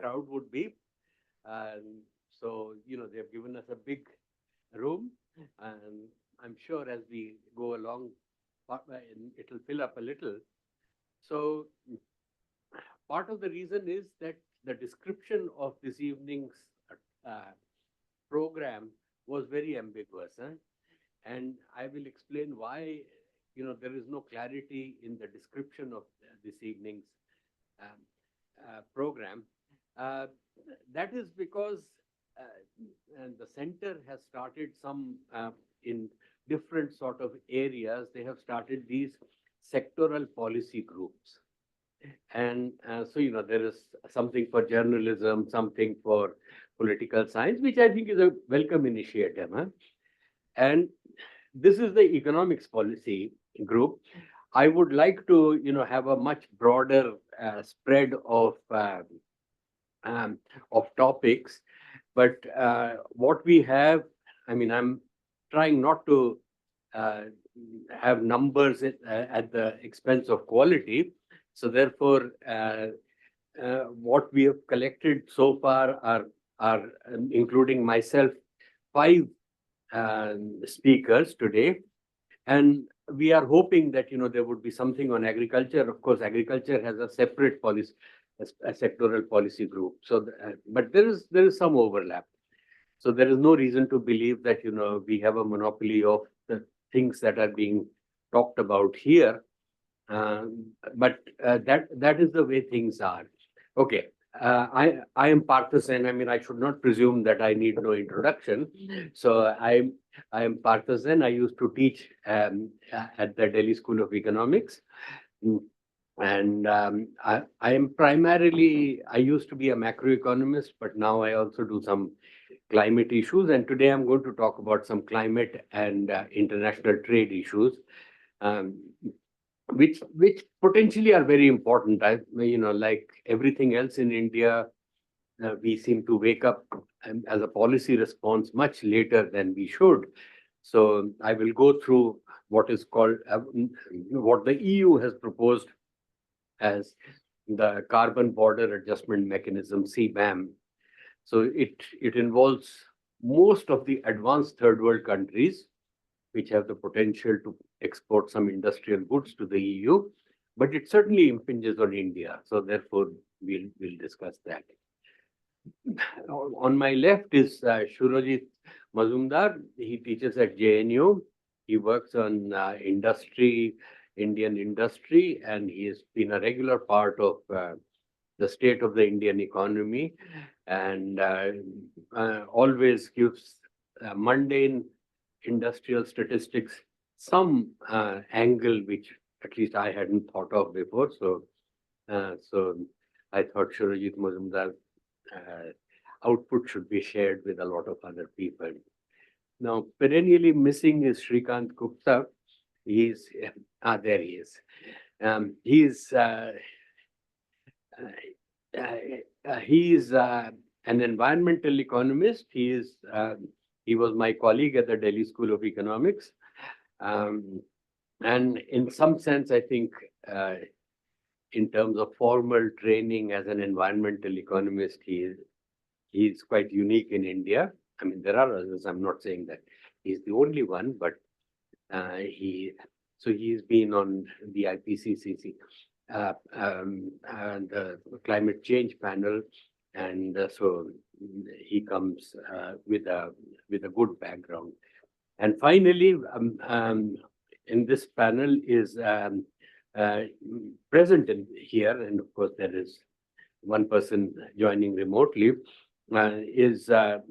crowd would be. And so, they've given us a big room, and I'm sure as we go along, it'll fill up a little. So, part of the reason is that the description of this evening's uh, program was very ambiguous. And I will explain why, there is no clarity in the description of this evening's um, program. Uh, that is because and the center has started some in different sort of areas. They have started these sectoral policy groups. And so, there is something for journalism, something for political science, which I think is a welcome initiative. And this is the economics policy group. I would like to, have a much broader spread of topics. But what we have, I mean, I'm trying not to uh, have numbers at the expense of quality. So therefore, what we have collected so far are including myself, 5 speakers today. And we are hoping that, there would be something on agriculture. Of course, agriculture has a separate policy, a sectoral policy group. So, but there is some overlap. So there is no reason to believe that, we have a monopoly of the things that are being talked about here. But that is the way things are. Okay. I am Partha. I mean, I should not presume that I need no introduction. So I am Partha. I used to teach at the Delhi School of Economics. And I am primarily, I used to be a macroeconomist, but now I also do some climate issues. And today I'm going to talk about some climate and international trade issues, um, which potentially are very important. Like everything else in India, we seem to wake up as a policy response much later than we should. So I will go through what is called, what the EU has proposed as the Carbon Border Adjustment Mechanism, CBAM. So it involves most of the advanced third world countries, which have the potential to export some industrial goods to the EU, but it certainly impinges on India. So therefore, we'll discuss that. On my left is Surajit Mazumdar. He teaches at JNU. He works on Indian industry, and he has been a regular part of the state of the Indian economy, and always gives mundane industrial statistics some angle which at least I hadn't thought of before. So I thought Surajit Mazumdar output should be shared with a lot of other people. Now, perennially missing is Shreekant Gupta. He's there he is. He's an environmental economist. He was my colleague at the Delhi School of Economics. And in some sense, I think in terms of formal training as an environmental economist, he's quite unique in India. I mean, there are others. I'm not saying that he's the only one, but he's been on the IPCC and the climate change panel, and so he comes with a good background. And finally, in this panel is present here, and of course there is one person joining remotely, is Zakaria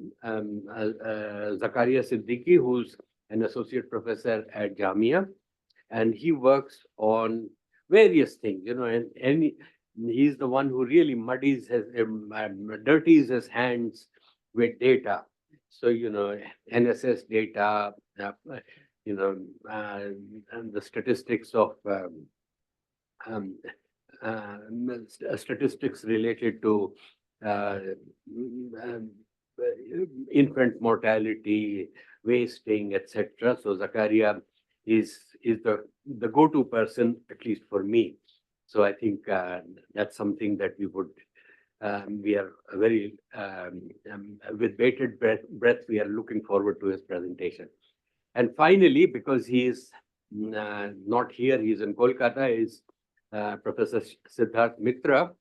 Siddiqui, who's an associate professor at Jamia, and he works on various things, and he's the one who really dirties his hands with data. So, NSS data, and the statistics of statistics related to infant mortality, wasting, etc. So Zakaria is the go-to person, at least for me. So I think that's something that we would we are very, with bated breath, we are looking forward to his presentation. And finally, because he is not here, he is in Kolkata, is Professor Siddhartha Mitra.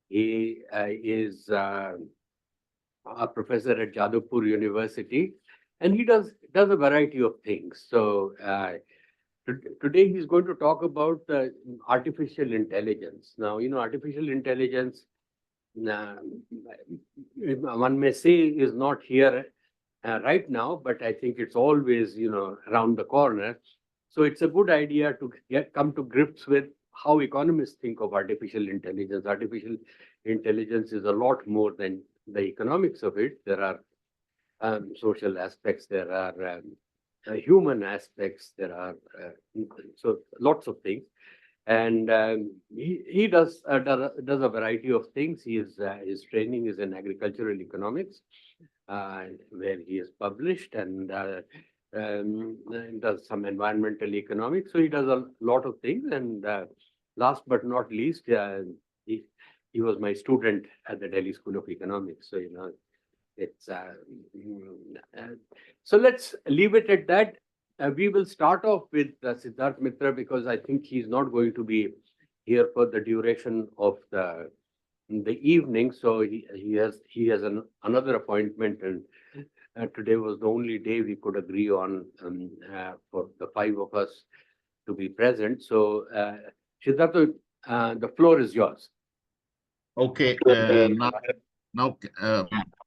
He is a professor at Jadavpur University, and he does a variety of things. So today he's going to talk about artificial intelligence. Now, artificial intelligence, one may say, is not here right now, but I think it's always, around the corner. So it's a good idea to come to grips with how economists think of artificial intelligence. Artificial intelligence is a lot more than the economics of it. There are social aspects, there are human aspects, there are so lots of things. And he does a variety of things. His training is in agricultural economics, where he is published, and does some environmental economics. So he does a lot of things. And last but not least, he was my student at the Delhi School of Economics. So it's so let's leave it at that. We will start off with Siddhartha Mitra, because I think he's not going to be here for the duration of the evening. So he has another appointment, and today was the only day we could agree on for the five of us to be present. So Siddhartha, the floor is yours. Okay. Now,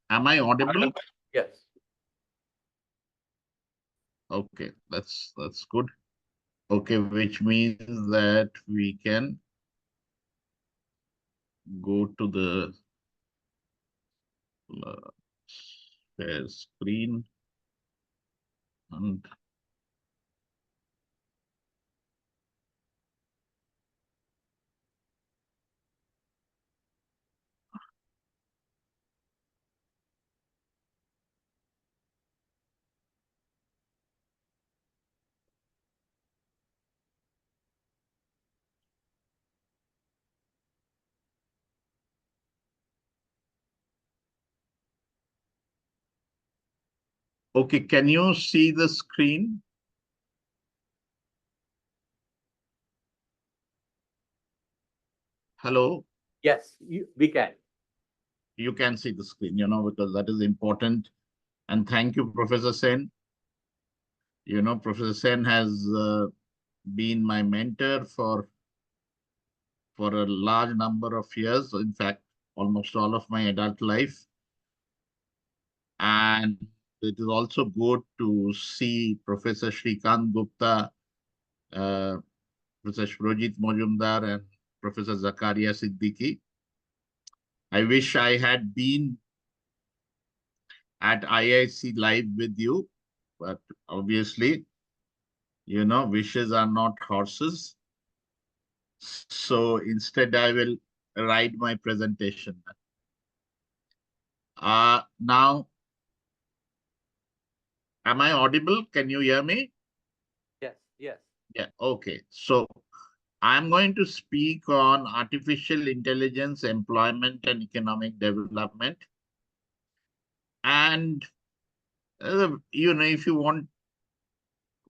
am I audible? Yes. Okay, that's good. Okay, which means that we can go to the share screen and okay, can you see the screen? Hello? Yes, we can. You can see the screen, because that is important. And thank you, Professor Sen. Professor Sen has been my mentor for a large number of years, in fact, almost all of my adult life. And it is also good to see Professor Shreekant Gupta, Professor Surajit Mazumdar, and Professor Zakaria Siddiqui. I wish I had been at IIC live with you, but obviously, wishes are not horses. So instead, I will write my presentation. Now, am I audible? Can you hear me? Yes, yes. Yeah, okay. So I'm going to speak on artificial intelligence, employment, and economic development. And, if you want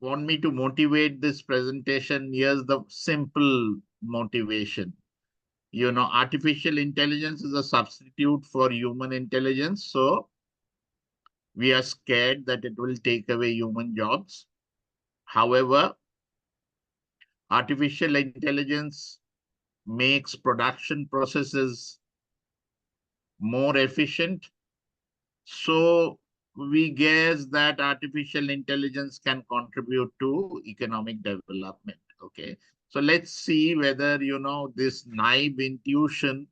me to motivate this presentation, here's the simple motivation. Artificial intelligence is a substitute for human intelligence. So we are scared that it will take away human jobs. However, artificial intelligence makes production processes more efficient. So we guess that artificial intelligence can contribute to economic development. Okay. So let's see whether, this naive intuition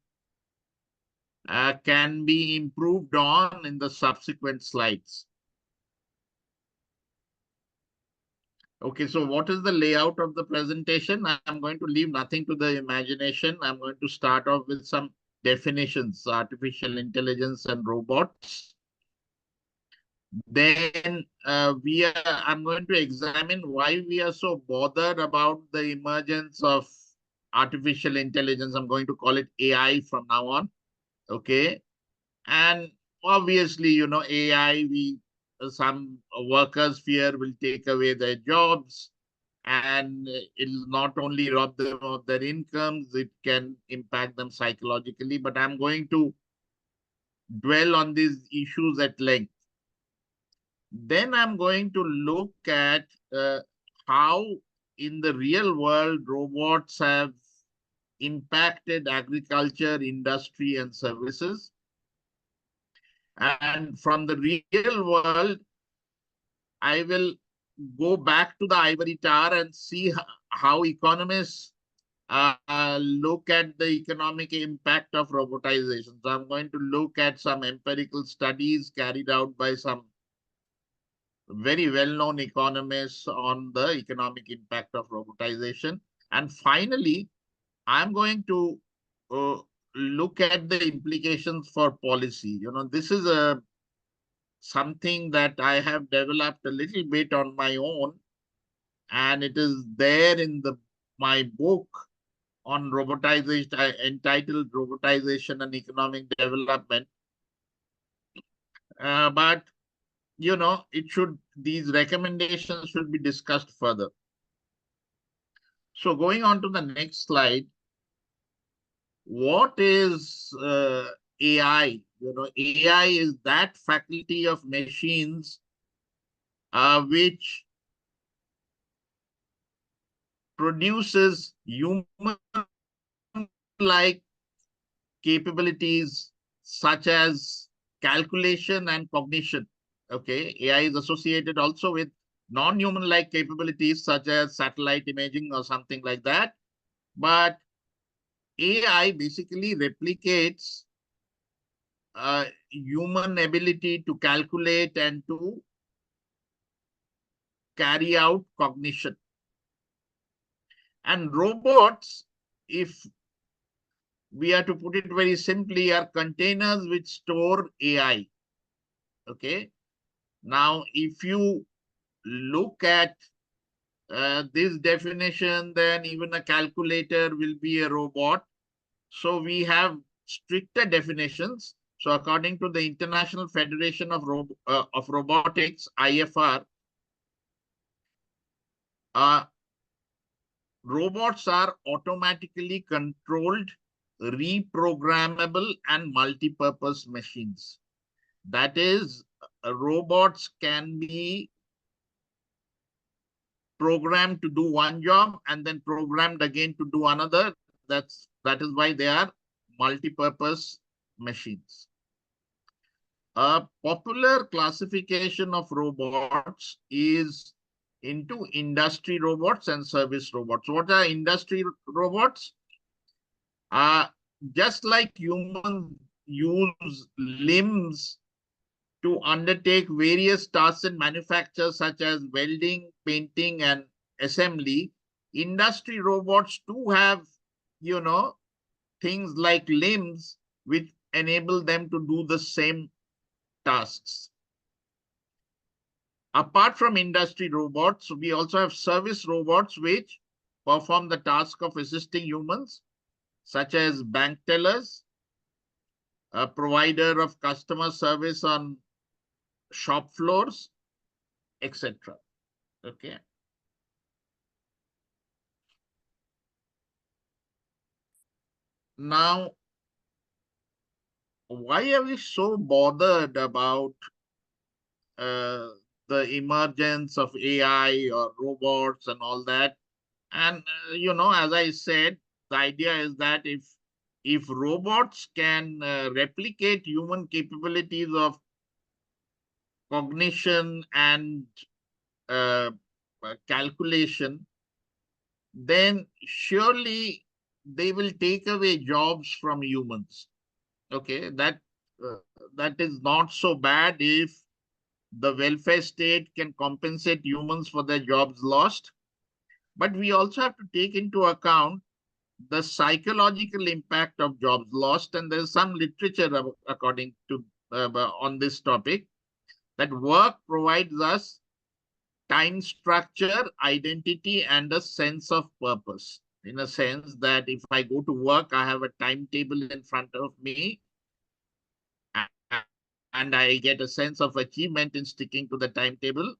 can be improved on in the subsequent slides. Okay, so what is the layout of the presentation? I'm going to leave nothing to the imagination. I'm going to start off with some definitions, artificial intelligence and robots. Then I'm going to examine why we are so bothered about the emergence of artificial intelligence. I'm going to call it AI from now on. Okay. And obviously, AI, some workers fear will take away their jobs, and it'll not only rob them of their incomes, it can impact them psychologically. But I'm going to dwell on these issues at length. Then I'm going to look at how in the real world robots have impacted agriculture, industry, and services. And from the real world, I will go back to the ivory tower and see how economists look at the economic impact of robotization. So I'm going to look at some empirical studies carried out by some very well-known economists on the economic impact of robotization. And finally, I'm going to uh, look at the implications for policy. This is something that I have developed a little bit on my own, and it is there in my book on robotization, entitled Robotization and Economic Development. But these recommendations should be discussed further. So going on to the next slide, what is AI? AI is that faculty of machines which produces human-like capabilities such as calculation and cognition. Okay, AI is associated also with non-human-like capabilities such as satellite imaging or something like that. But AI basically replicates human ability to calculate and to carry out cognition. And robots, if we are to put it very simply, are containers which store AI. Okay. Now, if you look at this definition, then even a calculator will be a robot. So we have stricter definitions. So according to the International Federation of Robotics, IFR, robots are automatically controlled, reprogrammable, and multi-purpose machines. That is, robots can be programmed to do one job and then programmed again to do another. That is why they are multi-purpose machines. A popular classification of robots is into industry robots and service robots. What are industry robots? Just like humans use limbs to undertake various tasks in manufacture, such as welding, painting, and assembly, industry robots too have, things like limbs which enable them to do the same tasks. Apart from industry robots, we also have service robots which perform the task of assisting humans, such as bank tellers, a provider of customer service on shop floors, etc. Okay. Now, why are we so bothered about uh, the emergence of AI or robots and all that? And as I said, the idea is that if robots can replicate human capabilities of cognition and uh, calculation, then surely they will take away jobs from humans. Okay, uh, that is not so bad if the welfare state can compensate humans for their jobs lost. But we also have to take into account the psychological impact of jobs lost, and there's some literature according to on this topic, that work provides us time structure, identity, and a sense of purpose. In a sense that if I go to work, I have a timetable in front of me, and I get a sense of achievement in sticking to the timetable.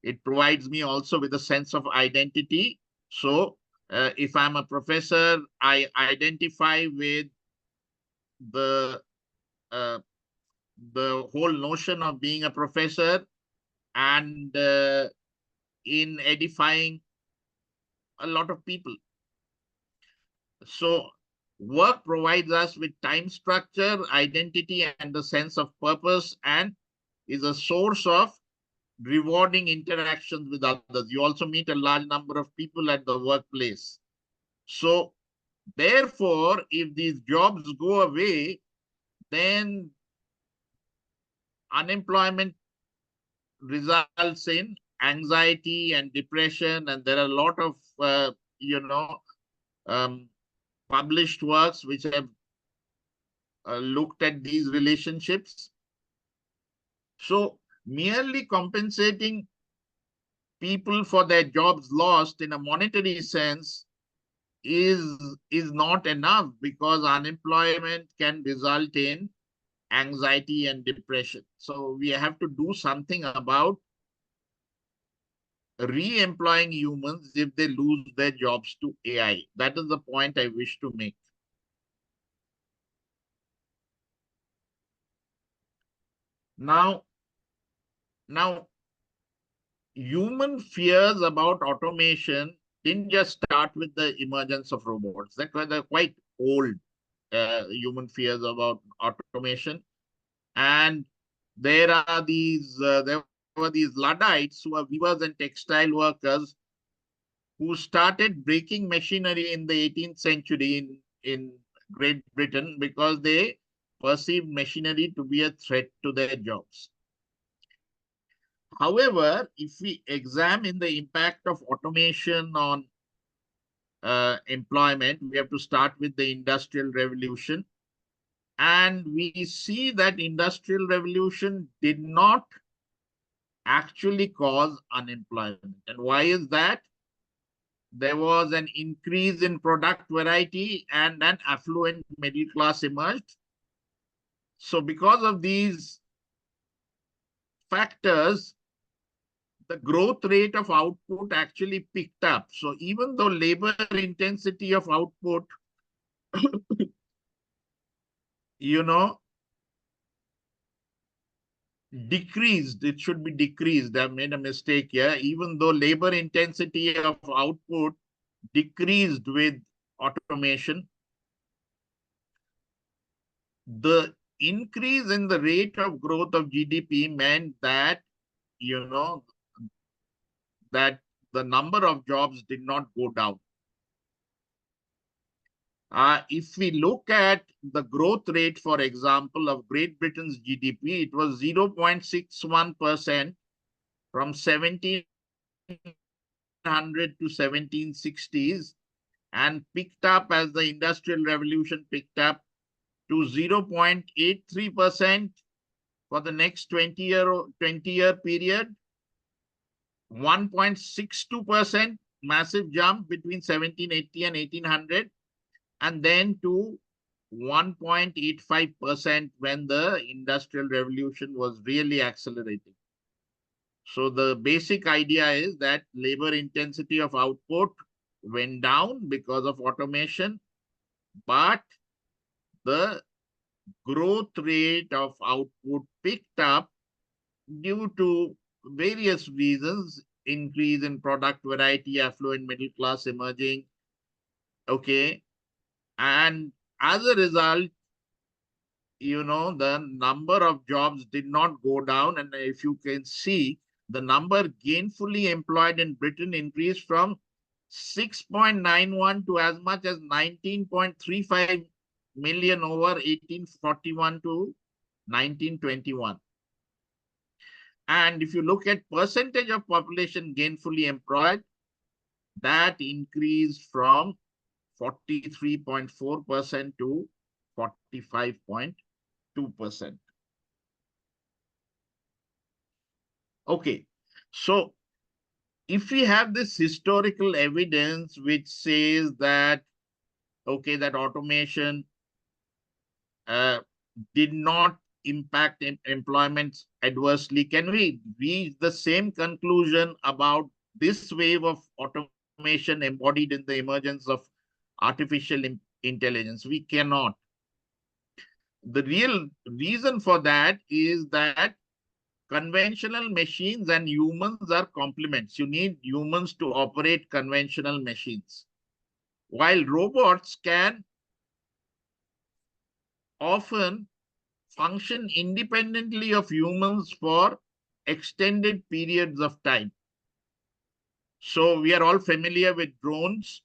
It provides me also with a sense of identity. So if I'm a professor, I identify with the uh, the whole notion of being a professor, and in edifying a lot of people. So work provides us with time structure, identity, and a sense of purpose, and is a source of rewarding interactions with others. You also meet a large number of people at the workplace. So therefore, if these jobs go away, then unemployment results in anxiety and depression. And there are a lot of, you know, um, published works which have looked at these relationships. So merely compensating people for their jobs lost in a monetary sense is not enough, because unemployment can result in anxiety and depression. So we have to do something about re-employing humans if they lose their jobs to AI. That is the point I wish to make. Now, human fears about automation didn't just start with the emergence of robots. That were quite old human fears about automation. And there were these Luddites who were weavers and textile workers who started breaking machinery in the 18th century in Great Britain, because they perceived machinery to be a threat to their jobs. However, if we examine the impact of automation on employment, we have to start with the Industrial Revolution. And we see that Industrial Revolution did not actually cause unemployment. And why is that? There was an increase in product variety and an affluent middle class emerged. So because of these factors, the growth rate of output actually picked up. So even though labor intensity of output, you know, decreased, it should be decreased. I've made a mistake here. Even though labor intensity of output decreased with automation, the increase in the rate of growth of GDP meant that, you know, that the number of jobs did not go down. If we look at the growth rate, for example, of Great Britain's GDP, it was 0.61% from 1700 to 1760s, and picked up as the Industrial Revolution picked up to 0.83% for the next 20-year period, 1.62% massive jump between 1780 and 1800, and then to 1.85% when the Industrial Revolution was really accelerating. So the basic idea is that labor intensity of output went down because of automation, but the growth rate of output picked up due to various reasons: increase in product variety, affluent middle class emerging. Okay. And as a result, you know, the number of jobs did not go down. And if you can see, the number gainfully employed in Britain increased from 6.91 to as much as 19.35 million over 1841 to 1921. And if you look at percentage of population gainfully employed, that increased from 43.4% to 45.2%. Okay, so if we have this historical evidence which says that, okay, that automation did not impact employment adversely? Can we reach the same conclusion about this wave of automation embodied in the emergence of artificial intelligence? We cannot. The real reason for that is that conventional machines and humans are complements. You need humans to operate conventional machines, while robots can often function independently of humans for extended periods of time. So we are all familiar with drones.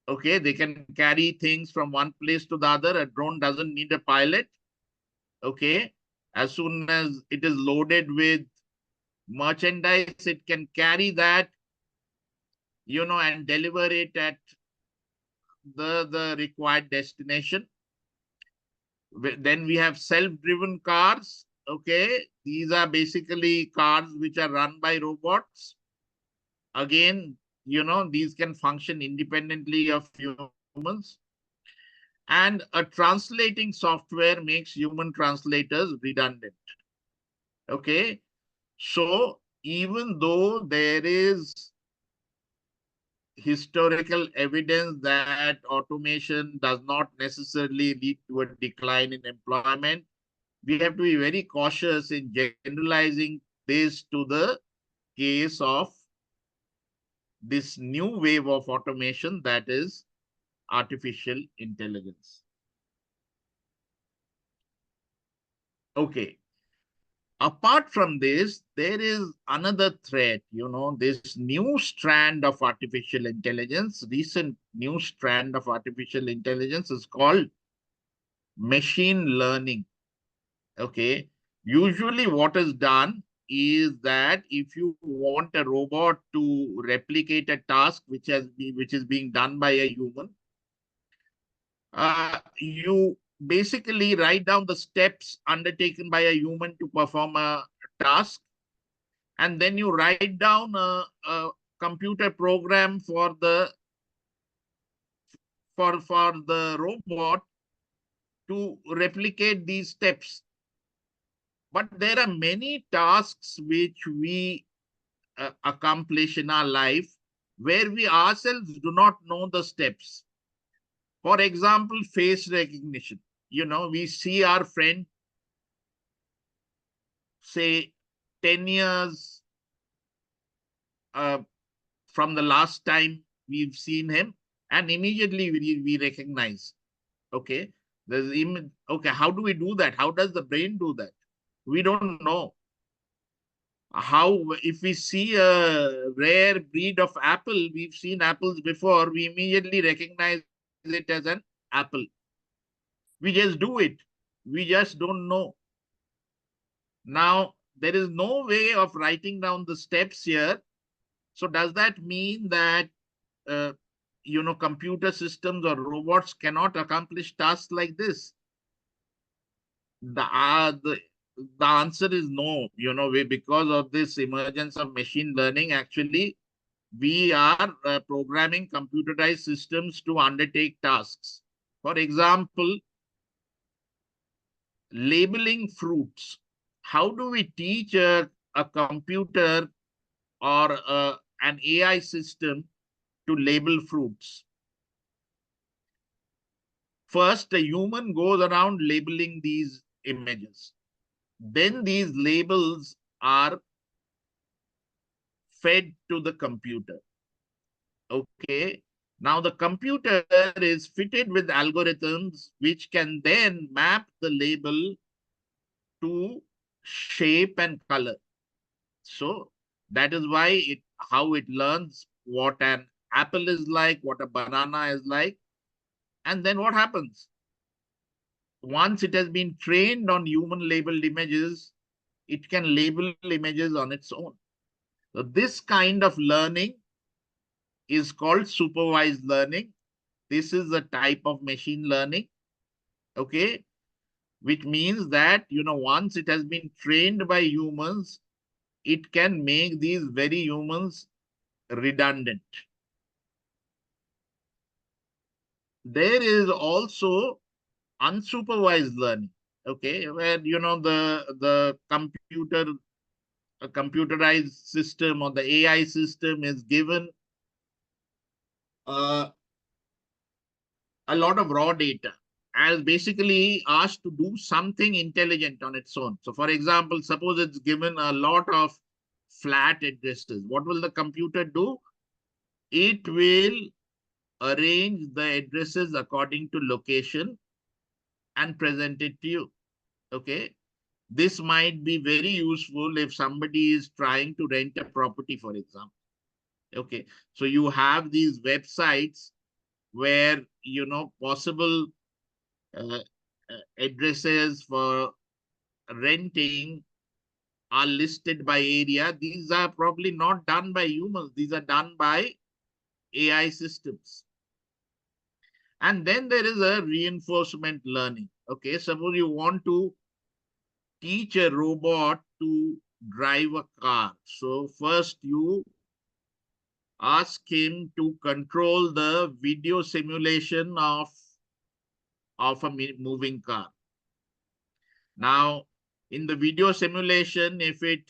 Okay, they can carry things from one place to the other. A drone doesn't need a pilot. Okay, as soon as it is loaded with merchandise, it can carry that, and deliver it at the required destination. Then we have self-driven cars. Okay, these are basically cars which are run by robots. Again, these can function independently of humans. And a translating software makes human translators redundant. Okay, so even though there is historical evidence that automation does not necessarily lead to a decline in employment, we have to be very cautious in generalizing this to the case of this new wave of automation, that is artificial intelligence. Okay. Apart from this, there is another threat, this new strand of artificial intelligence, recent new strand of artificial intelligence is called machine learning. Okay. Usually what is done is that if you want a robot to replicate a task which is being done by a human, you basically write down the steps undertaken by a human to perform a task, and then you write down a computer program for the robot to replicate these steps. But there are many tasks which we accomplish in our life where we ourselves do not know the steps. For example, face recognition. We see our friend, say, 10 years from the last time we've seen him, and immediately we recognize. Okay, okay, how do we do that? How does the brain do that? We don't know. How, if we see a rare breed of apple, we've seen apples before, we immediately recognize it as an apple. We just do it. We just don't know. Now, there is no way of writing down the steps here. So does that mean that, computer systems or robots cannot accomplish tasks like this? The answer is no. Because of this emergence of machine learning, actually, we are programming computerized systems to undertake tasks. For example, labeling fruits. How do we teach a computer or an AI system to label fruits? First, a human goes around labeling these images. Then these labels are fed to the computer. Okay. Now the computer is fitted with algorithms which can then map the label to shape and color. So that is why how it learns what an apple is like, what a banana is like. And then what happens? Once it has been trained on human labeled images, it can label images on its own. So this kind of learning is called supervised learning. This is a type of machine learning, okay, which means that, once it has been trained by humans, it can make these very humans redundant. There is also unsupervised learning. okay, where the a computerized system or the AI system is given uh, a lot of raw data as basically asked to do something intelligent on its own. So, for example, suppose it's given a lot of flat addresses. What will the computer do? It will arrange the addresses according to location and present it to you. Okay. This might be very useful if somebody is trying to rent a property, for example. Okay. So you have these websites where, possible uh, addresses for renting are listed by area. These are probably not done by humans. These are done by AI systems. And then there is a reinforcement learning. Okay, suppose you want to teach a robot to drive a car. So first you ask him to control the video simulation of a moving car. Now, in the video simulation, if it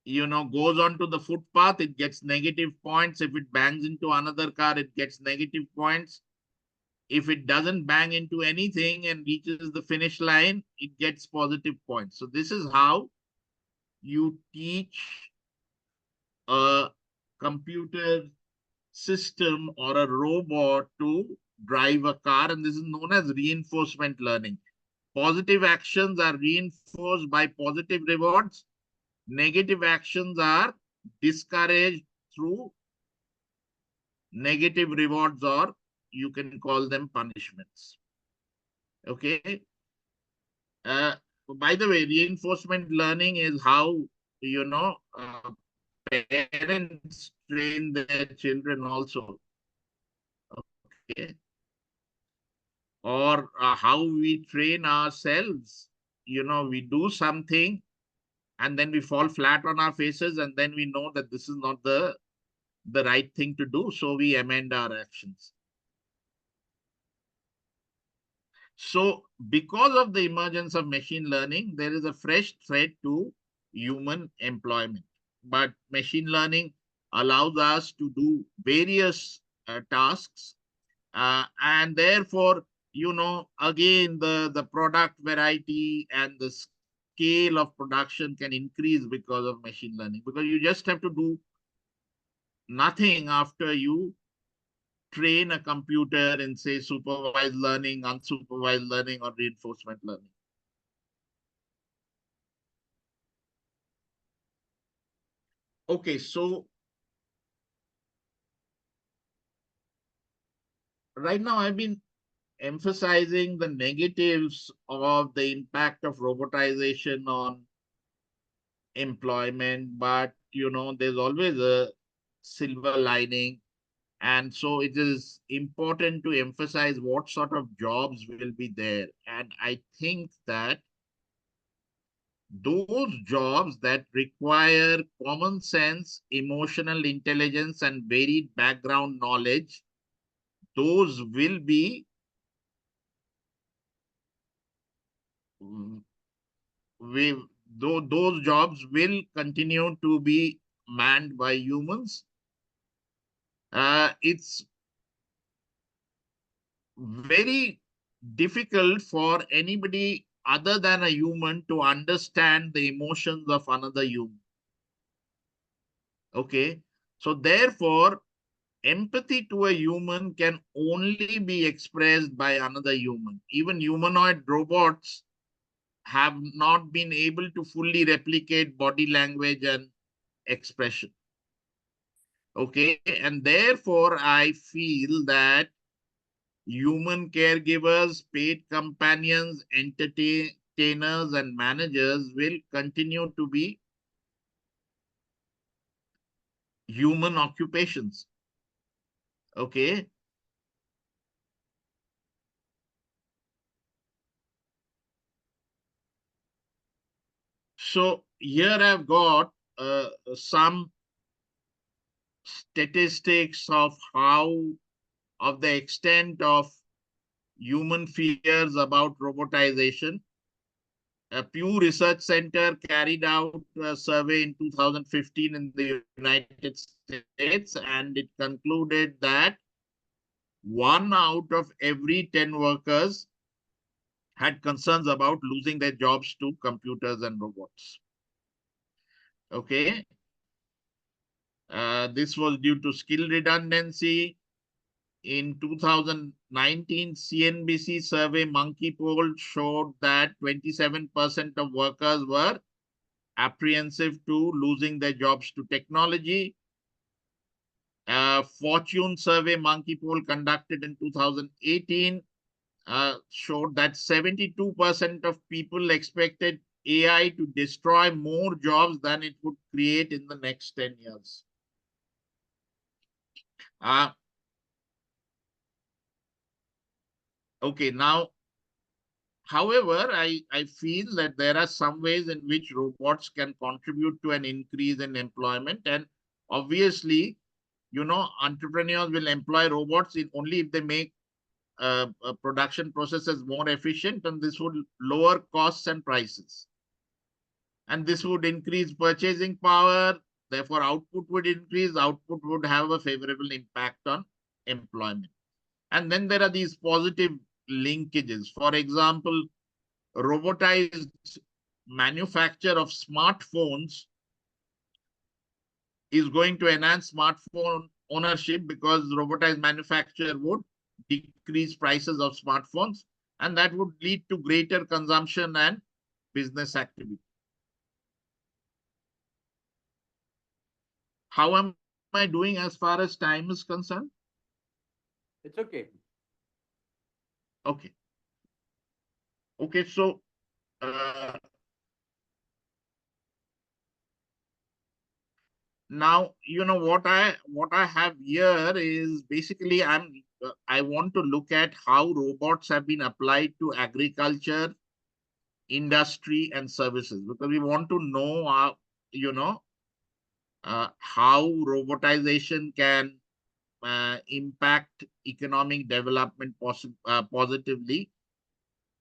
goes onto the footpath, it gets negative points. If it bangs into another car, it gets negative points. If it doesn't bang into anything and reaches the finish line, it gets positive points. So this is how you teach a computer system or a robot to drive a car, and this is known as reinforcement learning. Positive actions are reinforced by positive rewards. Negative actions are discouraged through negative rewards, or you can call them punishments. Okay. Uh, by the way, reinforcement learning is how, parents train their children also. Okay. Or how we train ourselves. We do something and then we fall flat on our faces, and then we know that this is not the right thing to do, so we amend our actions. So because of the emergence of machine learning, there is a fresh threat to human employment. But machine learning allows us to do various tasks, and therefore, again, the product variety and the scale of production can increase because of machine learning, because you just have to do nothing after you train a computer in, say, supervised learning, unsupervised learning, or reinforcement learning. Okay, so right now I've been emphasizing the negatives of the impact of robotization on employment, but there's always a silver lining. And so it is important to emphasize what sort of jobs will be there. And I think that those jobs that require common sense, emotional intelligence, and varied background knowledge, those will be mm, we those jobs will continue to be manned by humans. It's very difficult for anybody other than a human to understand the emotions of another human. Okay. So therefore, empathy to a human can only be expressed by another human. Even humanoid robots have not been able to fully replicate body language and expression. Okay. And therefore, I feel that human caregivers, paid companions, entertainers, and managers will continue to be human occupations. Okay. So here I've got some statistics of the extent of human fears about robotization. A Pew Research Center carried out a survey in 2015 in the United States, and it concluded that 1 out of every 10 workers had concerns about losing their jobs to computers and robots. Okay. This was due to skill redundancy. In 2019, CNBC survey monkey poll showed that 27% of workers were apprehensive to losing their jobs to technology. Fortune survey monkey poll conducted in 2018 showed that 72% of people expected AI to destroy more jobs than it would create in the next 10 years. Okay, now, however, I feel that there are some ways in which robots can contribute to an increase in employment. And obviously, entrepreneurs will employ robots only if they make production processes more efficient, and this would lower costs and prices. And this would increase purchasing power. Therefore, output would increase. Output would have a favorable impact on employment. And then there are these positive linkages. For example, robotized manufacture of smartphones is going to enhance smartphone ownership, because robotized manufacture would decrease prices of smartphones, and that would lead to greater consumption and business activity. How am I doing as far as time is concerned? It's okay. Okay. Okay, so now, what I have here is basically I want to look at how robots have been applied to agriculture, industry, and services, because we want to know how robotization can impact economic development positively.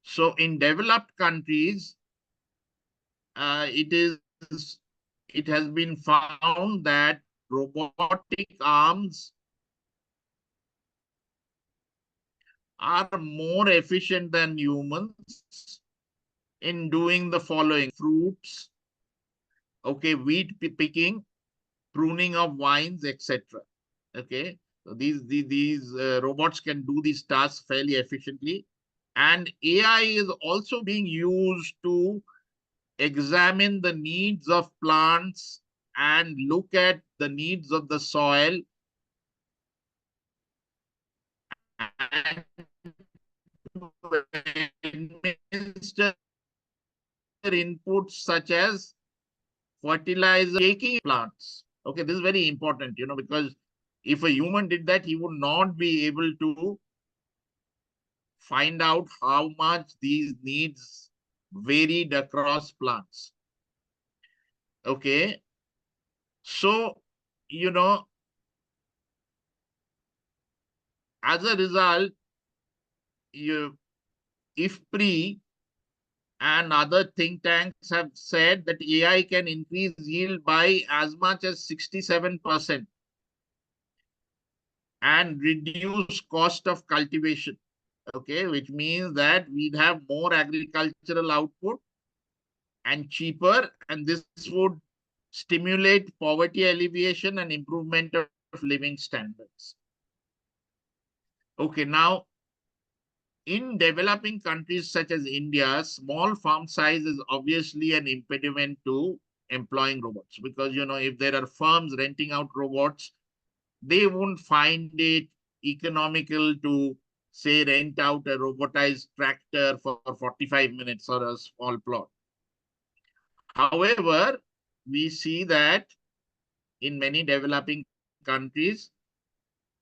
So in developed countries, it has been found that robotic arms are more efficient than humans in doing the following: fruits, okay, wheat picking, pruning of vines, etc. Okay, so these robots can do these tasks fairly efficiently, and AI is also being used to examine the needs of plants and look at the needs of the soil and administer inputs such as fertilizer, taking plants. Okay, this is very important, because if a human did that, he would not be able to find out how much these needs varied across plants. Okay, so, as a result, IFPRI and other think tanks have said that AI can increase yield by as much as 67% and reduce cost of cultivation. Okay, which means that we'd have more agricultural output and cheaper, and this would stimulate poverty alleviation and improvement of living standards. Okay, now, in developing countries such as India, small farm size is obviously an impediment to employing robots, because, if there are firms renting out robots, they won't find it economical to, say, rent out a robotized tractor for 45 minutes or a small plot. However, we see that in many developing countries,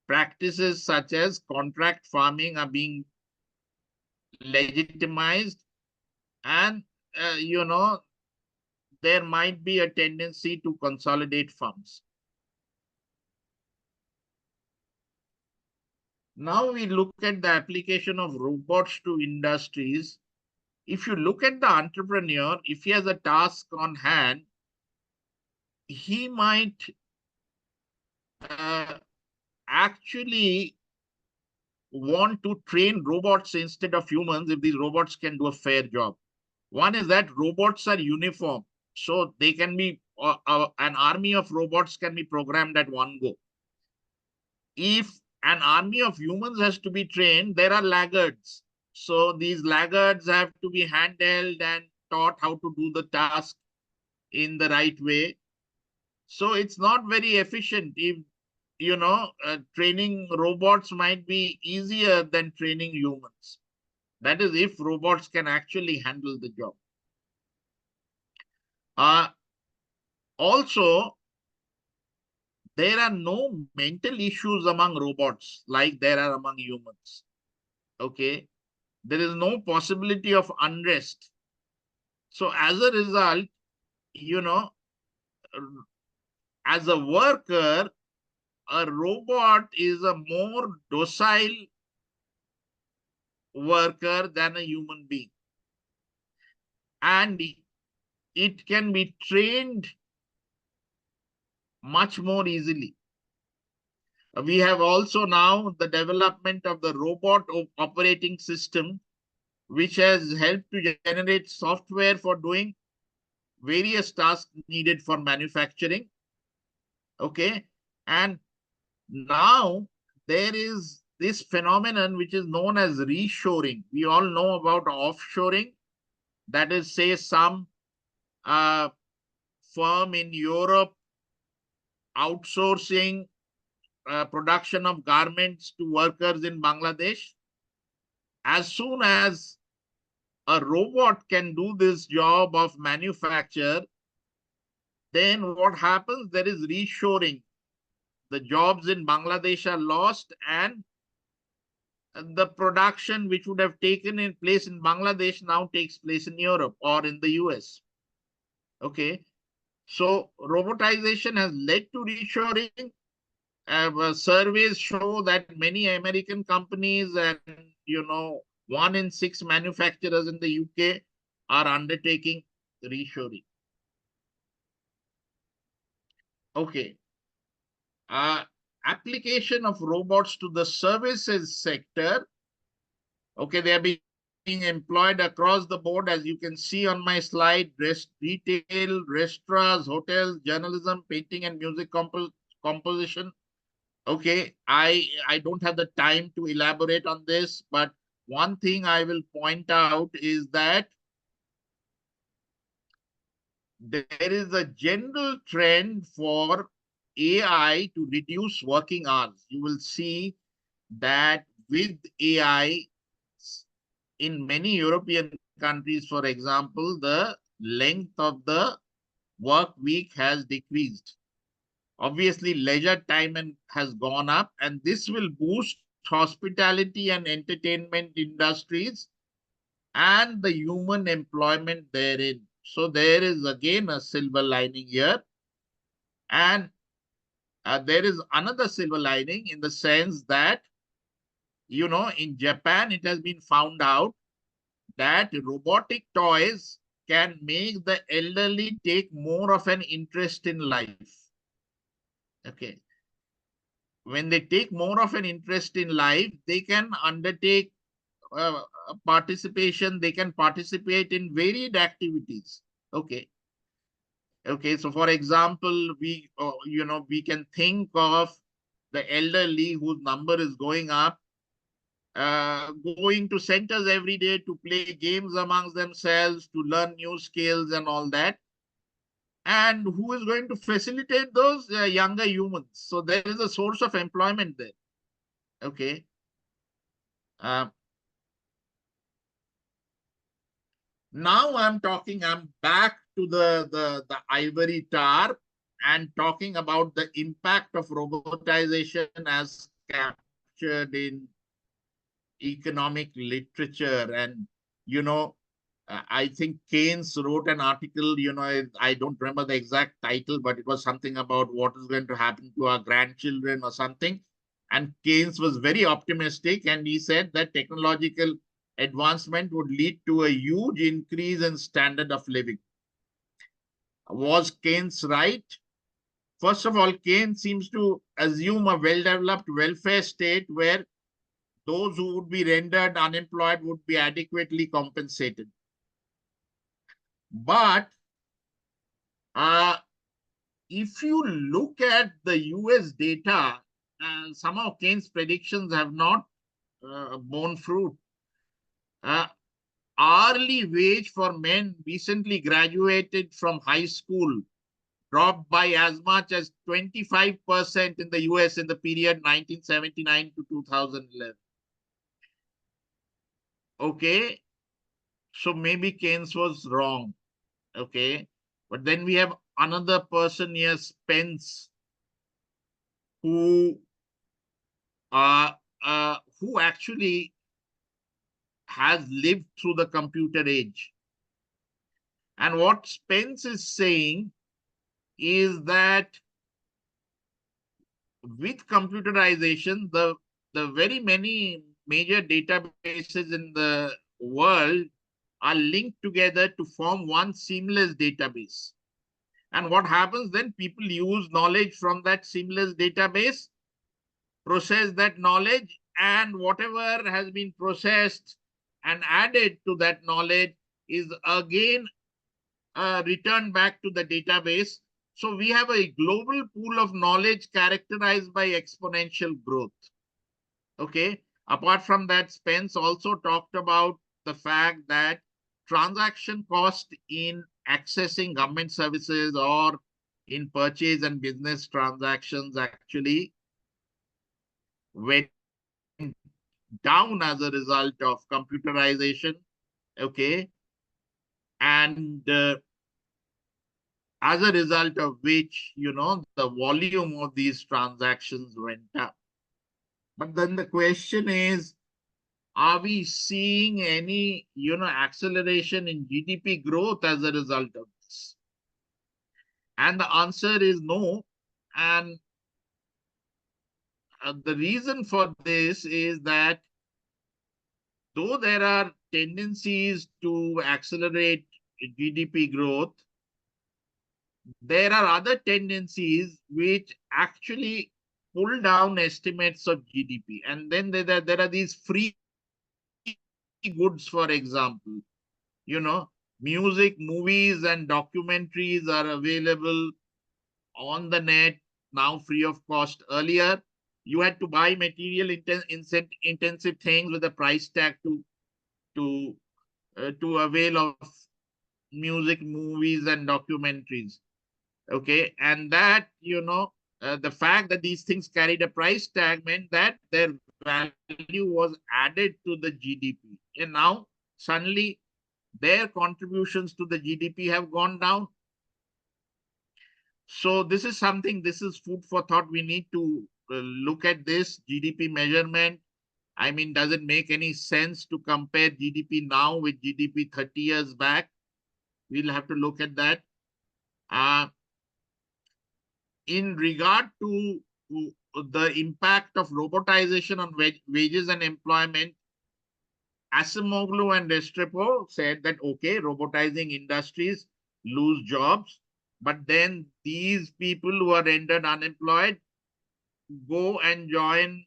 practices such as contract farming are being legitimized, and there might be a tendency to consolidate farms. Now we look at the application of robots to industries. If you look at the entrepreneur, if he has a task on hand, he might uh, actually want to train robots instead of humans if these robots can do a fair job. One is that robots are uniform, so they can be an army of robots can be programmed at one go. If an army of humans has to be trained, there are laggards. So these laggards have to be handheld and taught how to do the task in the right way. So it's not very efficient. If training robots might be easier than training humans. That is, if robots can actually handle the job. Also, there are no mental issues among robots like there are among humans. Okay. There is no possibility of unrest. So as a result, as a worker, a robot is a more docile worker than a human being. And it can be trained much more easily. We have also now the development of the robot operating system, which has helped to generate software for doing various tasks needed for manufacturing. Okay. And now there is this phenomenon which is known as reshoring. We all know about offshoring. That is, say, some firm in Europe outsourcing production of garments to workers in Bangladesh. As soon as a robot can do this job of manufacture, then what happens? There is reshoring. The jobs in Bangladesh are lost, and the production which would have taken in place in Bangladesh now takes place in Europe or in the US. Okay. So robotization has led to reshoring. Surveys show that many American companies and 1 in 6 manufacturers in the UK are undertaking reshoring. Okay. Application of robots to the services sector. Okay, they are being employed across the board, as you can see on my slide: retail, restaurants, hotels, journalism, painting and music composition. Okay, I don't have the time to elaborate on this, but one thing I will point out is that there is a general trend for AI to reduce working hours. You will see that with AI in many European countries, for example, the length of the work week has decreased. Obviously, leisure time has gone up, and this will boost hospitality and entertainment industries and the human employment therein. So there is again a silver lining here. And there is another silver lining in the sense that, in Japan, it has been found out that robotic toys can make the elderly take more of an interest in life. Okay. When they take more of an interest in life, they can undertake participation. They can participate in varied activities. Okay. Okay. So, for example, we can think of the elderly whose number is going up, going to centers every day to play games amongst themselves, to learn new skills and all that. And who is going to facilitate those younger humans? So there is a source of employment there. Okay. Now I'm back to the ivory tower and talking about the impact of robotization as captured in economic literature. And, I think Keynes wrote an article, I don't remember the exact title, but it was something about what is going to happen to our grandchildren or something. And Keynes was very optimistic, and he said that technological advancement would lead to a huge increase in standard of living. Was Keynes right? First of all, Keynes seems to assume a well-developed welfare state where those who would be rendered unemployed would be adequately compensated. But if you look at the US data, some of Keynes' predictions have not borne fruit. Hourly wage for men recently graduated from high school dropped by as much as 25% in the US in the period 1979 to 2011. Okay, so maybe Keynes was wrong. Okay, but then we have another person here, Spence, who actually has lived through the computer age. And what Spence is saying is that with computerization, the very many major databases in the world are linked together to form one seamless database. And what happens then? People use knowledge from that seamless database, process that knowledge, and whatever has been processed and added to that knowledge is again returned back to the database. So we have a global pool of knowledge characterized by exponential growth. Okay. Apart from that, Spence also talked about the fact that transaction cost in accessing government services or in purchase and business transactions actually went down as a result of computerization. Okay. And as a result of which, the volume of these transactions went up. But then the question is, are we seeing any, acceleration in GDP growth as a result of this? And the answer is no. And the reason for this is that though there are tendencies to accelerate GDP growth, there are other tendencies which actually pull down estimates of GDP. And then there are these free goods, for example, music, movies, and documentaries are available on the net now free of cost. Earlier, you had to buy material intensive things with a price tag to avail of music, movies, and documentaries. Okay, and that the fact that these things carried a price tag meant that their value was added to the GDP, and now suddenly their contributions to the GDP have gone down. So this is food for thought. We need to look at this GDP measurement. I mean, does it make any sense to compare GDP now with GDP 30 years back? We'll have to look at that. In regard to the impact of robotization on wages and employment, Asimoglu and Restrepo said that, okay, robotizing industries lose jobs, but then these people who are rendered unemployed go and join,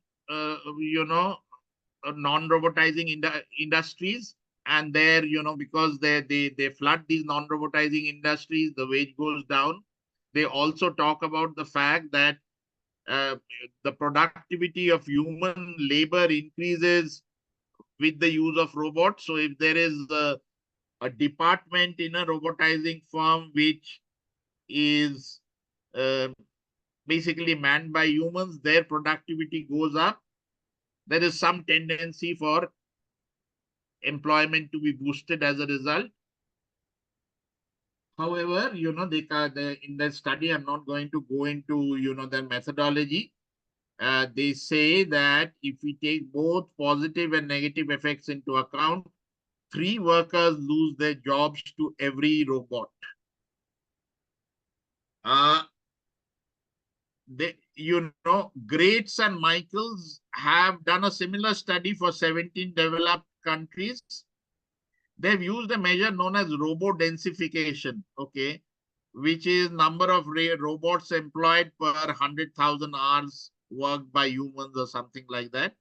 non-robotizing industries. And there, because they flood these non-robotizing industries, the wage goes down. They also talk about the fact that the productivity of human labor increases with the use of robots. So if there is a department in a robotizing firm which is basically manned by humans, their productivity goes up. There is some tendency for employment to be boosted as a result. However, in the study, I'm not going to go into, their methodology. They say that if we take both positive and negative effects into account, 3 workers lose their jobs to every robot. Greats and Michaels have done a similar study for 17 developed countries. They've used a measure known as robo-densification, okay, which is number of robots employed per 100,000 hours worked by humans or something like that.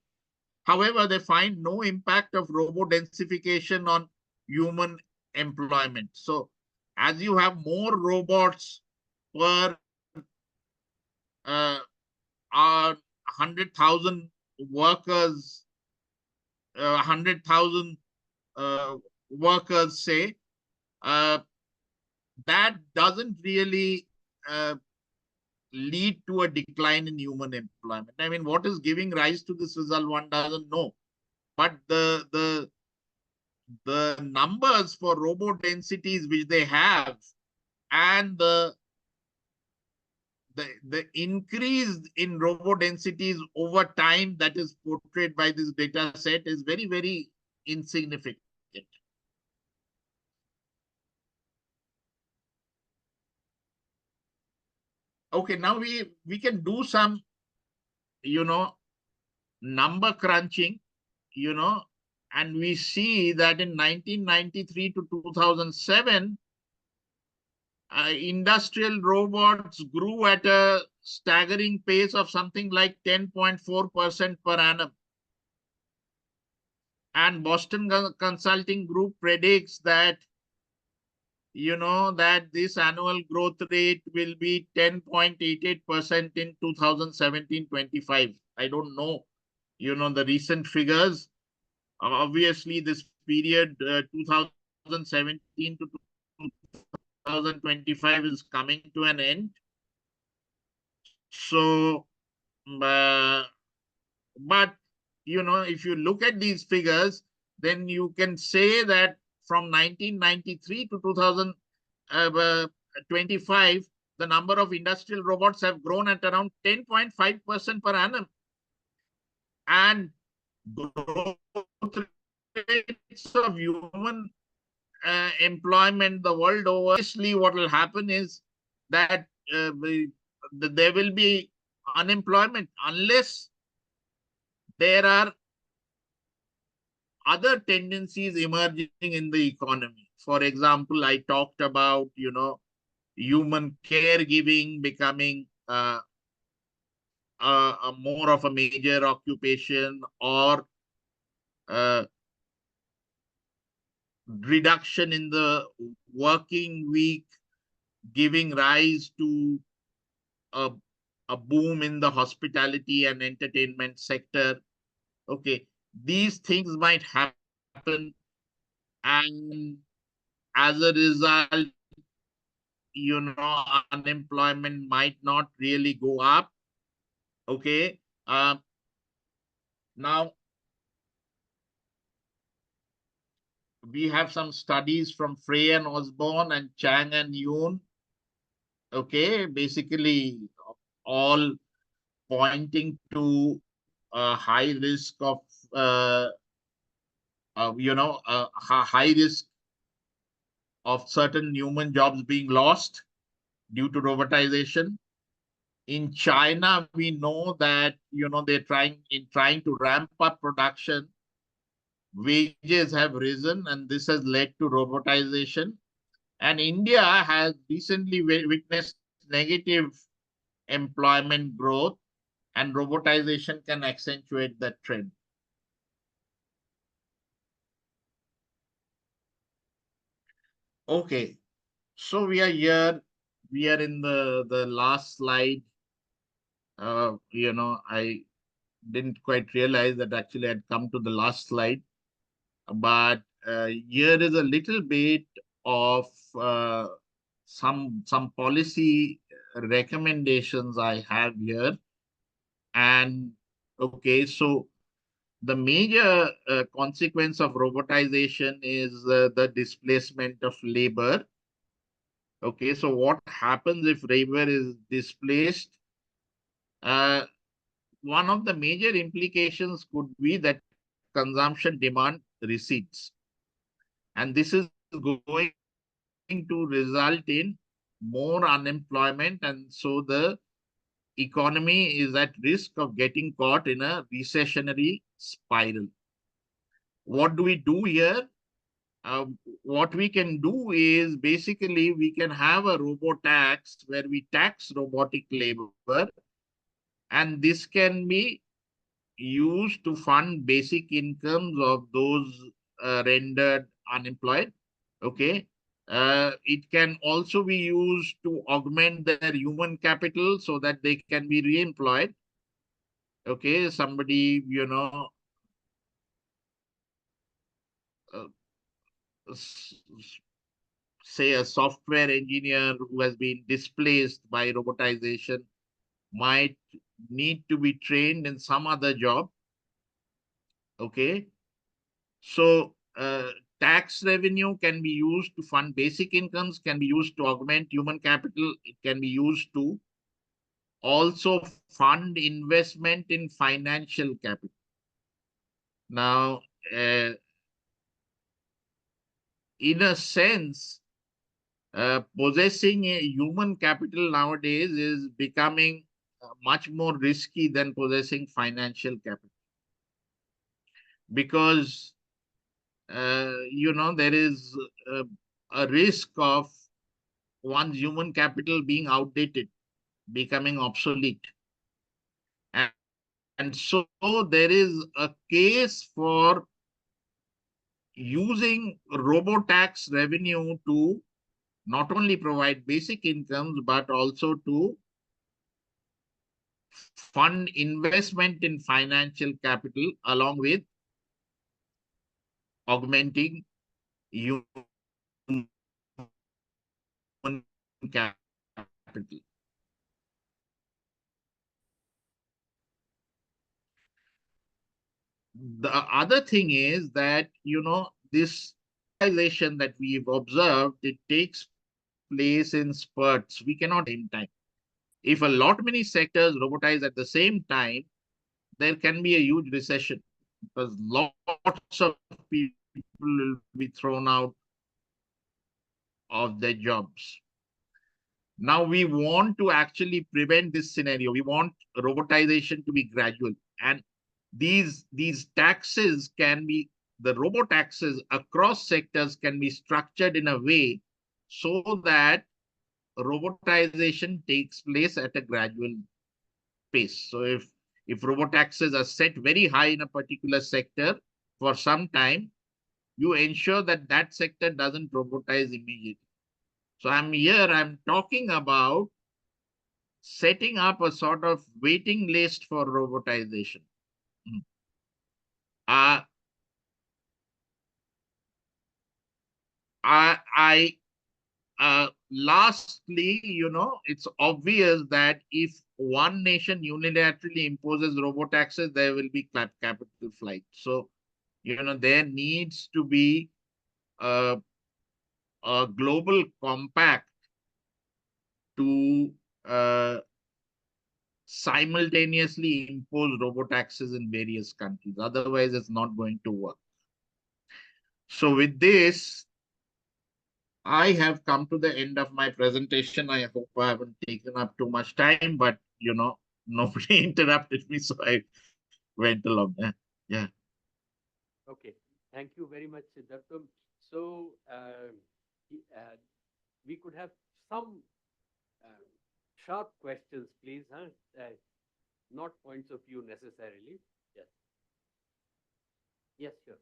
However, they find no impact of robo-densification on human employment. So as you have more robots per uh, 100,000 workers, 100,000 workers say, uh, that doesn't really lead to a decline in human employment. I mean, what is giving rise to this result, one doesn't know. But the numbers for robo densities which they have, and the increase in robo densities over time that is portrayed by this data set is very, very insignificant. Okay, now we can do some, number crunching, and we see that in 1993 to 2007, industrial robots grew at a staggering pace of something like 10.4% per annum. And Boston Consulting Group predicts that, that this annual growth rate will be 10.88% in 2017-25. I don't know, the recent figures. Obviously, this period, 2017 to 2025 is coming to an end. So, but, if you look at these figures, then you can say that from 1993 to 2025, the number of industrial robots have grown at around 10.5% per annum. And growth rates of human employment the world over, obviously what will happen is that there will be unemployment unless there are other tendencies emerging in the economy. For example, I talked about, human caregiving becoming a more of a major occupation, or reduction in the working week giving rise to a, a boom in the hospitality and entertainment sector. Okay, these things might happen, and as a result, unemployment might not really go up. Okay, now we have some studies from Frey and Osborne and Chang and Yoon. Okay, basically all pointing to a high risk of, high risk of certain human jobs being lost due to robotization. In China, we know that, they're trying to ramp up production. Wages have risen, and this has led to robotization. And India has recently witnessed negative employment growth, and robotization can accentuate that trend. Okay, so we are here. We are in the last slide. I didn't quite realize that actually I'd come to the last slide. But here is a little bit of some policy recommendations I have here. And okay, so the major consequence of robotization is the displacement of labor. Okay, so what happens if labor is displaced? One of the major implications could be that consumption demand recedes. And this is going to result in more unemployment, and so the economy is at risk of getting caught in a recessionary spiral. What do we do here? What we can do is basically we can have a robo tax where we tax robotic labor, and this can be used to fund basic incomes of those rendered unemployed. Okay. It can also be used to augment their human capital so that they can be re-employed. Okay. Somebody, uh, say a software engineer who has been displaced by robotization might need to be trained in some other job. Okay. So tax revenue can be used to fund basic incomes, can be used to augment human capital. It can be used to also fund investment in financial capital. Now, in a sense, possessing a human capital nowadays is becoming much more risky than possessing financial capital, because there is a risk of one's human capital being outdated, becoming obsolete. And so there is a case for using robo-tax revenue to not only provide basic incomes, but also to fund investment in financial capital along with augmenting human capital. The other thing is that, this realization that we've observed, it takes place in spurts. We cannot same time. If a lot many sectors robotize at the same time, there can be a huge recession because lots of people will be thrown out of their jobs. Now we want to actually prevent this scenario. We want robotization to be gradual, and these taxes can be, the robo taxes across sectors can be structured in a way so that robotization takes place at a gradual pace. So if robo taxes are set very high in a particular sector for some time, you ensure that that sector doesn't robotize immediately. So I'm talking about setting up a sort of waiting list for robotization. Mm. Uh, I Lastly, it's obvious that if one nation unilaterally imposes robo taxes, there will be capital flight. So, there needs to be a global compact to simultaneously impose robo taxes in various countries. Otherwise, it's not going to work. So with this, I have come to the end of my presentation. I hope I haven't taken up too much time, but nobody interrupted me, so I went along. Yeah. Okay. Thank you very much, Siddhartha. So we could have some sharp questions, please. Not points of view necessarily. Yes. Yes, sure.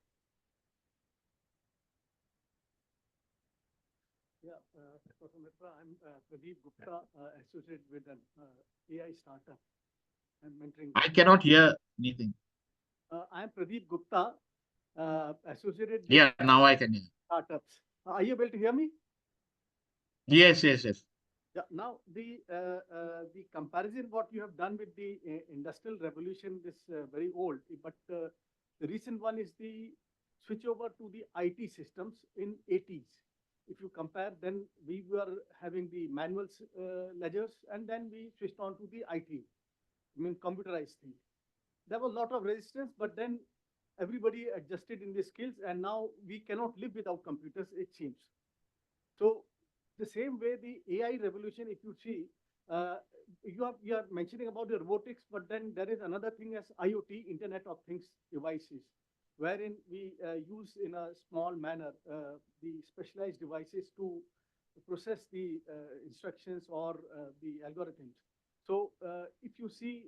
Yeah, Professor Mitra, I'm Pradeep Gupta, associate with an AI startup and mentoring. I cannot hear anything. I'm Pradeep Gupta, associated with Yeah, now I can hear. startups. Are you able to hear me? Yes. Yeah. Now the comparison what you have done with the industrial revolution is very old, but the recent one is the switch over to the IT systems in 80s. If you compare, then we were having the manual ledgers, and then we switched on to the IT, I mean computerized thing. There was a lot of resistance, but then everybody adjusted in the skills, and now we cannot live without computers, it seems. So the same way the AI revolution, if you see, uh, you are mentioning about the robotics, but then there is another thing as IoT, Internet of Things devices, wherein we use in a small manner the specialized devices to process the instructions or the algorithms. So if you see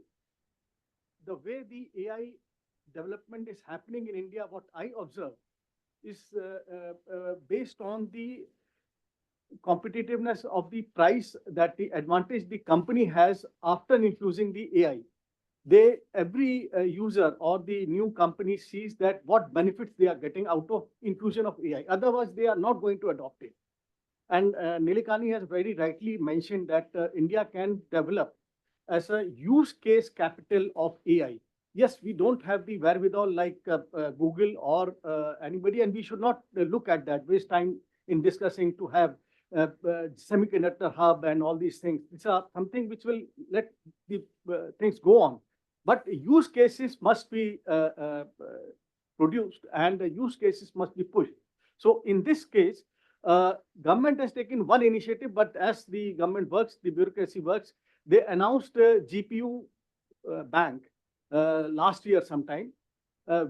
the way the AI development is happening in India, what I observe is based on the competitiveness of the price, that the advantage the company has after infusing the AI. Every user or the new company sees that what benefits they are getting out of infusion of AI. Otherwise, they are not going to adopt it. And Nilikani has very rightly mentioned that India can develop as a use case capital of AI. Yes, we don't have the wherewithal like Google or anybody, and we should not look at that, waste time in discussing to have semiconductor hub and all these things. These are something which will let the things go on. But use cases must be produced and the use cases must be pushed. So in this case, government has taken one initiative, but as the government works, the bureaucracy works, they announced a GPU bank last year sometime.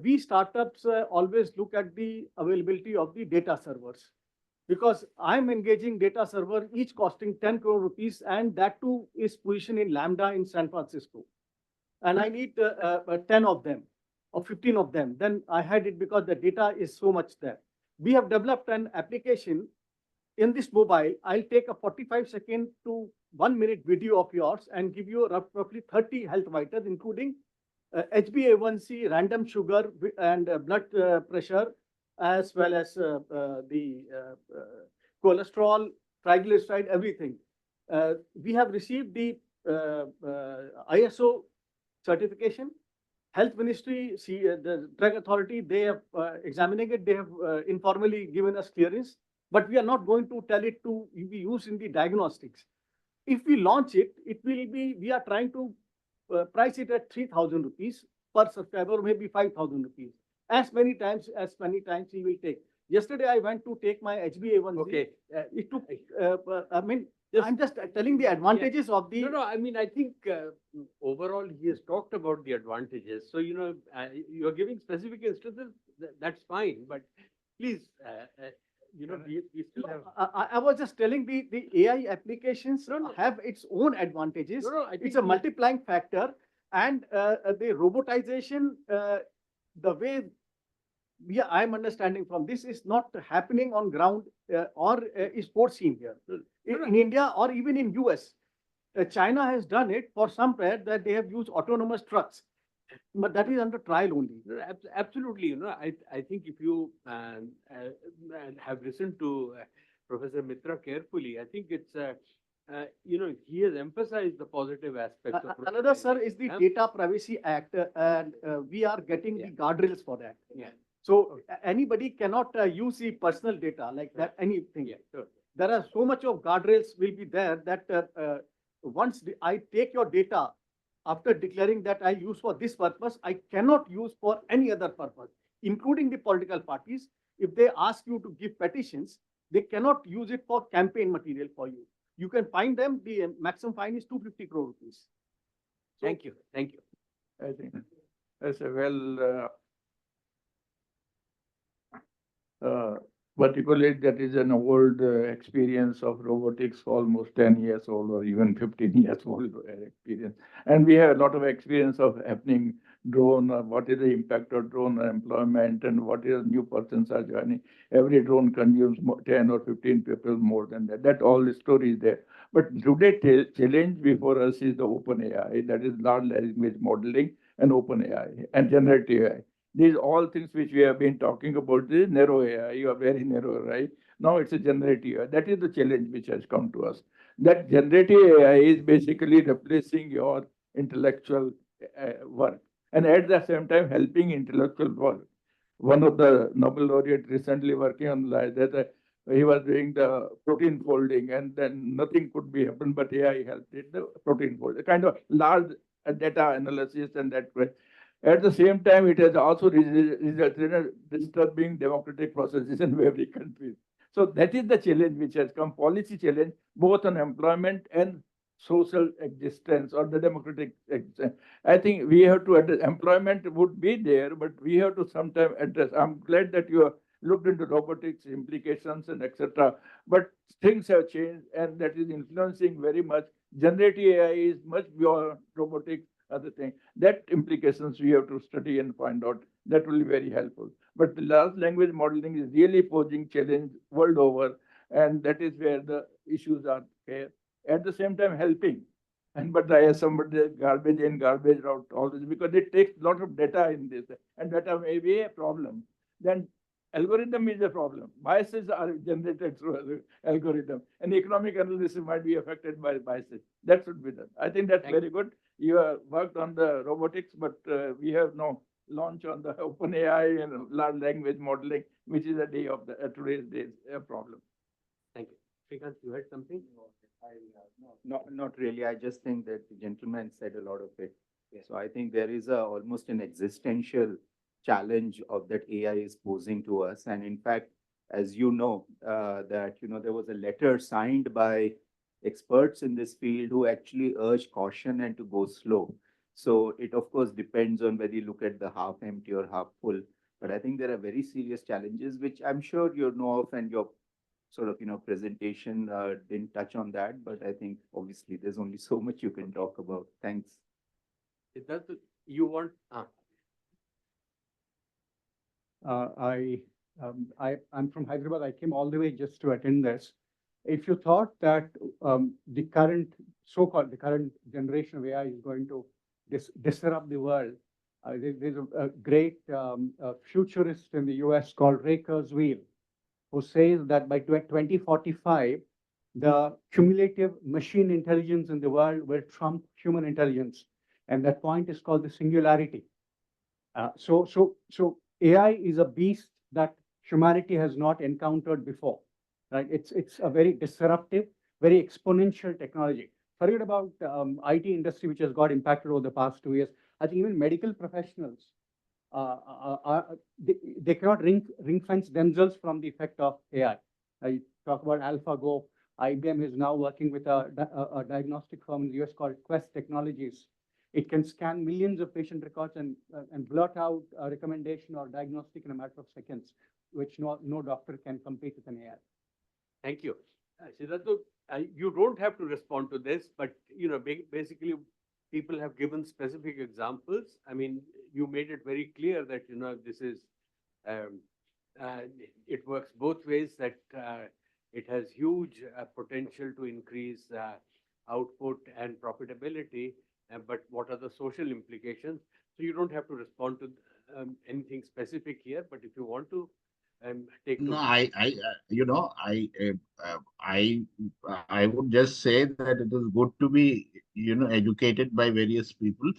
We startups always look at the availability of the data servers, because I'm engaging data server, each costing 10 crore rupees, and that too is positioned in Lambda in San Francisco. And I need 10 of them or 15 of them. Then I had it because the data is so much there. We have developed an application in this mobile. I'll take a 45-second to 1 minute video of yours and give you roughly 30 health vitals, including HbA1c, random sugar, and blood pressure, as well as the cholesterol, triglyceride, everything. We have received the ISO certification. Health Ministry, the Drug Authority, they have examining it. They have informally given us clearance, but we are not going to tell it to be used in the diagnostics. If we launch it, it will be, we are trying to price it at 3,000 rupees per subscriber, maybe 5,000 rupees. As many times he will take. Yesterday, I went to take my HbA1c. Okay. It took, I mean, I'm just telling the advantages of the. No, I mean, I think overall he has talked about the advantages. So, you are giving specific instances, that's fine. But please, we still have. I was just telling the AI applications have its own advantages. I think it's a multiplying factor, and the robotization, the way I'm understanding from this, is not happening on ground or is foreseen here. In India or even in US, China has done it for some period that they have used autonomous trucks, but that is under trial only. Absolutely, I think if you have listened to Professor Mitra carefully, I think it's he has emphasized the positive aspects of another, sir, is the Data Privacy Act, and we are getting the guardrails for that. Yeah. So anybody cannot use the personal data like that, anything. Yeah, sure. There are so much of guardrails will be there that once I take your data, after declaring that I use for this purpose, I cannot use for any other purpose, including the political parties. If they ask you to give petitions, they cannot use it for campaign material for you. You can fine them. The maximum fine is 250 crore rupees. So, thank you. I think that's a well particularly that is an old experience of robotics, almost 10 years old or even 15 years old experience. And we have a lot of experience of happening drone, what is the impact of drone on employment, and what is new persons are joining. Every drone consumes 10 or 15 people more than that. That all the story is there. But today, challenge before us is the open AI, that is large language modeling and open AI and generative AI. These all things which we have been talking about, this narrow AI, you are very narrow, right? Now it's a generative AI. That is the challenge which has come to us. That generative AI is basically replacing your intellectual work and at the same time helping intellectual work. One of the Nobel laureate recently working on that he was doing the protein folding and then nothing could be happened, but AI helped it, the protein folding, kind of large data analysis and that way. At the same time, it has also resulted in a disturbing democratic processes in every country. So that is the challenge which has come, policy challenge, both on employment and social existence or the democratic existence. I think we have to address, employment would be there, but we have to sometime address. I'm glad that you have looked into robotics implications and etc. But things have changed, and that is influencing very much. Generative AI is much beyond robotics, other thing. That implications we have to study and find out. That will be very helpful. But the large language modeling is really posing challenge world over, and that is where the issues are there. At the same time, helping. And but I have somebody garbage in, garbage out, all this, because it takes a lot of data in this, and data may be a problem. Then algorithm is a problem. Biases are generated through algorithm, and economic analysis might be affected by biases. That should be done. I think that's very good. You have worked on the robotics, but we have no launch on the open AI and large language modeling, which is a day of the today's days problem. Thank you. Shreekant, you had something? Not really. I just think that the gentleman said a lot of it. So I think there is almost an existential challenge of that AI is posing to us. And in fact, as you know, there was a letter signed by experts in this field who actually urged caution and to go slow. So it of course depends on whether you look at the half empty or half full. But I think there are very serious challenges, which I'm sure you know of, and your sort of presentation didn't touch on that. But I think obviously there's only so much you can talk about. Thanks. Siddhartha, you want? I'm from Hyderabad. I came all the way just to attend this. If you thought that the current generation of AI is going to disrupt the world, there's a great futurist in the US called Ray Kurzweil, who says that by 2045, the cumulative machine intelligence in the world will trump human intelligence. And that point is called the singularity. So AI is a beast that humanity has not encountered before, right? It's a very disruptive, very exponential technology. Forget about IT industry, which has got impacted over the past 2 years. I think even medical professionals, they cannot ring fence themselves from the effect of AI. I talk about AlphaGo. IBM is now working with a diagnostic firm in the US called Quest Technologies. It can scan millions of patient records and blurt out a recommendation or diagnostic in a matter of seconds, which no doctor can compete with an AI. Thank you. Siddhartha, you don't have to respond to this, but basically people have given specific examples. I mean, you made it very clear that this is it works both ways, that it has huge potential to increase output and profitability, but what are the social implications? So you don't have to respond to anything specific here, but if you want to take No, I would just say that it is good to be, educated by various people,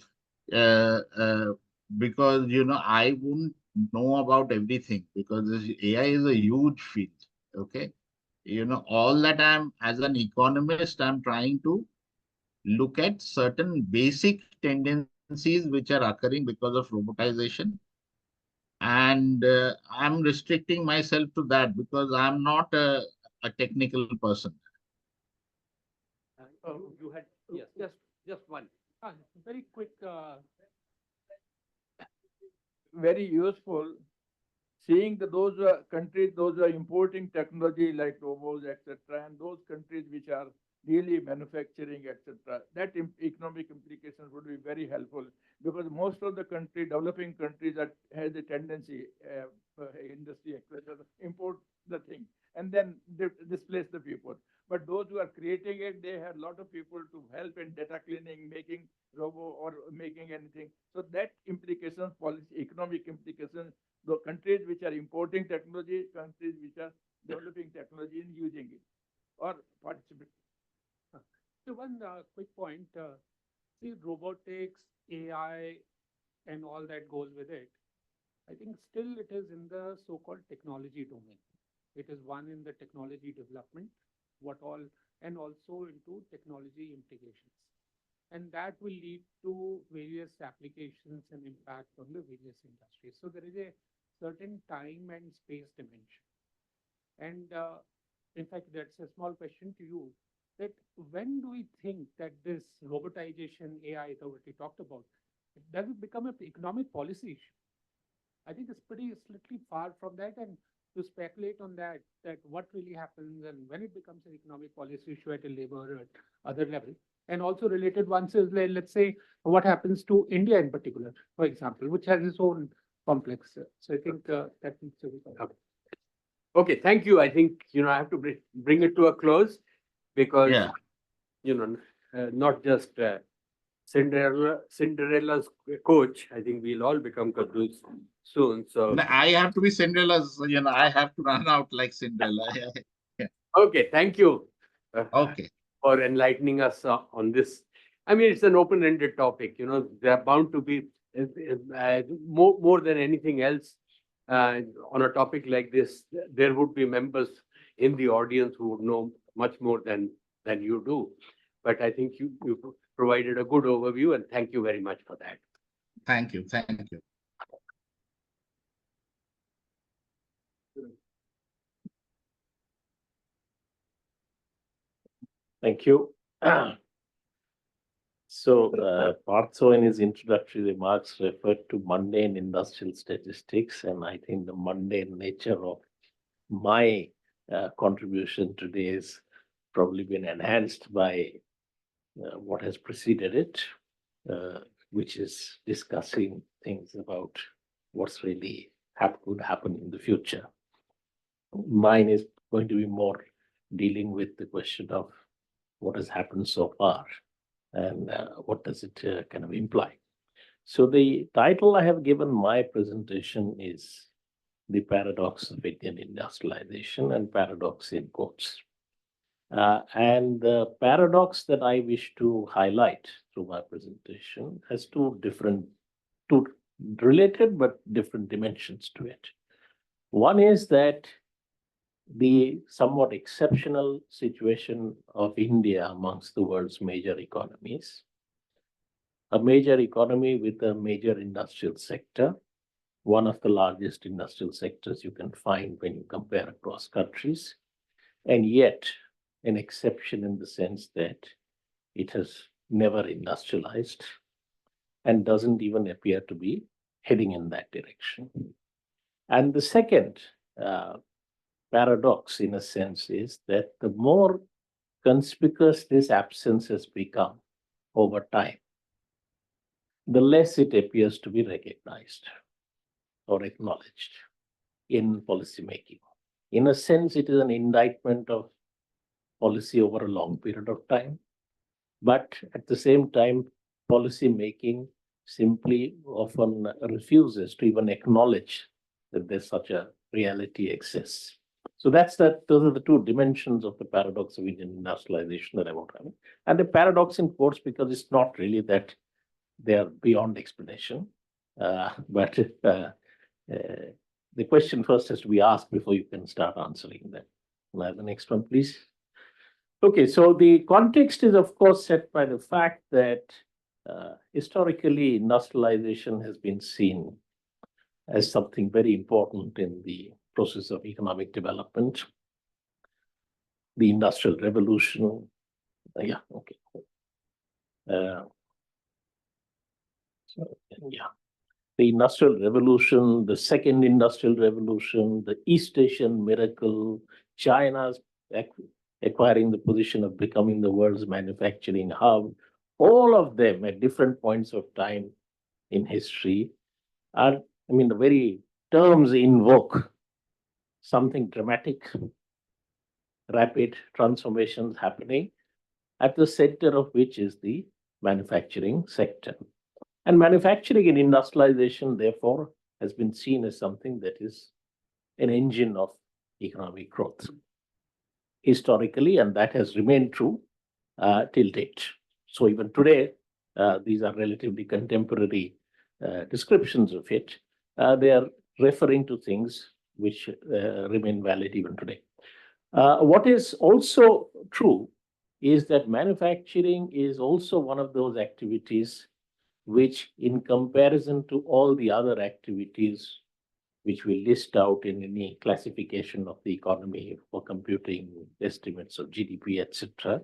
because, I wouldn't know about everything, because this AI is a huge field. Okay. All that as an economist, I'm trying to look at certain basic tendencies which are occurring because of robotization. And I'm restricting myself to that because I'm not a technical person. you had, yes, just one. Very quick. Very useful seeing those countries, those are importing technology like robots, etc., and those countries which are really manufacturing, etc. That economic implications would be very helpful, because most of the developing countries that has a tendency, industry, etc., import the thing and then displace the people. But those who are creating it, they have a lot of people to help in data cleaning, making robo or making anything. So that implications, policy, economic implications, the countries which are importing technology, countries which are developing technology and using it or participating. So one quick point, see robotics, AI, and all that goes with it. I think still it is in the so-called technology domain. It is one in the technology development, and also into technology implications. And that will lead to various applications and impact on the various industries. So there is a certain time and space dimension. And in fact, that's a small question to you, that when do we think that this robotization, AI that we talked about, does it become an economic policy issue? I think it's pretty slightly far from that, and to speculate on that, that what really happens and when it becomes an economic policy issue at a labor or at other level. And also related ones is, let's say, what happens to India in particular, for example, which has its own complex. So I think that needs to be covered. Okay. Okay, thank you. I think, I have to bring it to a close because, Yeah. Not just Cinderella's coach. I think we'll all become confused soon. So, I have to be Cinderella's, I have to run out like Cinderella. okay, thank you Okay. for enlightening us on this. I mean, it's an open-ended topic. There are bound to be more than anything else on a topic like this. There would be members in the audience who would know much more than you do. But I think you provided a good overview, and thank you very much for that. Thank you. Thank you. Thank you. So, Partha in his introductory remarks referred to mundane industrial statistics, and I think the mundane nature of my contribution today has probably been enhanced by what has preceded it, which is discussing things about what's really could happen in the future. Mine is going to be more dealing with the question of what has happened so far and what does it kind of imply. So the title I have given my presentation is The Paradox of Indian Industrialization, and paradox in quotes. And the paradox that I wish to highlight through my presentation has two related but different dimensions to it. One is that the somewhat exceptional situation of India amongst the world's major economies, a major economy with a major industrial sector, one of the largest industrial sectors you can find when you compare across countries, and yet an exception in the sense that it has never industrialized and doesn't even appear to be heading in that direction. And the second paradox, in a sense, is that the more conspicuous this absence has become over time, the less it appears to be recognized or acknowledged in policymaking. In a sense, it is an indictment of policy over a long period of time, but at the same time, policy making simply often refuses to even acknowledge that there's such a reality exists. So those are the two dimensions of the paradox of Indian industrialization that I want to have. And the paradox in quotes, because it's not really that they are beyond explanation, but the question first has to be asked before you can start answering them. Can I have the next one, please? Okay, so the context is, of course, set by the fact that historically industrialization has been seen as something very important in the process of economic development. The Industrial Revolution, the Industrial Revolution, the Second Industrial Revolution, the East Asian Miracle, China's acquiring the position of becoming the world's manufacturing hub, all of them at different points of time in history are, the very terms invoke something dramatic, rapid transformations happening, at the center of which is the manufacturing sector. And manufacturing and industrialization, therefore, has been seen as something that is an engine of economic growth historically, and that has remained true till date. So even today, these are relatively contemporary descriptions of it. They are referring to things which remain valid even today. What is also true is that manufacturing is also one of those activities which, in comparison to all the other activities which we list out in any classification of the economy for computing estimates of GDP, etc.,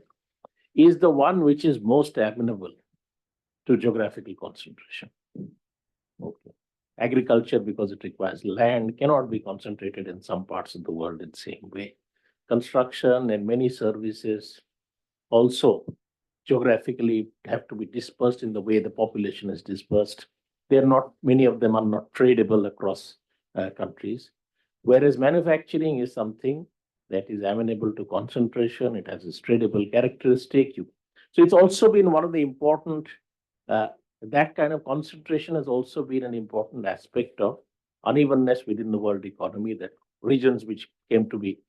is the one which is most amenable to geographical concentration. Okay. Agriculture, because it requires land, cannot be concentrated in some parts of the world in the same way. Construction and many services also geographically have to be dispersed in the way the population is dispersed. Many of them are not tradable across countries. Whereas manufacturing is something that is amenable to concentration, it has a tradable characteristic. So it's also been one of the important, that kind of concentration has also been an important aspect of unevenness within the world economy, that regions which came to be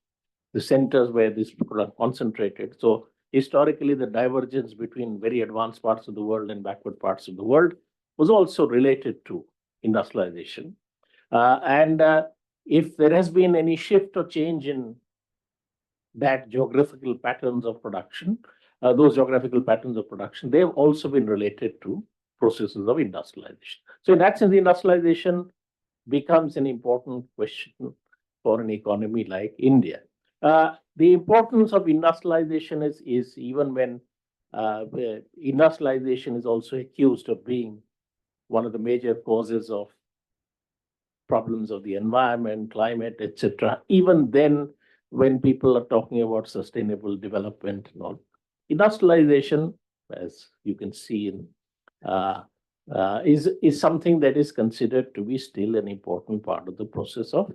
the centers where these people are concentrated. So historically, the divergence between very advanced parts of the world and backward parts of the world was also related to industrialization. If there has been any shift or change in that geographical patterns of production, those geographical patterns of production, they have also been related to processes of industrialization. So in that sense, the industrialization becomes an important question for an economy like India. The importance of industrialization is even when industrialization is also accused of being one of the major causes of problems of the environment, climate, etc. Even then, when people are talking about sustainable development and all, industrialization, as you can see, is something that is considered to be still an important part of the process of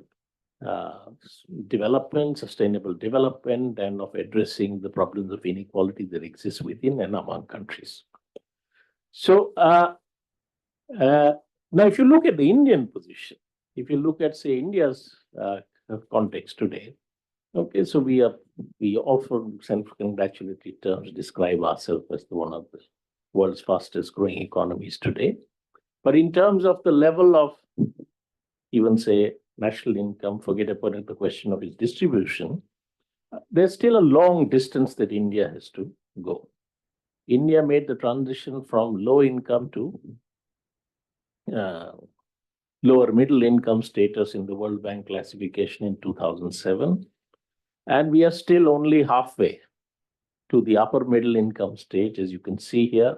development, sustainable development, and of addressing the problems of inequality that exist within and among countries. So now, if you look at the Indian position, if you look at, say, India's context today, okay, so we often self-congratulatory terms describe ourselves as one of the world's fastest growing economies today. But in terms of the level of even, say, national income, forget about the question of its distribution, there's still a long distance that India has to go. India made the transition from low income to lower middle income status in the World Bank classification in 2007. And we are still only halfway to the upper middle income stage, as you can see here.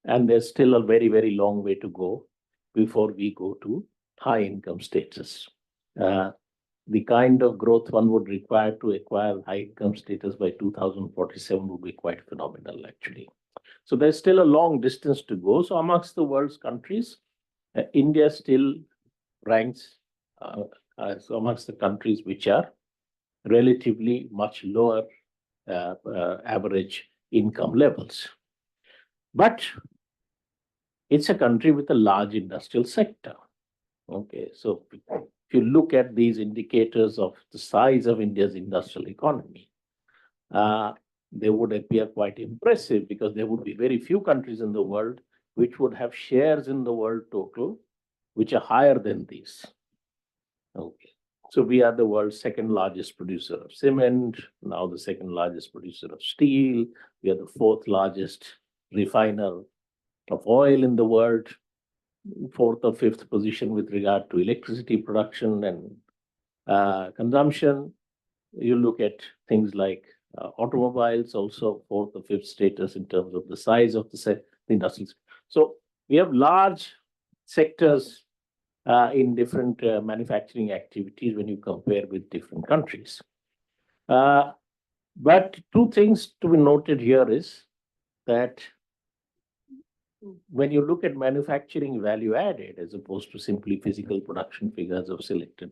And there's still a very, very long way to go before we go to high income status. The kind of growth one would require to acquire high income status by 2047 would be quite phenomenal, actually. So there's still a long distance to go. So amongst the world's countries, India still ranks as amongst the countries which are relatively much lower average income levels. But it's a country with a large industrial sector. Okay, so if you look at these indicators of the size of India's industrial economy, they would appear quite impressive, because there would be very few countries in the world which would have shares in the world total which are higher than these. Okay, so we are the world's second largest producer of cement, now the second largest producer of steel. We are the fourth largest refiner of oil in the world, fourth or fifth position with regard to electricity production and consumption. You look at things like automobiles, also fourth or fifth status in terms of the size of the industry. So we have large sectors in different manufacturing activities when you compare with different countries. But two things to be noted here is that when you look at manufacturing value added, as opposed to simply physical production figures of selected,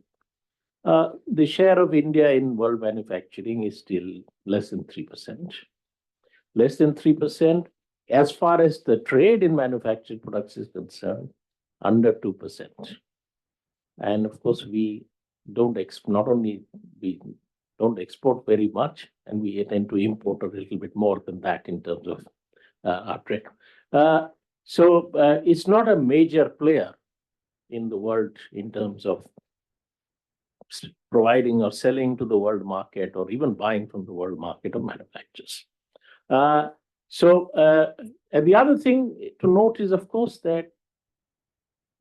the share of India in world manufacturing is still less than 3%. Less than 3%. As far as the trade in manufactured products is concerned, under 2%. And of course, we don't export very much, and we tend to import a little bit more than that in terms of our trade. So it's not a major player in the world in terms of providing or selling to the world market, or even buying from the world market of manufacturers. And the other thing to note is, of course, that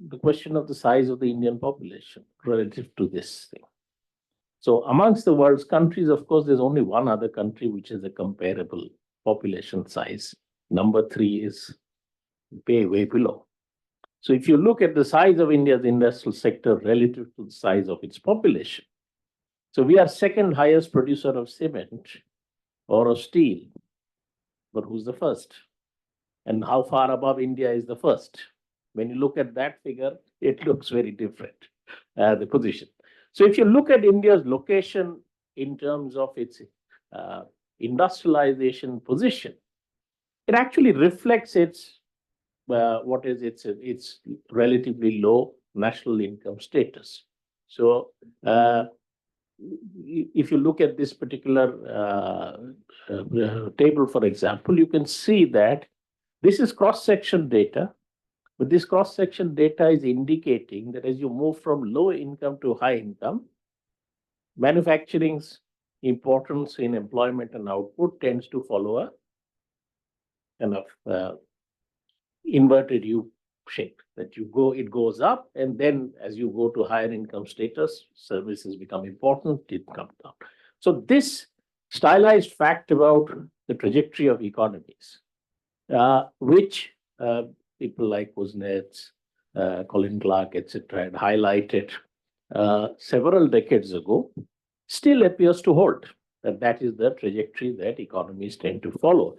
the question of the size of the Indian population relative to this thing. So amongst the world's countries, of course, there's only one other country which has a comparable population size. Number 3 is way below. So if you look at the size of India's industrial sector relative to the size of its population, so we are second highest producer of cement or of steel, but who's the first? And how far above India is the first? When you look at that figure, it looks very different, the position. So if you look at India's location in terms of its industrialization position, it actually reflects its its relatively low national income status. So if you look at this particular table, for example, you can see that this is cross-section data, but this cross-section data is indicating that as you move from low income to high income, manufacturing's importance in employment and output tends to follow a kind of inverted U shape, that it goes up, and then as you go to higher income status, services become important, it comes down. So this stylized fact about the trajectory of economies, which people like Kuznets, Colin Clark, etc., had highlighted several decades ago, still appears to hold. That is the trajectory that economies tend to follow.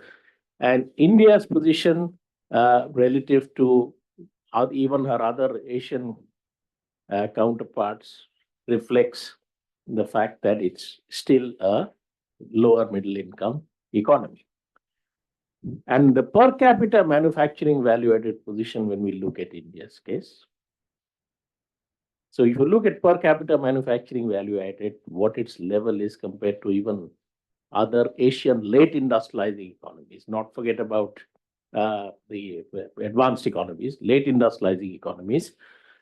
And India's position relative to even her other Asian counterparts reflects the fact that it's still a lower middle income economy. And the per capita manufacturing value added position when we look at India's case. So if you look at per capita manufacturing value added, what its level is compared to even other Asian late industrializing economies, not forget about the advanced economies, late industrializing economies,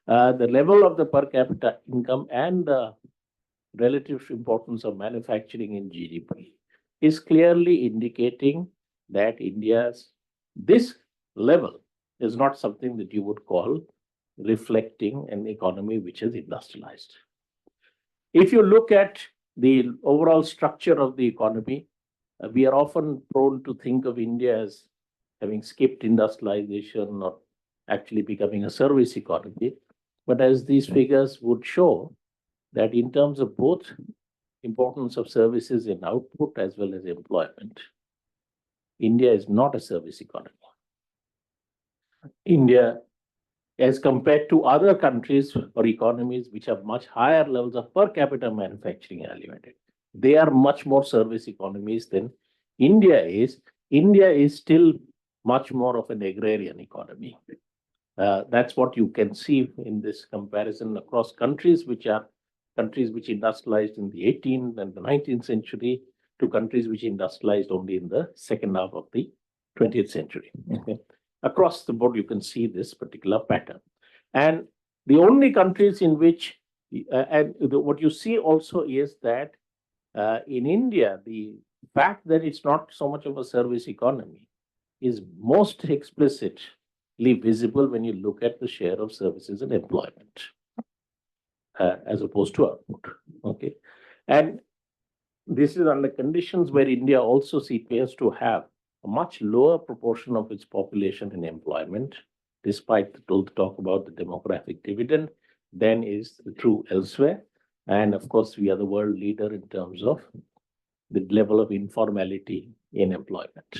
the level of the per capita income and the relative importance of manufacturing in GDP is clearly indicating that this level is not something that you would call reflecting an economy which is industrialized. If you look at the overall structure of the economy, we are often prone to think of India as having skipped industrialization or actually becoming a service economy. But as these figures would show, that in terms of both importance of services in output as well as employment, India is not a service economy. India, as compared to other countries or economies which have much higher levels of per capita manufacturing value added, they are much more service economies than India is. India is still much more of an agrarian economy. That's what you can see in this comparison across countries which industrialized in the 18th and the 19th century to countries which industrialized only in the second half of the 20th century. Okay. Across the board, you can see this particular pattern. And the only countries in which, what you see also is that in India, the fact that it's not so much of a service economy is most explicitly visible when you look at the share of services and employment as opposed to output. Okay. And this is under conditions where India also appears to have a much lower proportion of its population in employment, despite the talk about the demographic dividend, than is true elsewhere. And of course, we are the world leader in terms of the level of informality in employment.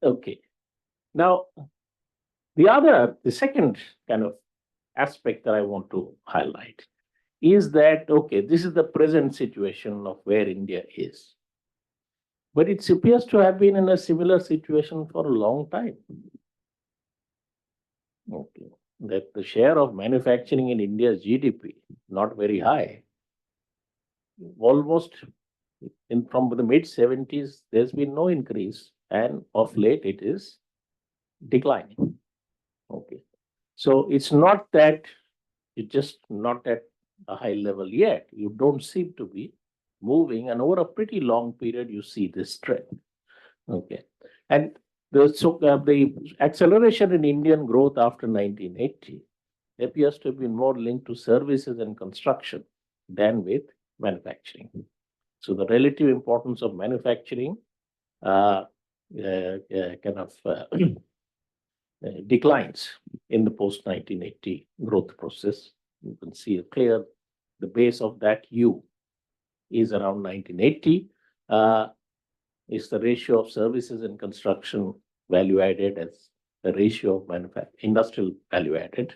Okay. Now, the second kind of aspect that I want to highlight is that, okay, this is the present situation of where India is. But it appears to have been in a similar situation for a long time. Okay. That the share of manufacturing in India's GDP, not very high, almost from the mid-70s, there's been no increase, and of late it is declining. Okay. So it's not that it's just not at a high level yet. You don't seem to be moving, and over a pretty long period, you see this trend. Okay. And the acceleration in Indian growth after 1980 appears to have been more linked to services and construction than with manufacturing. So the relative importance of manufacturing declines in the post-1980 growth process. You can see the base of that U is around 1980. Is the ratio of services and construction value added as the ratio of industrial value added,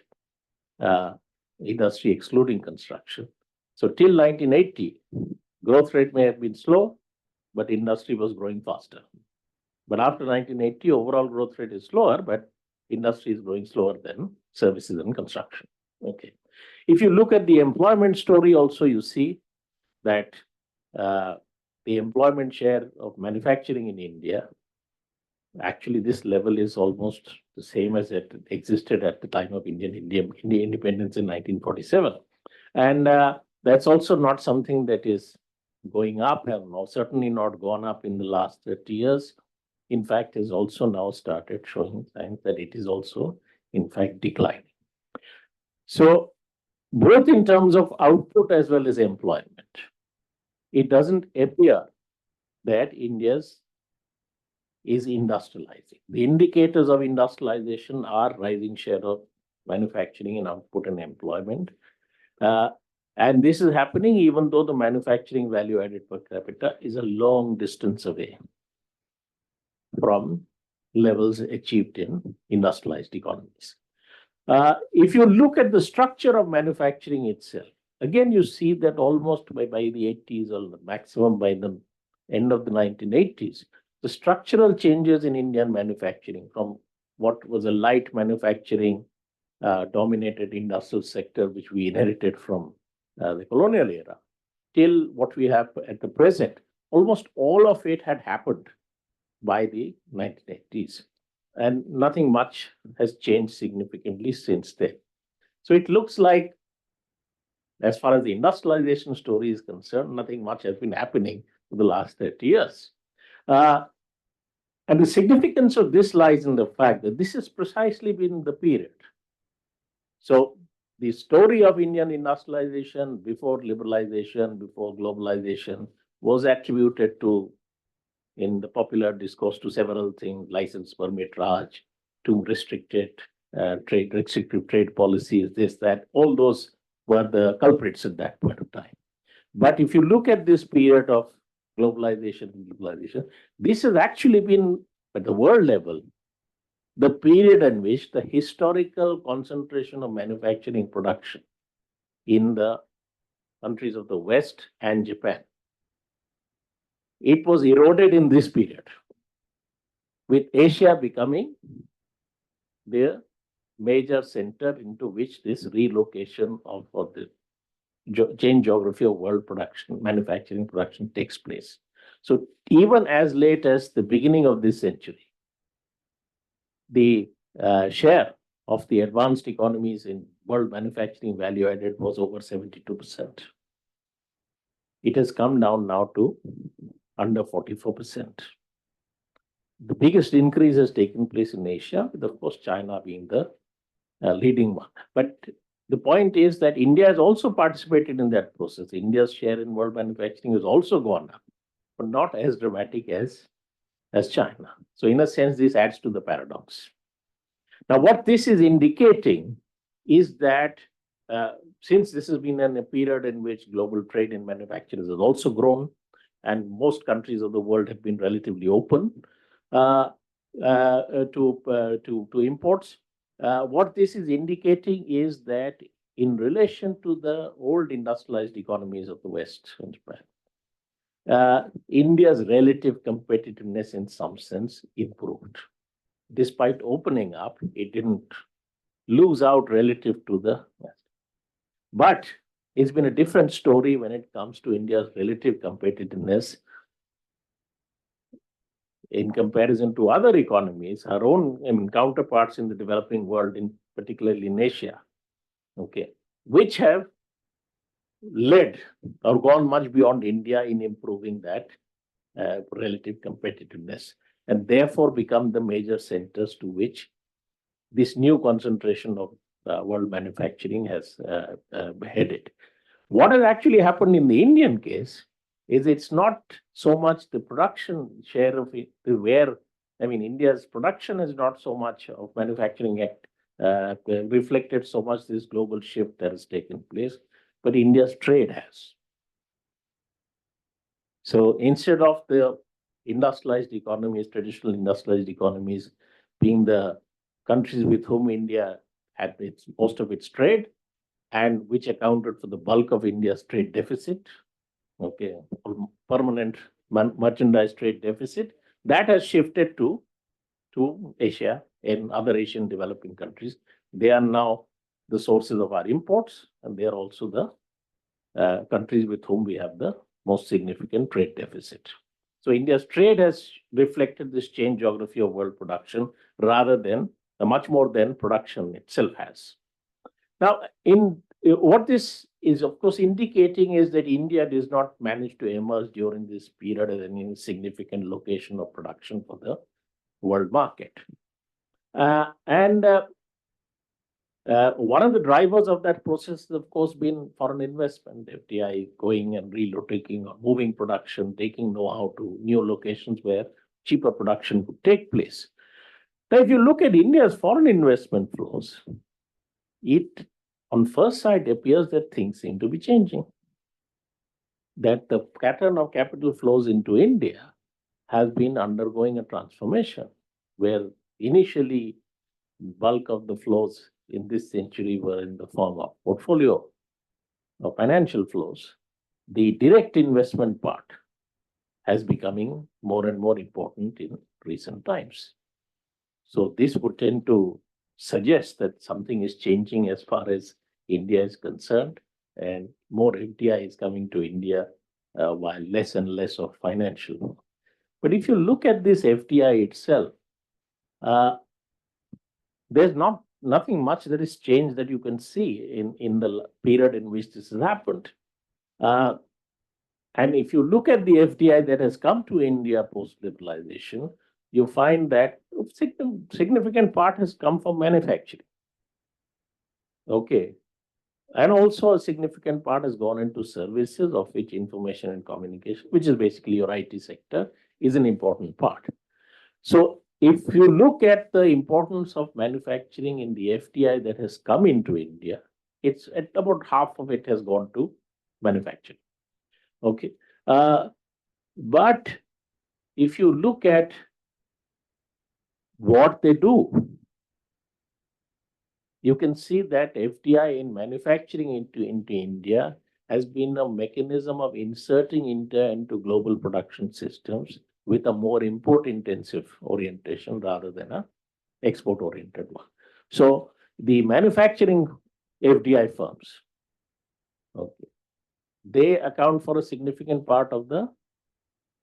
industry excluding construction. So till 1980, growth rate may have been slow, but industry was growing faster. But after 1980, overall growth rate is slower, but industry is growing slower than services and construction. Okay. If you look at the employment story also, you see that the employment share of manufacturing in India, actually this level is almost the same as it existed at the time of Indian independence in 1947. And that's also not something that is going up, and certainly not gone up in the last 30 years. In fact, has also now started showing signs that it is also, in fact, declining. So both in terms of output as well as employment, it doesn't appear that India's is industrializing. The indicators of industrialization are rising share of manufacturing in output and employment. And this is happening even though the manufacturing value added per capita is a long distance away from levels achieved in industrialized economies. If you look at the structure of manufacturing itself, again, you see that almost by the 80s or the maximum by the end of the 1980s, the structural changes in Indian manufacturing from what was a light manufacturing dominated industrial sector, which we inherited from the colonial era, till what we have at the present, almost all of it had happened by the 1980s. And nothing much has changed significantly since then. So it looks like, as far as the industrialization story is concerned, nothing much has been happening for the last 30 years. And the significance of this lies in the fact that this has precisely been the period. So the story of Indian industrialization before liberalization, before globalization, was attributed to, in the popular discourse, to several things: license, permit, Raj, to restrictive trade policies, this, that. All those were the culprits at that point of time. But if you look at this period of globalization and liberalization, this has actually been, at the world level, the period in which the historical concentration of manufacturing production in the countries of the West and Japan, it was eroded in this period, with Asia becoming the major center into which this relocation of the change geography of world production, manufacturing production takes place. So even as late as the beginning of this century, the share of the advanced economies in world manufacturing value added was over 72%. It has come down now to under 44%. The biggest increase has taken place in Asia, with of course China being the leading one. But the point is that India has also participated in that process. India's share in world manufacturing has also gone up, but not as dramatic as China. So in a sense, this adds to the paradox. Now, what this is indicating is that since this has been a period in which global trade in manufacturers has also grown, and most countries of the world have been relatively open to imports, what this is indicating is that in relation to the old industrialized economies of the West and Japan, India's relative competitiveness in some sense improved. Despite opening up, it didn't lose out relative to the West. But it's been a different story when it comes to India's relative competitiveness in comparison to other economies, her own counterparts in the developing world, particularly in Asia, okay, which have led or gone much beyond India in improving that relative competitiveness, and therefore become the major centers to which this new concentration of world manufacturing has headed. What has actually happened in the Indian case is it's not so much the production share of it, India's production is not so much of manufacturing reflected so much this global shift that has taken place, but India's trade has. So instead of the industrialized economies, traditional industrialized economies being the countries with whom India had most of its trade and which accounted for the bulk of India's trade deficit, okay, permanent merchandise trade deficit, that has shifted to Asia and other Asian developing countries. They are now the sources of our imports, and they are also the countries with whom we have the most significant trade deficit. So India's trade has reflected this changed geography of world production rather than much more than production itself has. Now, what this is, of course, indicating is that India does not manage to emerge during this period as any significant location of production for the world market. One of the drivers of that process has, of course, been foreign investment, FDI going and relocating or moving production, taking know-how to new locations where cheaper production would take place. Now, if you look at India's foreign investment flows, it on first sight appears that things seem to be changing. That the pattern of capital flows into India has been undergoing a transformation, where initially bulk of the flows in this century were in the form of portfolio or financial flows. The direct investment part has becoming more and more important in recent times. So this would tend to suggest that something is changing as far as India is concerned, and more FDI is coming to India while less and less of financial. But if you look at this FDI itself, there's nothing much that is changed that you can see in the period in which this has happened. And if you look at the FDI that has come to India post-liberalization, you find that a significant part has come from manufacturing. Okay. And also a significant part has gone into services, of which information and communication, which is basically your IT sector, is an important part. So if you look at the importance of manufacturing in the FDI that has come into India, it's at about half of it has gone to manufacturing. Okay. But if you look at what they do, you can see that FDI in manufacturing into India has been a mechanism of inserting India into global production systems with a more import-intensive orientation rather than an export-oriented one. So the manufacturing FDI firms, okay, they account for a significant part of the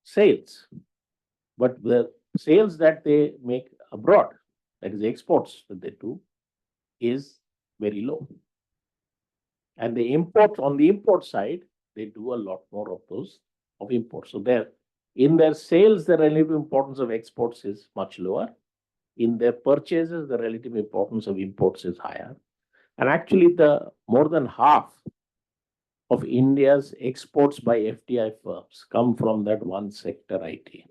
sales. But the sales that they make abroad, that is the exports that they do, is very low. And the import, on the import side, they do a lot more of those of imports. So in their sales, the relative importance of exports is much lower. In their purchases, the relative importance of imports is higher. And actually, the more than half of India's exports by FDI firms come from that one sector, IT.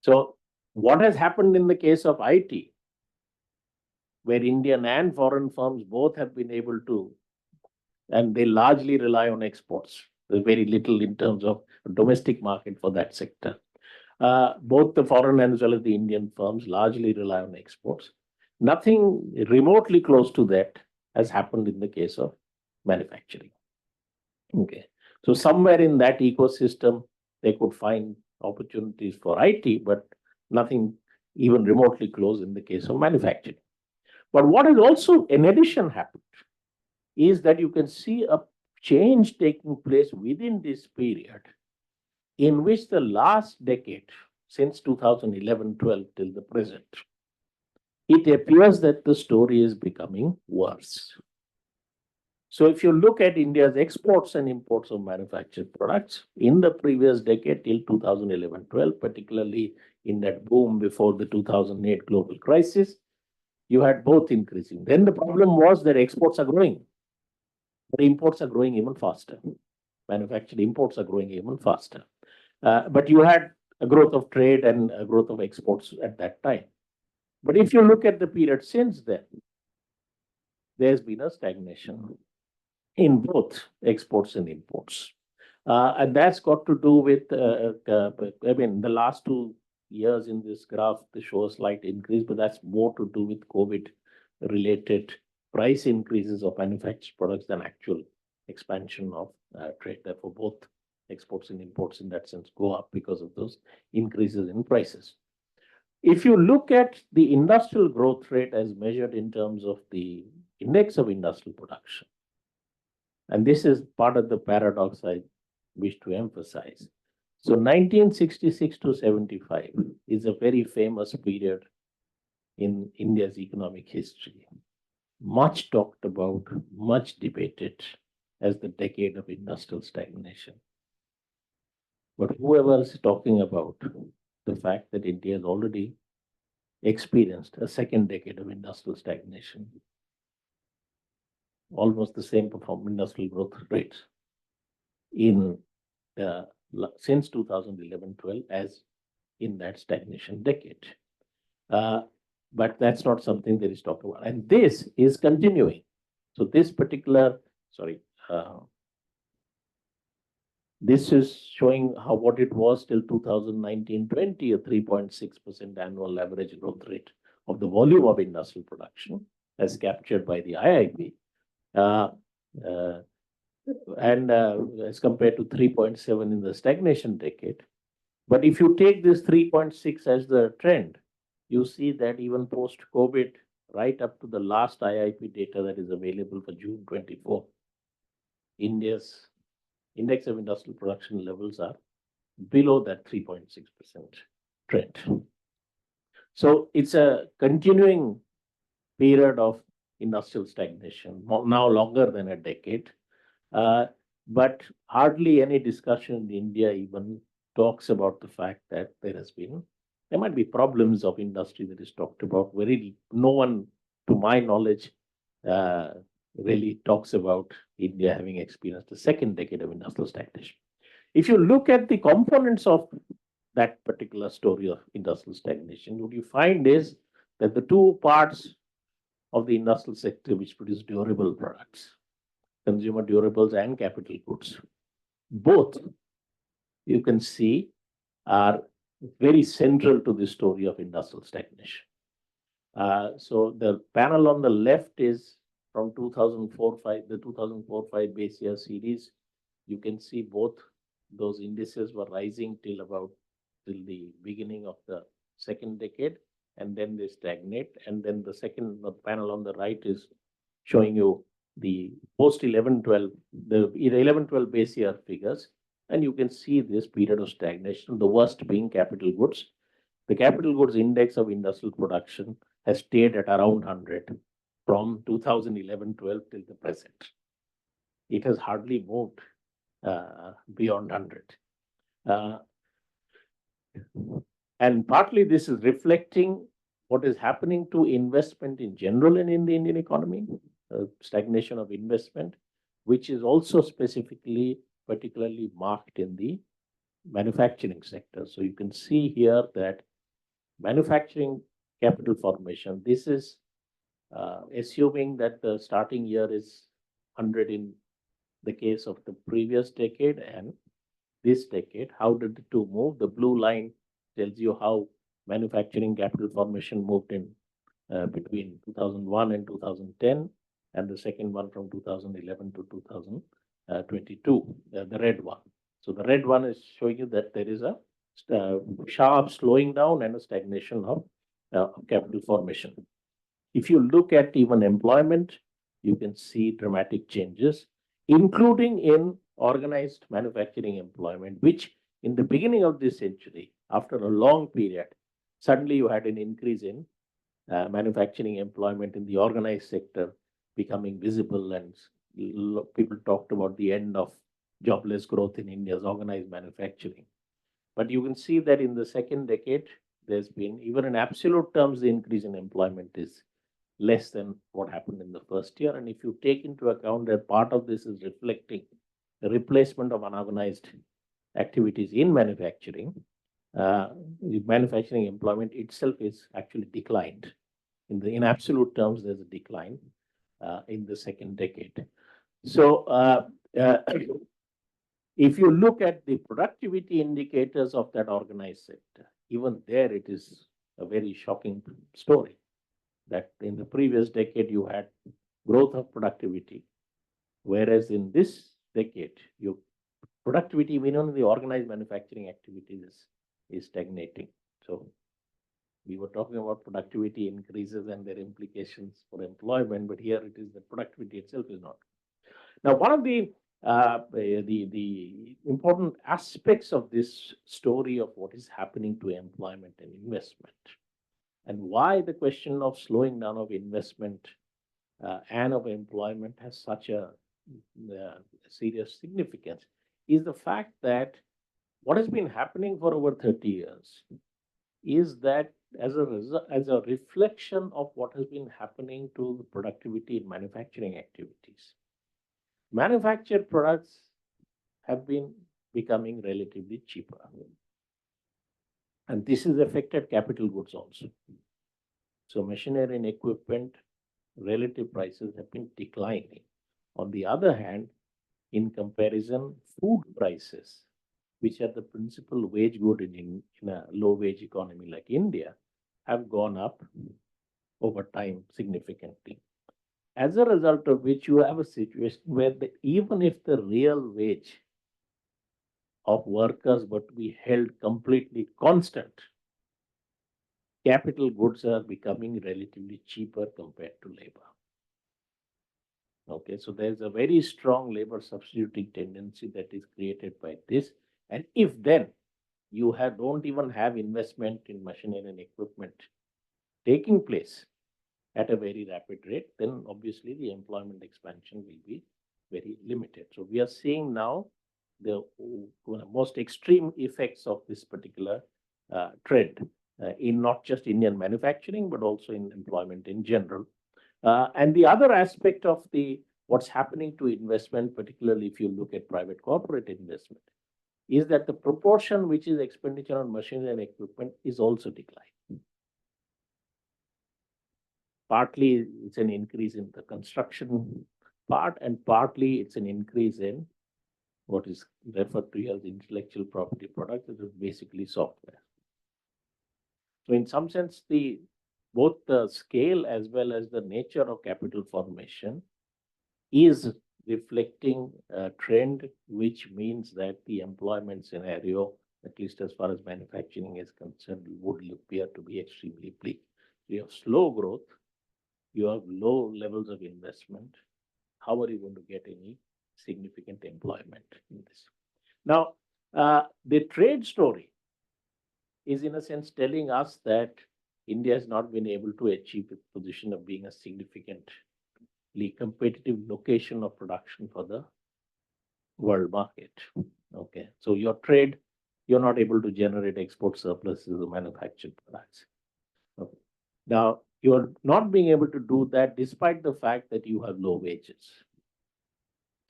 So what has happened in the case of IT, where Indian and foreign firms both have been able to, and they largely rely on exports. There's very little in terms of domestic market for that sector. Both the foreign as well as the Indian firms largely rely on exports. Nothing remotely close to that has happened in the case of manufacturing. Okay, so somewhere in that ecosystem, they could find opportunities for IT, but nothing even remotely close in the case of manufacturing. But what has also, in addition, happened is that you can see a change taking place within this period in which the last decade, since 2011-12 till the present, it appears that the story is becoming worse. So if you look at India's exports and imports of manufactured products in the previous decade till 2011-12, particularly in that boom before the 2008 global crisis, you had both increasing. Then the problem was that exports are growing, but imports are growing even faster. manufactured imports are growing even faster. But you had a growth of trade and a growth of exports at that time. But if you look at the period since then, there's been a stagnation in both exports and imports. And that's got to do with, I mean, the last 2 years in this graph, they show a slight increase, but that's more to do with COVID-related price increases of manufactured products than actual expansion of trade. Therefore, both exports and imports in that sense go up because of those increases in prices. If you look at the industrial growth rate as measured in terms of the index of industrial production, and this is part of the paradox I wish to emphasize. So 1966 to 75 is a very famous period in India's economic history. Much talked about, much debated as the decade of industrial stagnation. But whoever is talking about the fact that India has already experienced a second decade of industrial stagnation, almost the same industrial growth rates in since 2011-12 as in that stagnation decade. But that's not something that is talked about. And this is continuing. So this particular, this is showing what it was till 2019-20, a 3.6% annual average growth rate of the volume of industrial production as captured by the IIP. And as compared to 3.7 in the stagnation decade. But if you take this 3.6 as the trend, you see that even post-COVID, right up to the last IIP data that is available for June 24, India's index of industrial production levels are below that 3.6% trend. So it's a continuing period of industrial stagnation, now longer than a decade. But hardly any discussion in India even talks about the fact that there might be problems of industry that is talked about. No one, to my knowledge, really talks about India having experienced a second decade of industrial stagnation. If you look at the components of that particular story of industrial stagnation, what you find is that the two parts of the industrial sector which produce durable products, consumer durables and capital goods, both you can see are very central to the story of industrial stagnation. So the panel on the left is from 2004-5, the 2004-5 base year series. You can see both those indices were rising till the beginning of the second decade, and then they stagnate. And then the second panel on the right is showing you the post 11-12, the 11-12 base year figures. And you can see this period of stagnation, the worst being capital goods. The capital goods index of industrial production has stayed at around 100 from 2011-12 till the present. It has hardly moved beyond 100. And partly this is reflecting what is happening to investment in general in the Indian economy, stagnation of investment, which is also particularly marked in the manufacturing sector. So you can see here that manufacturing capital formation, this is assuming that the starting year is 100 in the case of the previous decade and this decade. How did the two move? The blue line tells you how manufacturing capital formation moved in between 2001 and 2010, and the second one from 2011 to 2022, the red one. So the red one is showing you that there is a sharp slowing down and a stagnation of capital formation. If you look at even employment, you can see dramatic changes, including in organized manufacturing employment, which in the beginning of this century, after a long period, suddenly you had an increase in manufacturing employment in the organized sector becoming visible, and people talked about the end of jobless growth in India's organized manufacturing. But you can see that in the second decade, there's been, even in absolute terms, the increase in employment is less than what happened in the first year. And if you take into account that part of this is reflecting replacement of unorganized activities in manufacturing, the manufacturing employment itself is actually declined. In absolute terms, there's a decline in the second decade. So if you look at the productivity indicators of that organized sector, even there it is a very shocking story that in the previous decade you had growth of productivity, whereas in this decade, your productivity, even in the organized manufacturing activities, is stagnating. So we were talking about productivity increases and their implications for employment, but here it is that productivity itself is not. Now, one of the important aspects of this story of what is happening to employment and investment, and why the question of slowing down of investment and of employment has such a serious significance, is the fact that what has been happening for over 30 years is that as a reflection of what has been happening to the productivity in manufacturing activities, manufactured products have been becoming relatively cheaper. And this has affected capital goods also. So machinery and equipment relative prices have been declining. On the other hand, in comparison, food prices, which are the principal wage good in a low wage economy like India, have gone up over time significantly. As a result of which you have a situation where even if the real wage of workers were to be held completely constant, capital goods are becoming relatively cheaper compared to labor. Okay, so there's a very strong labor substituting tendency that is created by this. And if then you don't even have investment in machinery and equipment taking place at a very rapid rate, then obviously the employment expansion will be very limited. So we are seeing now the most extreme effects of this particular trend in not just Indian manufacturing, but also in employment in general. And the other aspect of what's happening to investment, particularly if you look at private corporate investment, is that the proportion which is expenditure on machinery and equipment is also declining. Partly it's an increase in the construction part, and partly it's an increase in what is referred to as intellectual property products, which is basically software. So in some sense, both the scale as well as the nature of capital formation is reflecting a trend, which means that the employment scenario, at least as far as manufacturing is concerned, would appear to be extremely bleak. You have slow growth, you have low levels of investment. How are you going to get any significant employment in this? Now, the trade story is in a sense telling us that India has not been able to achieve its position of being a significantly competitive location of production for the world market. Okay, so your trade, you're not able to generate export surpluses of manufactured products. Okay. Now, you're not being able to do that despite the fact that you have low wages.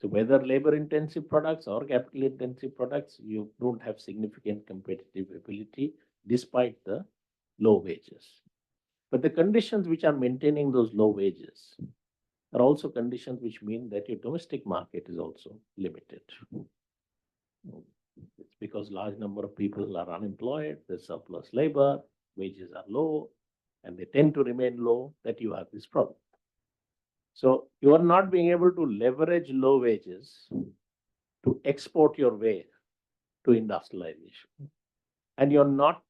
So whether labor-intensive products or capital-intensive products, you don't have significant competitive ability despite the low wages. But the conditions which are maintaining those low wages are also conditions which mean that your domestic market is also limited. It's because large number of people are unemployed, there's surplus labor, wages are low, and they tend to remain low, that you have this problem. So you are not being able to leverage low wages to export your way to industrialization. And you're not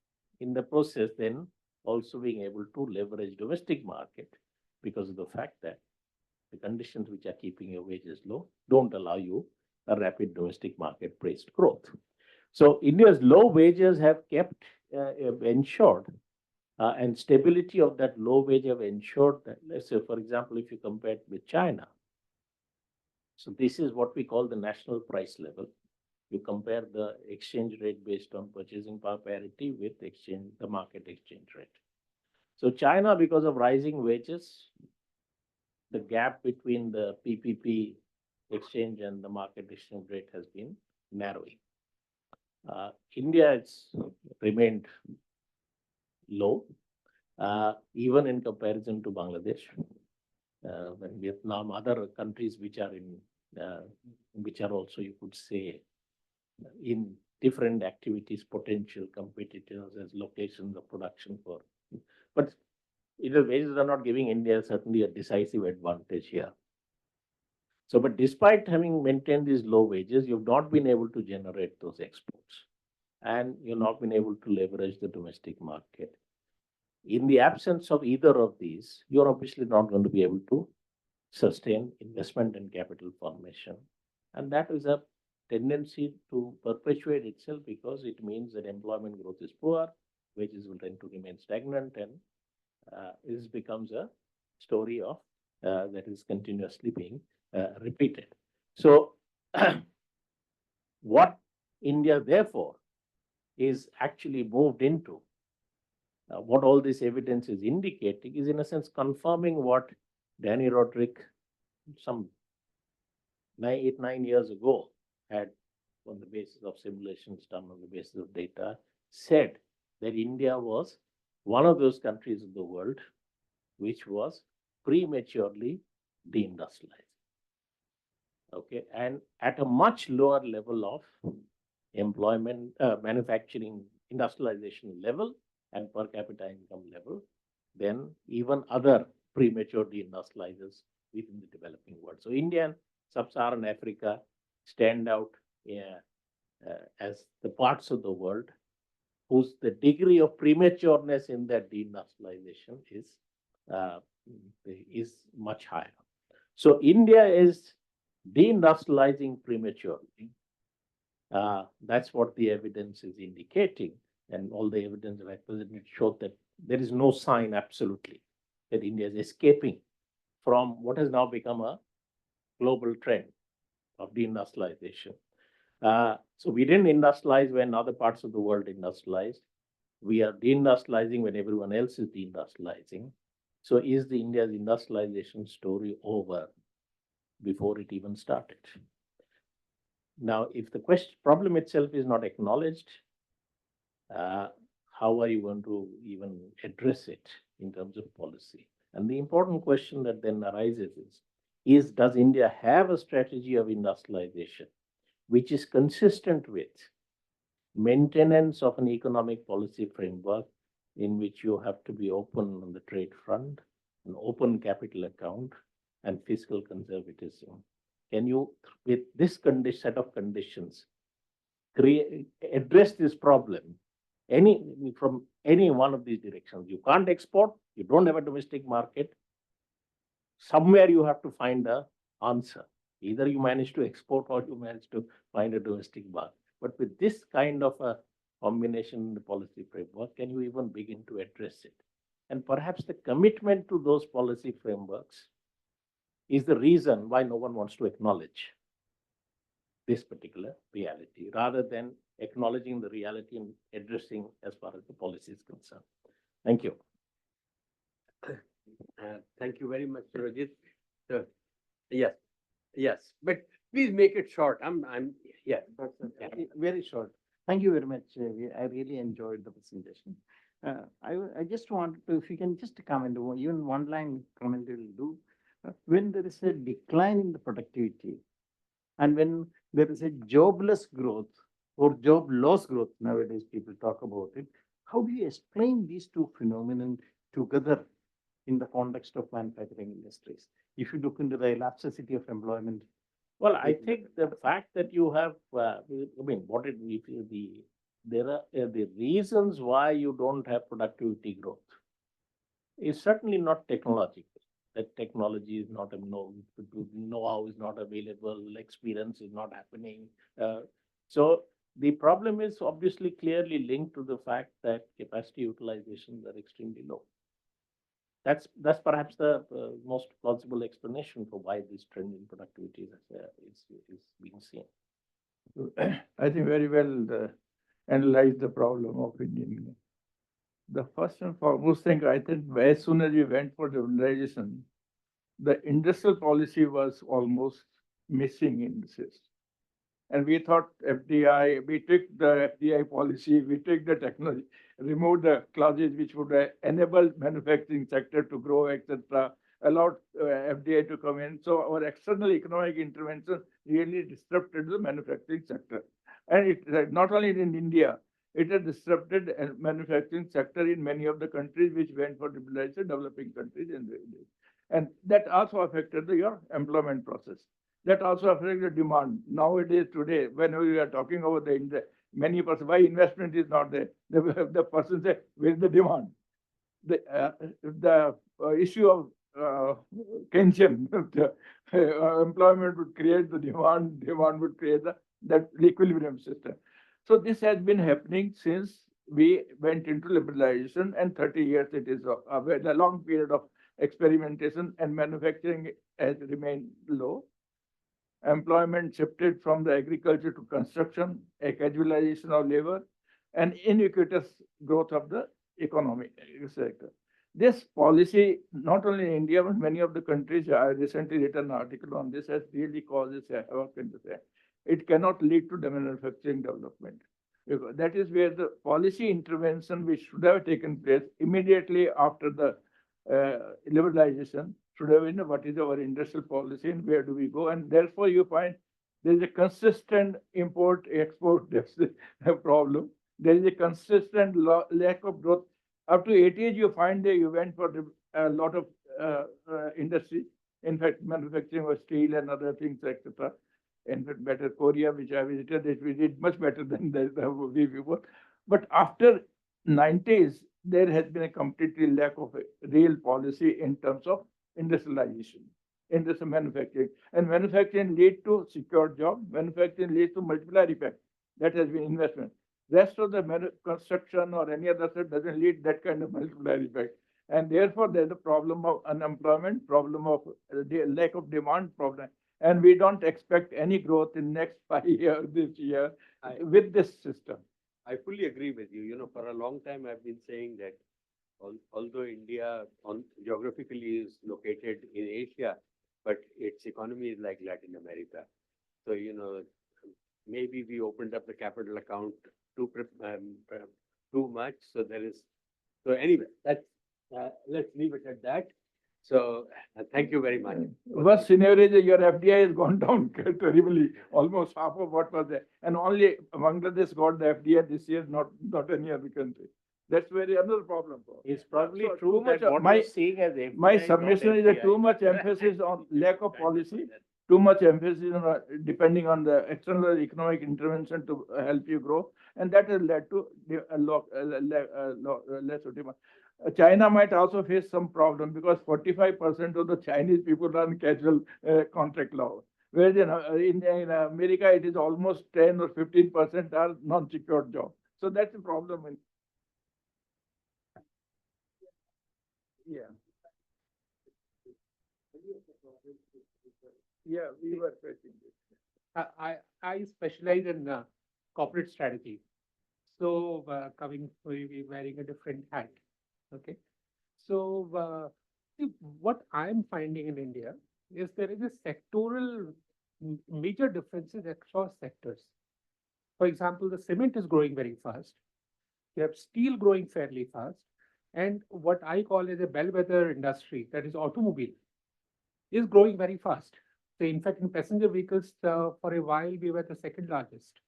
in the process then also being able to leverage domestic market because of the fact that the conditions which are keeping your wages low don't allow you a rapid domestic market-based growth. So India's low wages have kept ensured and stability of that low wage have ensured that, let's say, for example, if you compare it with China, so this is what we call the national price level. You compare the exchange rate based on purchasing power parity with the market exchange rate. So China, because of rising wages, the gap between the PPP exchange and the market exchange rate has been narrowing. India has remained low, even in comparison to Bangladesh, and Vietnam, other countries which are which are also, you could say, in different activities, potential competitors as locations of production for. But wages are not giving India certainly a decisive advantage here. So, but despite having maintained these low wages, you've not been able to generate those exports, and you've not been able to leverage the domestic market. In the absence of either of these, you're obviously not going to be able to sustain investment and capital formation. And that is a tendency to perpetuate itself, because it means that employment growth is poor, wages will tend to remain stagnant, and this becomes a story of that is continuously being repeated. So what India therefore is actually moved into, what all this evidence is indicating, is in a sense confirming what Danny Roderick some 9 years ago had, on the basis of simulations done on the basis of data, said that India was one of those countries of the world which was prematurely deindustrialized. Okay, and at a much lower level of employment, manufacturing, industrialization level and per capita income level than even other premature deindustrializers within the developing world. So India and Sub-Saharan Africa stand out as the parts of the world whose the degree of prematureness in that deindustrialization is much higher. So India is deindustrializing prematurely. That's what the evidence is indicating, and all the evidence that I presented showed that there is no sign absolutely that India is escaping from what has now become a global trend of deindustrialization. So we didn't industrialize when other parts of the world industrialized. We are deindustrializing when everyone else is deindustrializing. So is the India's industrialization story over before it even started? Now, if the problem itself is not acknowledged, how are you going to even address it in terms of policy? And the important question that then arises is does India have a strategy of industrialization which is consistent with maintenance of an economic policy framework in which you have to be open on the trade front, an open capital account, and fiscal conservatism? Can you, with this set of conditions, address this problem from any one of these directions? You can't export, you don't have a domestic market. Somewhere you have to find an answer. Either you manage to export or you manage to find a domestic market. But with this kind of a combination in the policy framework, can you even begin to address it? And perhaps the commitment to those policy frameworks is the reason why no one wants to acknowledge this particular reality, rather than acknowledging the reality and addressing as far as the policy is concerned. Thank you. Thank you very much, Surajit. Yes, but please make it short. Yeah. Very short. Thank you very much. I really enjoyed the presentation. I just wanted to, if you can just comment, even one line comment will do. When there is a decline in the productivity, and when there is a jobless growth or job loss growth, nowadays people talk about it, how do you explain these two phenomena together in the context of manufacturing industries? If you look into the elasticity of employment. Well, I think the fact that you have, there are the reasons why you don't have productivity growth is certainly not technological. That technology is not know-how is not available, experience is not happening. So the problem is obviously clearly linked to the fact that capacity utilizations are extremely low. That's perhaps the most plausible explanation for why this trend in productivity is being seen. I think very well analyzed the problem of Indian. The first and foremost thing, I think, as soon as we went for liberalization, the industrial policy was almost missing in the system. And we thought FDI, we took the FDI policy, we took the technology, removed the clauses which would enable manufacturing sector to grow, etc., allowed FDI to come in. So our external economic intervention really disrupted the manufacturing sector. And it not only in India, it has disrupted the manufacturing sector in many of the countries which went for liberalization, developing countries. And that also affected your employment process. That also affects the demand. Nowadays, today, when we are talking about many persons, why investment is not there? The person say, where is the demand? The issue of Keynesian, employment would create the demand, demand would create that equilibrium system. So this has been happening since we went into liberalization, and 30 years it is a long period of experimentation, and manufacturing has remained low. Employment shifted from the agriculture to construction, a casualization of labor, and inequitous growth of the economic sector. This policy, not only in India, but many of the countries, I recently written an article on this, has really causes havoc in the sector. It cannot lead to the manufacturing development. Because that is where the policy intervention which should have taken place immediately after the liberalization should have been what is our industrial policy and where do we go. And therefore, you find there is a consistent import-export deficit problem. There is a consistent lack of growth. Up to 80s, you find that you went for a lot of industry. In fact, manufacturing of steel and other things, etc. In fact, better Korea, which I visited, we did much better than we before. But after 90s, there has been a completely lack of a real policy in terms of industrialization, industrial manufacturing. And manufacturing leads to secure job, manufacturing leads to multiplier effect. That has been investment. Rest of the construction or any other sector doesn't lead that kind of multiplier effect. And therefore, there's a problem of unemployment, problem of lack of demand problem. And we don't expect any growth in next 5 years, this year, with this system. I fully agree with you. You know, for a long time, I've been saying that although India geographically is located in Asia, but its economy is like Latin America. So, you know, maybe we opened up the capital account too much. So anyway, let's leave it at that. So thank you very much. Worst scenario is your FDI has gone down terribly, almost half of what was there. And only Bangladesh got the FDI this year, not any other country. That's very another problem. It's probably So true that what my, you're seeing as FDI my is not submission is that FDI. too much emphasis on lack of policy, too much emphasis on depending on the external economic intervention to help you grow, and that has led to less demand. China might also face some problem because 45% of the Chinese people run casual contract law, whereas in America it is almost 10 or 15% are non-secured jobs. So that's a problem. Yeah, we were facing this. I specialize in corporate strategy. So maybe wearing a different hat. Okay. So what I'm finding in India is there is a sectoral major differences across sectors. For example, the cement is growing very fast. You have steel growing fairly fast. And what I call as a bellwether industry, that is automobile, is growing very fast. So in fact, in passenger vehicles, for a while, we were the second largest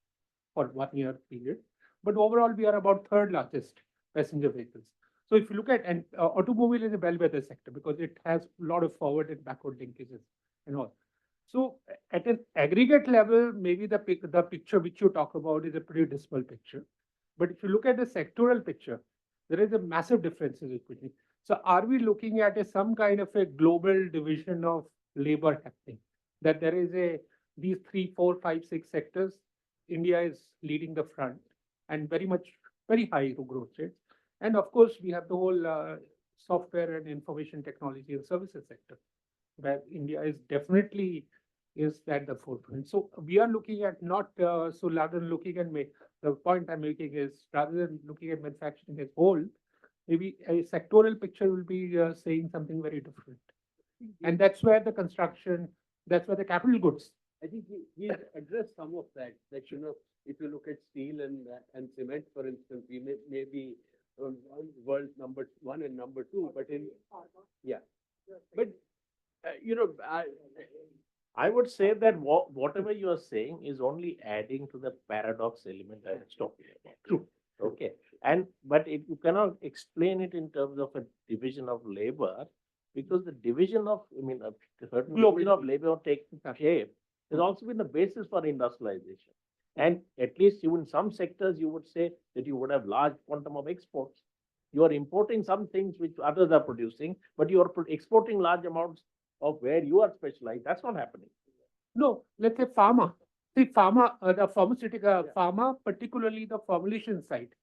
for 1 year period. But overall, we are about third largest passenger vehicles. So if you look at, and automobile is a bellwether sector because it has a lot of forward and backward linkages and all. So at an aggregate level, maybe the picture which you talk about is a pretty dismal picture. But if you look at the sectoral picture, there is a massive differences between. So are we looking at some kind of a global division of labor happening? That there is these 3, 4, 5, 6 sectors, India is leading the front and very high growth rates. And of course, we have the whole software and information technology and services sector, where India is definitely at the forefront. So we are looking at not, so rather than looking at, the point I'm making is rather than looking at manufacturing as whole, maybe a sectoral picture will be saying something very different. And that's where the construction, that's where the capital goods I think he addressed some of that, if you look at steel and cement, for instance, we may be world's number one and number two, but yeah, but, I would say that whatever you are saying is only adding to the paradox element I was talking about. True. Okay. But you cannot explain it in terms of a division of labor, because the division of, a certain division of labor taking shape has also been the basis for industrialization. And at least in some sectors, you would say that you would have large quantum of exports. You are importing some things which others are producing, but you are exporting large amounts of where you are specialized. That's not happening. No, let's say pharma. See, the pharmaceutical, pharma, particularly the formulation side,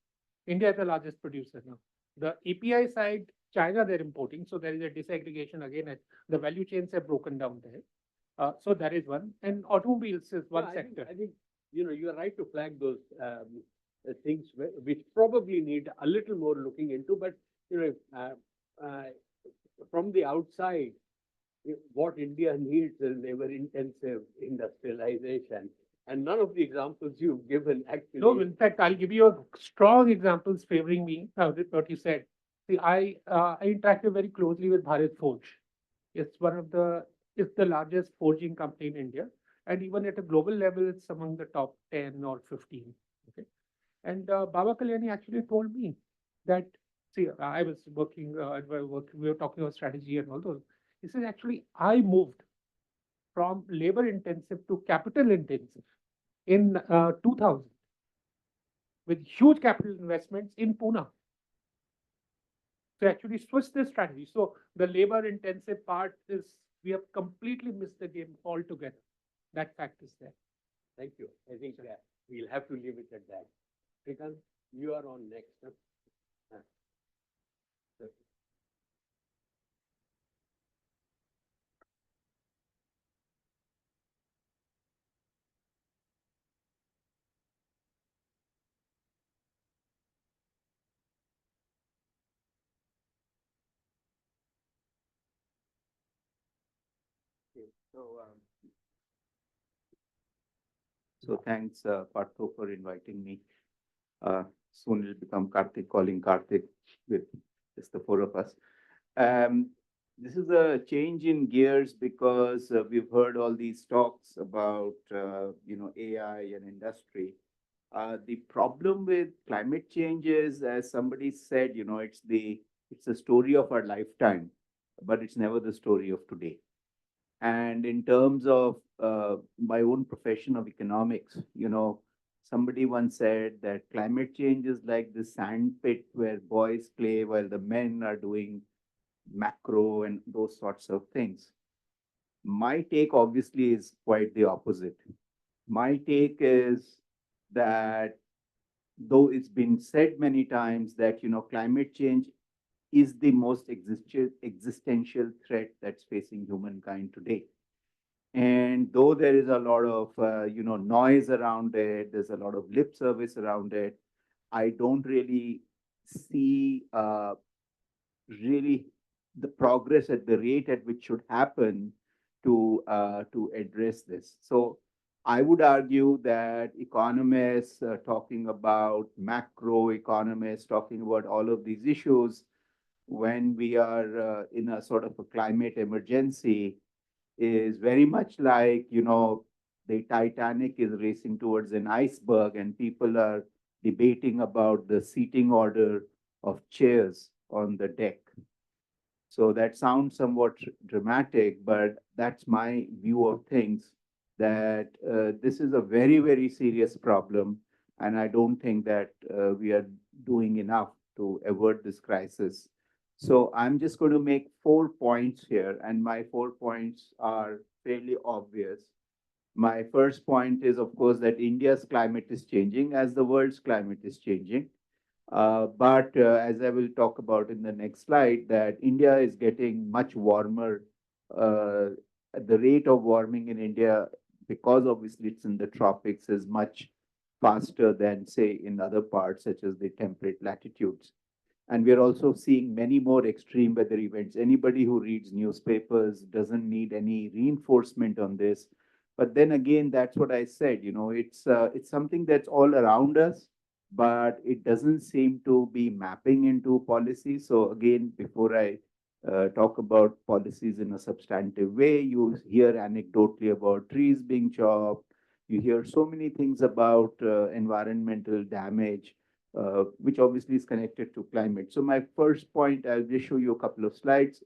India is the largest producer now. The API side, China, they're importing. So there is a disaggregation again. The value chains have broken down there. So that is one. And automobiles is one sector. I think, you are right to flag those things which probably need a little more looking into, but, from the outside, what India needs is labor-intensive industrialization. And none of the examples you've given actually. No, in fact, I'll give you a strong examples favoring me, what you said. See, I interacted very closely with Bharat Forge. It's it's the largest forging company in India. And even at a global level, it's among the top 10 or 15. Okay. And Baba Kalyani actually told me that, see, I was working, we were talking about strategy and all those. He said, actually, I moved from labor intensive to capital intensive in 2000 with huge capital investments in Pune. So actually switch this strategy. So the labor intensive part is, we have completely missed the game altogether. That fact is there. Thank you. I think we'll have to leave it at that. Shreekant, you are on next. Huh? So thanks, Partha, for inviting me. Soon it'll become Karthik calling Karthik with just the four of us. This is a change in gears because we've heard all these talks about AI and industry. The problem with climate change is, as somebody said, it's the story of our lifetime, but it's never the story of today. And in terms of my own profession of economics, somebody once said that climate change is like the sand pit where boys play while the men are doing macro and those sorts of things. My take obviously is quite the opposite. My take is that though it's been said many times that, climate change is the most existential threat that's facing humankind today. And though there is a lot of, noise around it, there's a lot of lip service around it, I don't really see really the progress at the rate at which should happen to address this. So I would argue that economists talking about macro, economists talking about all of these issues, when we are in a sort of a climate emergency, is very much like, the Titanic is racing towards an iceberg and people are debating about the seating order of chairs on the deck. So that sounds somewhat dramatic, but that's my view of things, that this is a very, very serious problem. And I don't think that we are doing enough to avert this crisis. So I'm just going to make 4 points here, and my 4 points are fairly obvious. My first point is, of course, that India's climate is changing as the world's climate is changing. But as I will talk about in the next slide, that India is getting much warmer. The rate of warming in India, because obviously it's in the tropics, is much faster than, say, in other parts, such as the temperate latitudes. And we're also seeing many more extreme weather events. Anybody who reads newspapers doesn't need any reinforcement on this. But then again, that's what I said, it's something that's all around us, but it doesn't seem to be mapping into policy. So again, before I talk about policies in a substantive way, you hear anecdotally about trees being chopped. You hear so many things about environmental damage, which obviously is connected to climate. So my first point, I'll just show you a couple of slides.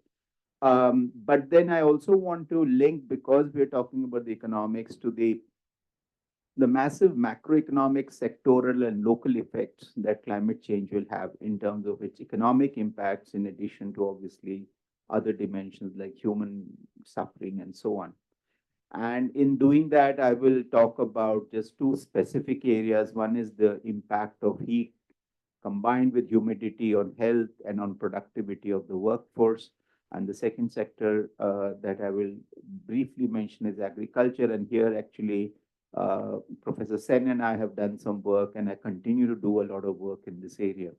But then I also want to link, because we're talking about the economics, to the massive macroeconomic, sectoral, and local effects that climate change will have in terms of its economic impacts, in addition to obviously other dimensions like human suffering and so on. And in doing that, I will talk about just two specific areas. One is the impact of heat combined with humidity on health and on productivity of the workforce. And the second sector that I will briefly mention is agriculture. And here actually, Professor Sen and I have done some work, and I continue to do a lot of work in this area.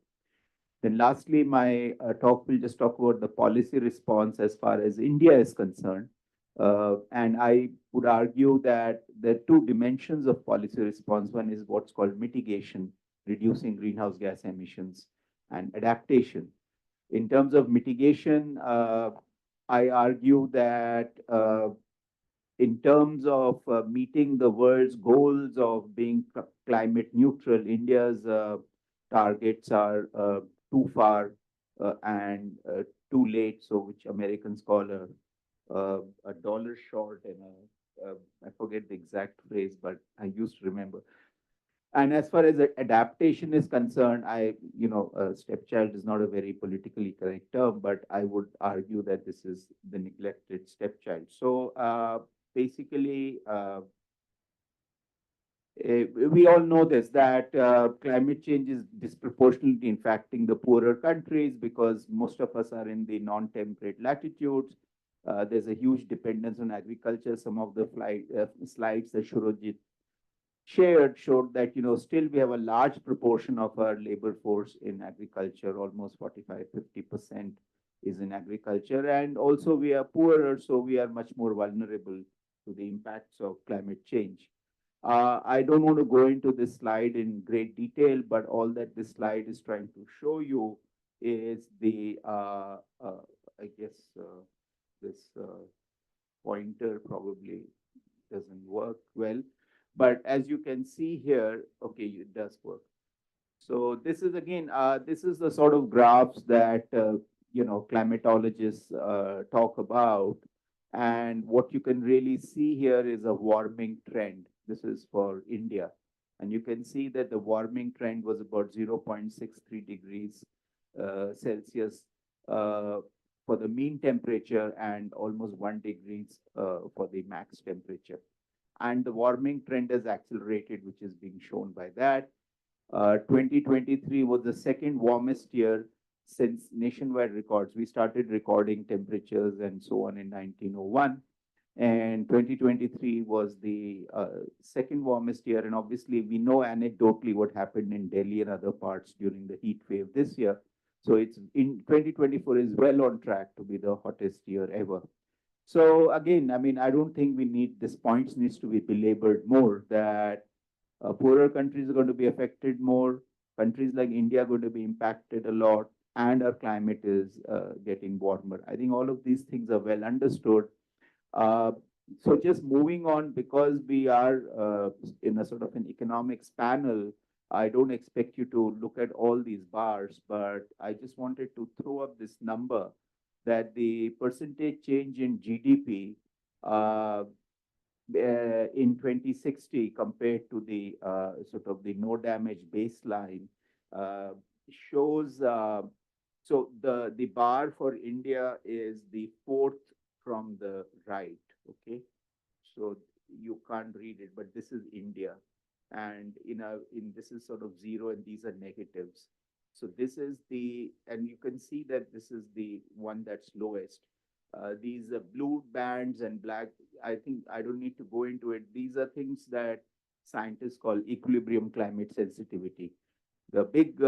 Then lastly, my talk will just talk about the policy response as far as India is concerned. And I would argue that there are two dimensions of policy response. One is what's called mitigation, reducing greenhouse gas emissions, and adaptation. In terms of mitigation, I argue that in terms of meeting the world's goals of being climate neutral, India's targets are too far and too late, so which Americans call a dollar short, and I forget the exact phrase, but I used to remember. And as far as adaptation is concerned, stepchild is not a very politically correct term, but I would argue that this is the neglected stepchild. So basically, we all know this, that climate change is disproportionately impacting the poorer countries because most of us are in the non-temperate latitudes. There's a huge dependence on agriculture. Some of the slides that Surajit shared showed that, still we have a large proportion of our labor force in agriculture, almost 45–50% is in agriculture. And also we are poorer, so we are much more vulnerable to the impacts of climate change. I don't want to go into this slide in great detail, but all that this slide is trying to show you is the, I guess this pointer probably doesn't work well. But as you can see here, okay, it does work. So this is again, this is the sort of graphs that, climatologists talk about. And what you can really see here is a warming trend. This is for India. And you can see that the warming trend was about 0.63 degrees Celsius for the mean temperature and almost 1 degree for the max temperature. And the warming trend has accelerated, which is being shown by that. 2023 was the second warmest year since nationwide records. We started recording temperatures and so on in 1901. And 2023 was the second warmest year. And obviously, we know anecdotally what happened in Delhi and other parts during the heat wave this year. So it's in 2024 is well on track to be the hottest year ever. So again, I mean, I don't think we need, this point needs to be belabored more, that poorer countries are going to be affected more, countries like India are going to be impacted a lot, and our climate is getting warmer. I think all of these things are well understood. So just moving on, because we are in a sort of an economics panel, I don't expect you to look at all these bars, but I just wanted to throw up this number that the percentage change in GDP in 2060 compared to the sort of the no damage baseline shows, so the bar for India is the fourth from the right, okay? So you can't read it, but this is India. And this is sort of zero and these are negatives. So this is and you can see that this is the one that's lowest. These blue bands and black, I think I don't need to go into it. These are things that scientists call equilibrium climate sensitivity. The big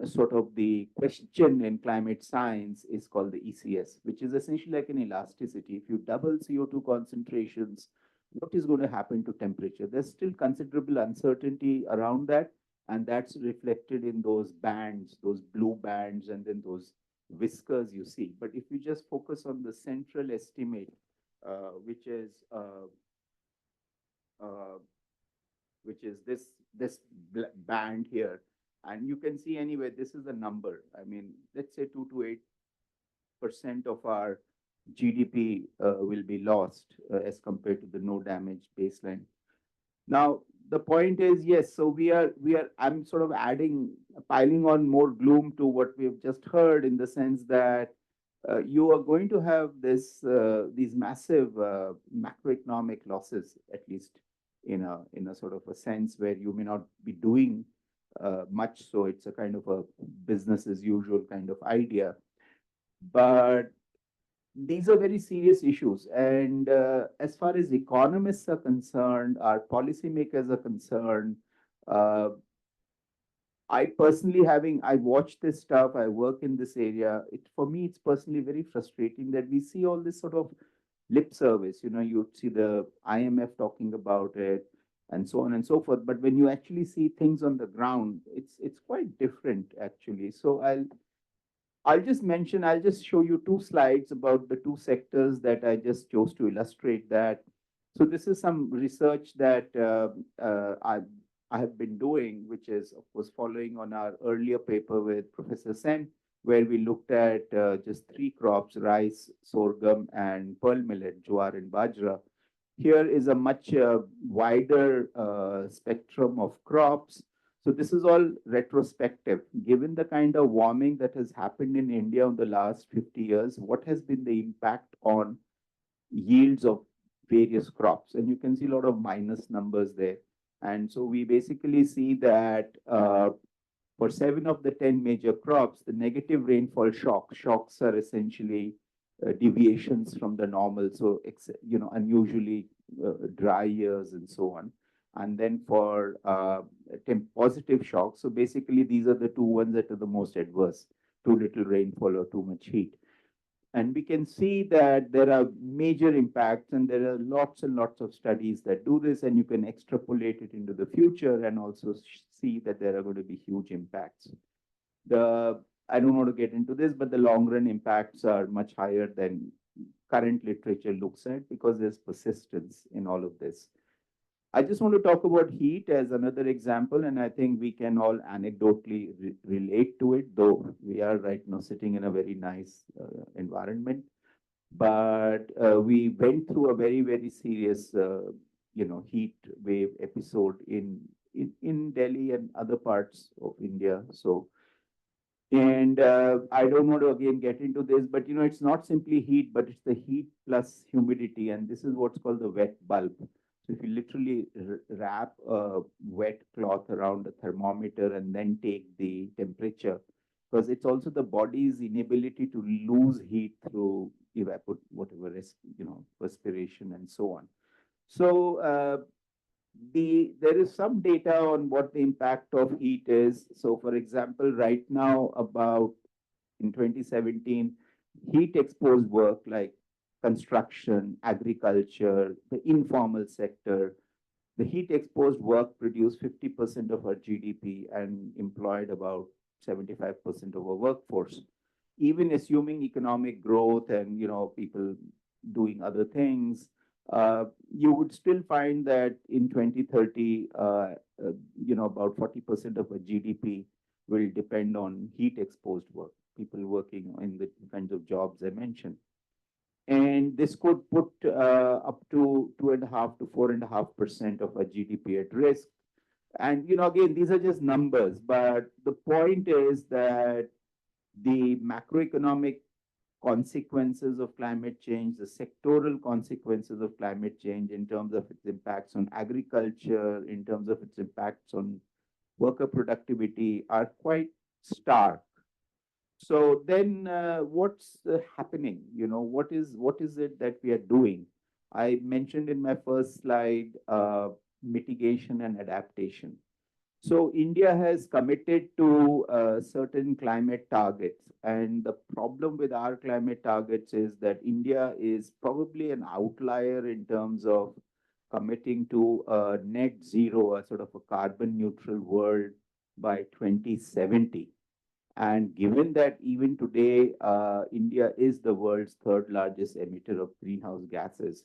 sort of the question in climate science is called the ECS, which is essentially like an elasticity. If you double CO2 concentrations what is going to happen to temperature? There's still considerable uncertainty around that, and that's reflected in those bands, those blue bands, and then those whiskers you see. But if you just focus on the central estimate, which is uh, this band here, and you can see anyway, this is a number. I mean, let's say 2 to 8% of our GDP will be lost as compared to the no damage baseline. Now, the point is, yes, so I'm sort of piling on more gloom to what we have just heard, in the sense that you are going to have these massive macroeconomic losses, at least in a sort of a sense where you may not be doing much. So it's a kind of a business as usual kind of idea. But these are very serious issues. And as far as economists are concerned, our policymakers are concerned, I personally I watch this stuff, I work in this area. For me, it's personally very frustrating that we see all this sort of lip service. You see the IMF talking about it and so on and so forth. But when you actually see things on the ground, it's quite different actually. So I'll just show you 2 slides about the 2 sectors that I just chose to illustrate that. So this is some research that I have been doing, which is, of course, following on our earlier paper with Professor Sen, where we looked at just 3 crops: rice, sorghum, and pearl millet, jowar and bajra. Here is a much wider spectrum of crops. So this is all retrospective. Given the kind of warming that has happened in India in the last 50 years, what has been the impact on yields of various crops? And you can see a lot of minus numbers there. And so we basically see that for 7 of the 10 major crops, the negative rainfall shocks are essentially deviations from the normal. So, unusually dry years and so on. And then for positive shocks, so basically these are the 2 ones that are the most adverse: too little rainfall or too much heat. And we can see that there are major impacts, and there are lots and lots of studies that do this, and you can extrapolate it into the future and also see that there are going to be huge impacts. I don't want to get into this, but the long run impacts are much higher than current literature looks at, because there's persistence in all of this. I just want to talk about heat as another example, and I think we can all anecdotally relate to it, though we are right now sitting in a very nice environment. But we went through a very, very serious, heat wave episode in Delhi and other parts of India. So, and I don't want to again get into this, but it's not simply heat, but it's the heat plus humidity, and this is what's called the wet bulb. So if you literally wrap a wet cloth around a thermometer and then take the temperature, because it's also the body's inability to lose heat through perspiration and so on. So there is some data on what the impact of heat is. So for example, right now, about in 2017, heat exposed work like construction, agriculture, the informal sector, the heat exposed work produced 50% of our GDP and employed about 75% of our workforce. Even assuming economic growth and people doing other things, you would still find that in 2030, about 40% of our GDP will depend on heat exposed work, people working in the kinds of jobs I mentioned. And this could put up to 2.5 to 4.5% of our GDP at risk. And again, these are just numbers, but the point is that the macroeconomic consequences of climate change, the sectoral consequences of climate change in terms of its impacts on agriculture, in terms of its impacts on worker productivity, are quite stark. So then what's happening? What is it that we are doing? I mentioned in my first slide mitigation and adaptation. So India has committed to certain climate targets. And the problem with our climate targets is that India is probably an outlier in terms of committing to a net zero, a sort of a carbon neutral world by 2070. And given that even today, India is the world's third largest emitter of greenhouse gases,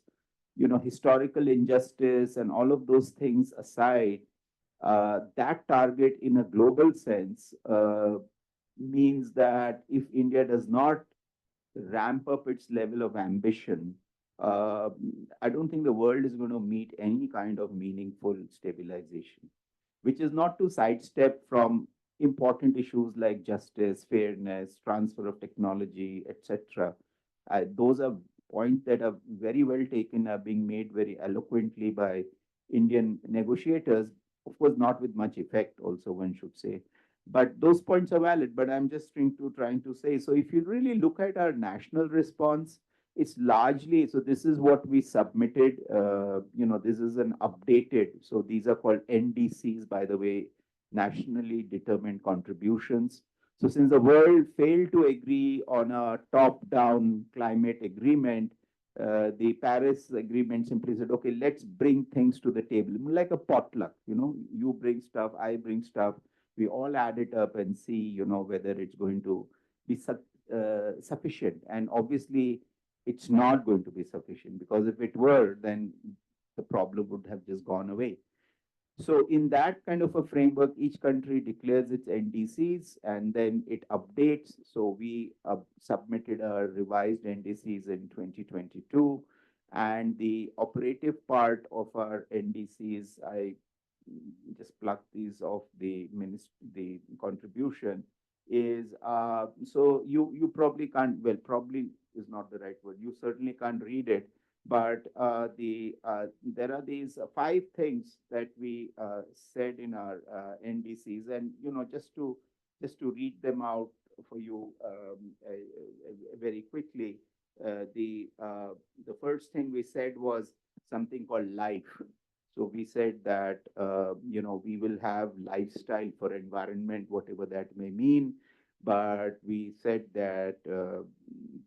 historical injustice and all of those things aside, that target in a global sense means that if India does not ramp up its level of ambition, uh, I don't think the world is going to meet any kind of meaningful stabilization, which is not to sidestep from important issues like justice, fairness, transfer of technology, etc. Those are points that are very well taken, are being made very eloquently by Indian negotiators, of course, not with much effect, also, one should say. But those points are valid. But I'm just trying to say, so if you really look at our national response, it's largely, so this is what we submitted. This is an updated, so these are called NDCs, by the way, nationally determined contributions. So since the world failed to agree on a top-down climate agreement, the Paris Agreement simply said, okay, let's bring things to the table, like a potluck. You bring stuff, I bring stuff. We all add it up and see, whether it's going to be sufficient. And obviously, it's not going to be sufficient, because if it were, then the problem would have just gone away. So in that kind of a framework, each country declares its NDCs and then it updates. So we submitted our revised NDCs in 2022. And the operative part of our NDCs, I just plucked these off the contribution, is so you probably can't, well, probably is not the right word. You certainly can't read it, but there are these 5 things that we said in our NDCs, and just to read them out for you very quickly. The first thing we said was something called life. So we said that we will have lifestyle for environment, whatever that may mean. But we said that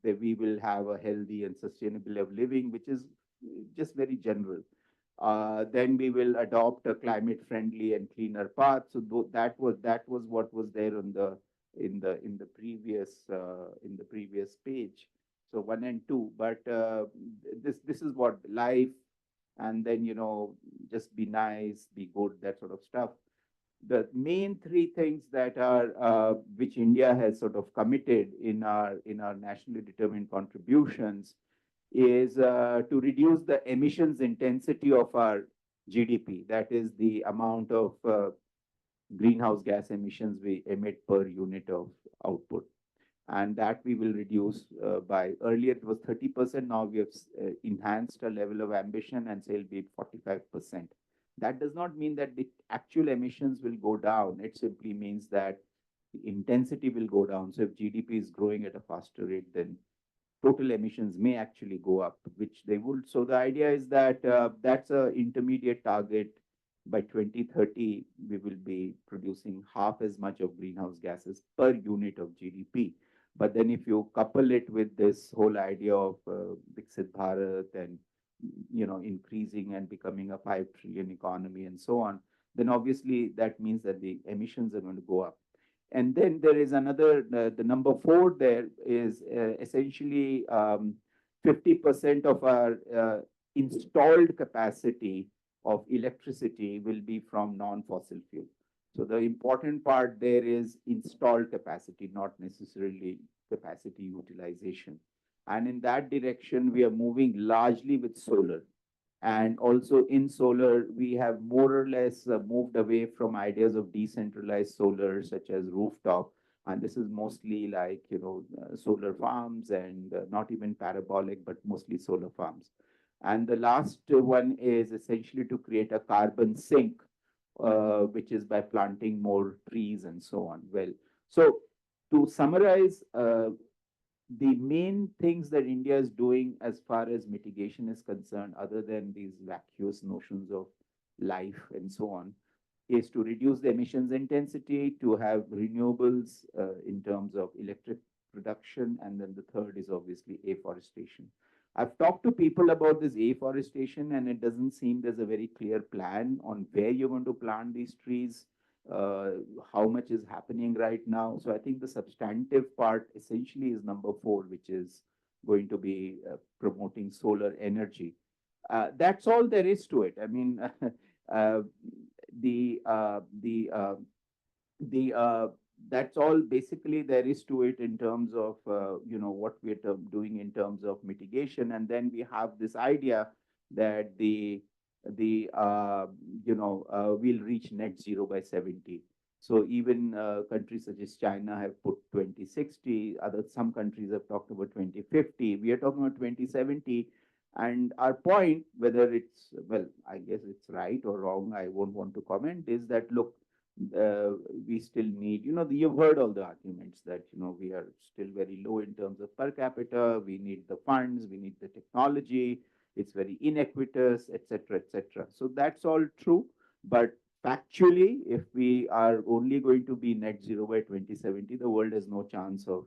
we will have a healthy and sustainable way of living, which is just very general. Then we will adopt a climate-friendly and cleaner path. So that was what was there on in the previous page. So 1 and 2. But this is what life, and then just be nice, be good, that sort of stuff. The main 3 things that are which India has sort of committed in our nationally determined contributions is to reduce the emissions intensity of our GDP. That is the amount of greenhouse gas emissions we emit per unit of output. And that we will reduce by, earlier it was 30%, now we have enhanced a level of ambition and say it'll be 45%. That does not mean that the actual emissions will go down. It simply means that the intensity will go down. So if GDP is growing at a faster rate, then total emissions may actually go up, which they would. So the idea is that that's an intermediate target. By 2030, we will be producing half as much of greenhouse gases per unit of GDP. But then if you couple it with this whole idea of Viksit Bharat and increasing and becoming a 5 trillion economy and so on, then obviously that means that the emissions are going to go up. And then there is another, the number 4 there is essentially 50% of our installed capacity of electricity will be from non-fossil fuel. So the important part there is installed capacity, not necessarily capacity utilization. And in that direction, we are moving largely with solar. And also in solar, we have more or less moved away from ideas of decentralized solar, such as rooftop. And this is mostly like, solar farms and not even parabolic, but mostly solar farms. And the last one is essentially to create a carbon sink, which is by planting more trees and so on. Well, so to summarize, the main things that India is doing as far as mitigation is concerned, other than these vacuous notions of life and so on, is to reduce the emissions intensity, to have renewables in terms of electric production, and then the third is obviously afforestation. I've talked to people about this afforestation, and it doesn't seem there's a very clear plan on where you're going to plant these trees, uh, how much is happening right now. So I think the substantive part essentially is number 4, which is going to be promoting solar energy. That's all there is to it. I mean, uh, the uh, the uh, the that's all basically there is to it in terms of what we're doing in terms of mitigation. And then we have this idea that we'll reach net zero by 70. So even countries such as China have put 2060. Some countries have talked about 2050. We are talking about 2070. And our point, whether it's, well, I guess it's right or wrong, I won't want to comment, is that look, we still need, you've heard all the arguments that, we are still very low in terms of per capita, we need the funds, we need the technology, it's very inequitous, etc., etc. So that's all true. But factually, if we are only going to be net zero by 2070, the world has no chance of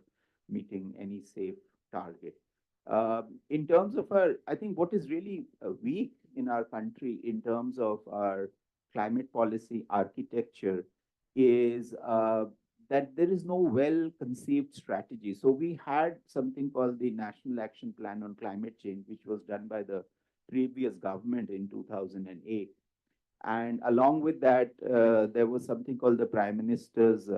meeting any safe target. In terms of I think what is really weak in our country in terms of our climate policy architecture is that there is no well-conceived strategy. So we had something called the National Action Plan on Climate Change, which was done by the previous government in 2008. And along with that, there was something called the Prime Minister's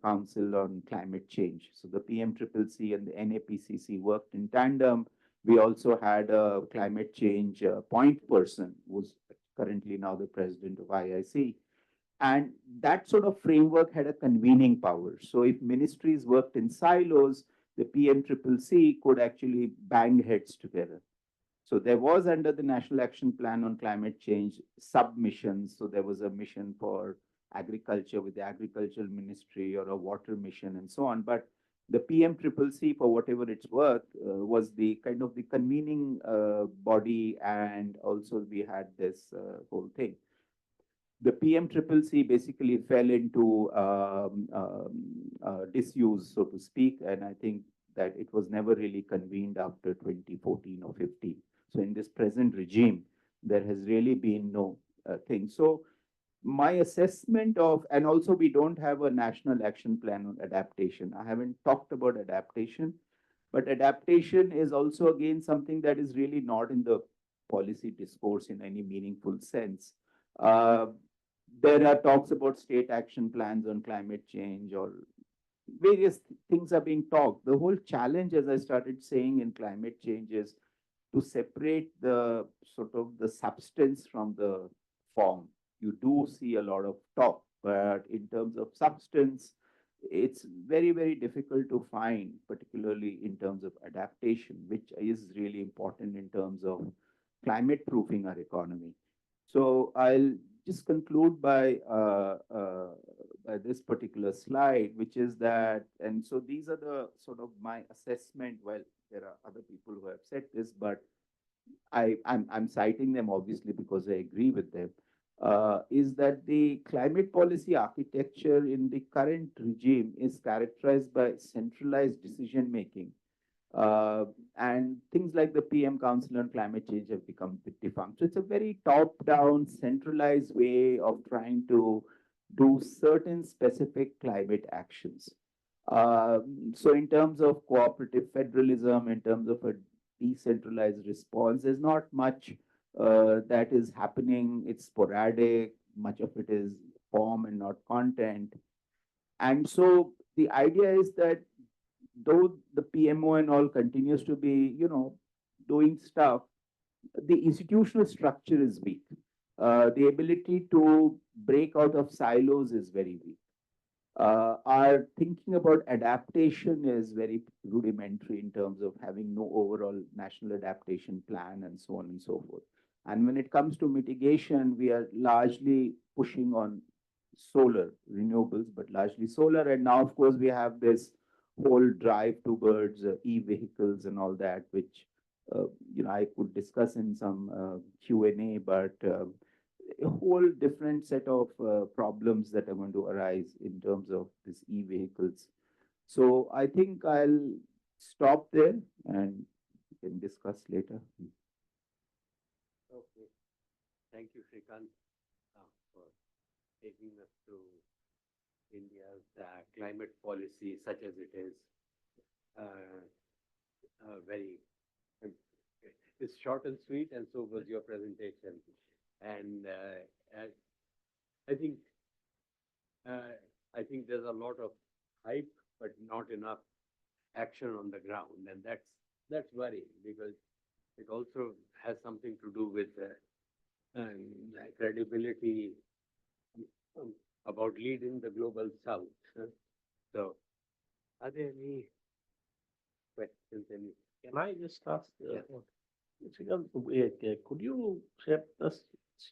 Council on Climate Change. So the PMCCC and the NAPCC worked in tandem. We also had a climate change point person, who's currently now the president of IIC. And that sort of framework had a convening power. So if ministries worked in silos, the PMCCC could actually bang heads together. So there was, under the National Action Plan on Climate Change, submissions. So there was a mission for agriculture with the Agricultural Ministry, or a water mission and so on. But the PMCCC, for whatever it's worth, was the kind of the convening body, and also we had this whole thing. The PMCCC basically fell into disuse, so to speak, and I think that it was never really convened after 2014 or 15. So in this present regime, there has really been no thing. So my assessment of, and also we don't have a national action plan on adaptation. I haven't talked about adaptation, but adaptation is also again something that is really not in the policy discourse in any meaningful sense. There are talks about state action plans on climate change, or various things are being talked. The whole challenge, as I started saying, in climate change is to separate the sort of the substance from the form. You do see a lot of talk, but in terms of substance, it's very, very difficult to find, particularly in terms of adaptation, which is really important in terms of climate proofing our economy. So I'll just conclude by this particular slide, which is that, and so these are the sort of my assessment. Well, there are other people who have said this, but I'm citing them obviously because I agree with them. Is that the climate policy architecture in the current regime is characterized by centralized decision making. And things like the PM Council on Climate Change have become defunct. So it's a very top-down, centralized way of trying to do certain specific climate actions. So in terms of cooperative federalism, in terms of a decentralized response, there's not much that is happening. It's sporadic. Much of it is form and not content. And so the idea is that though the PMO and all continues to be, doing stuff, the institutional structure is weak. The ability to break out of silos is very weak. Our thinking about adaptation is very rudimentary in terms of having no overall national adaptation plan and so on and so forth. And when it comes to mitigation, we are largely pushing on solar, renewables, but largely solar. And now, of course, we have this whole drive towards e-vehicles and all that, which I could discuss in some Q&A, but a whole different set of problems that are going to arise in terms of these e-vehicles. So I think I'll stop there and can discuss later. Okay. Thank you, Shreekant, for taking us through India's climate policy, such as it is. Very, it's short and sweet, and so was your presentation. And I think I think there's a lot of hype, but not enough action on the ground, and that's worrying because it also has something to do with credibility about leading the global south. So, are there any questions? Can I just ask, Yes. Shrikant, could you share us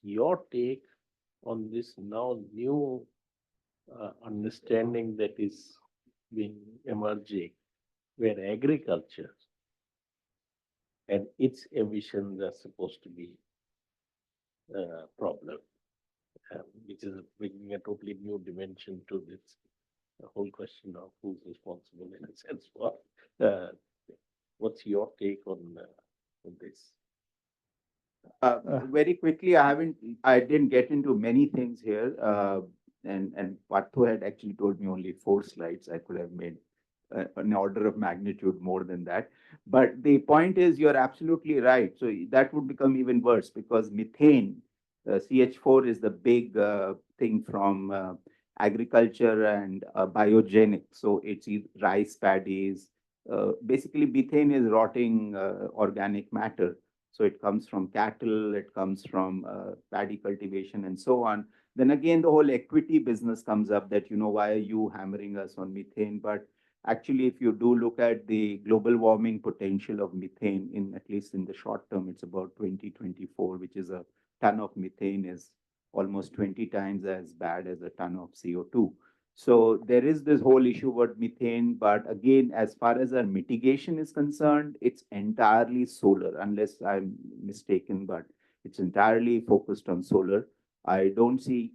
your take on this now new understanding that is being emerging, where agriculture and its emissions are supposed to be a problem, which is bringing a totally new dimension to this whole question of who's responsible in a sense for. What's your take on this? Very quickly, I didn't get into many things here. And Partha had actually told me only 4 slides. I could have made an order of magnitude more than that. But the point is, you're absolutely right. So that would become even worse because methane, CH4 is the big thing from agriculture and biogenic. So it's rice paddies. Basically, methane is rotting organic matter. So it comes from cattle, it comes from paddy cultivation and so on. Then again, the whole equity business comes up that, why are you hammering us on methane? But actually, if you do look at the global warming potential of methane, at least in the short term, it's about 2024, which is a ton of methane is almost 20 times as bad as a ton of CO2. So there is this whole issue about methane, but again, as far as our mitigation is concerned, it's entirely solar, unless I'm mistaken, but it's entirely focused on solar. I don't see,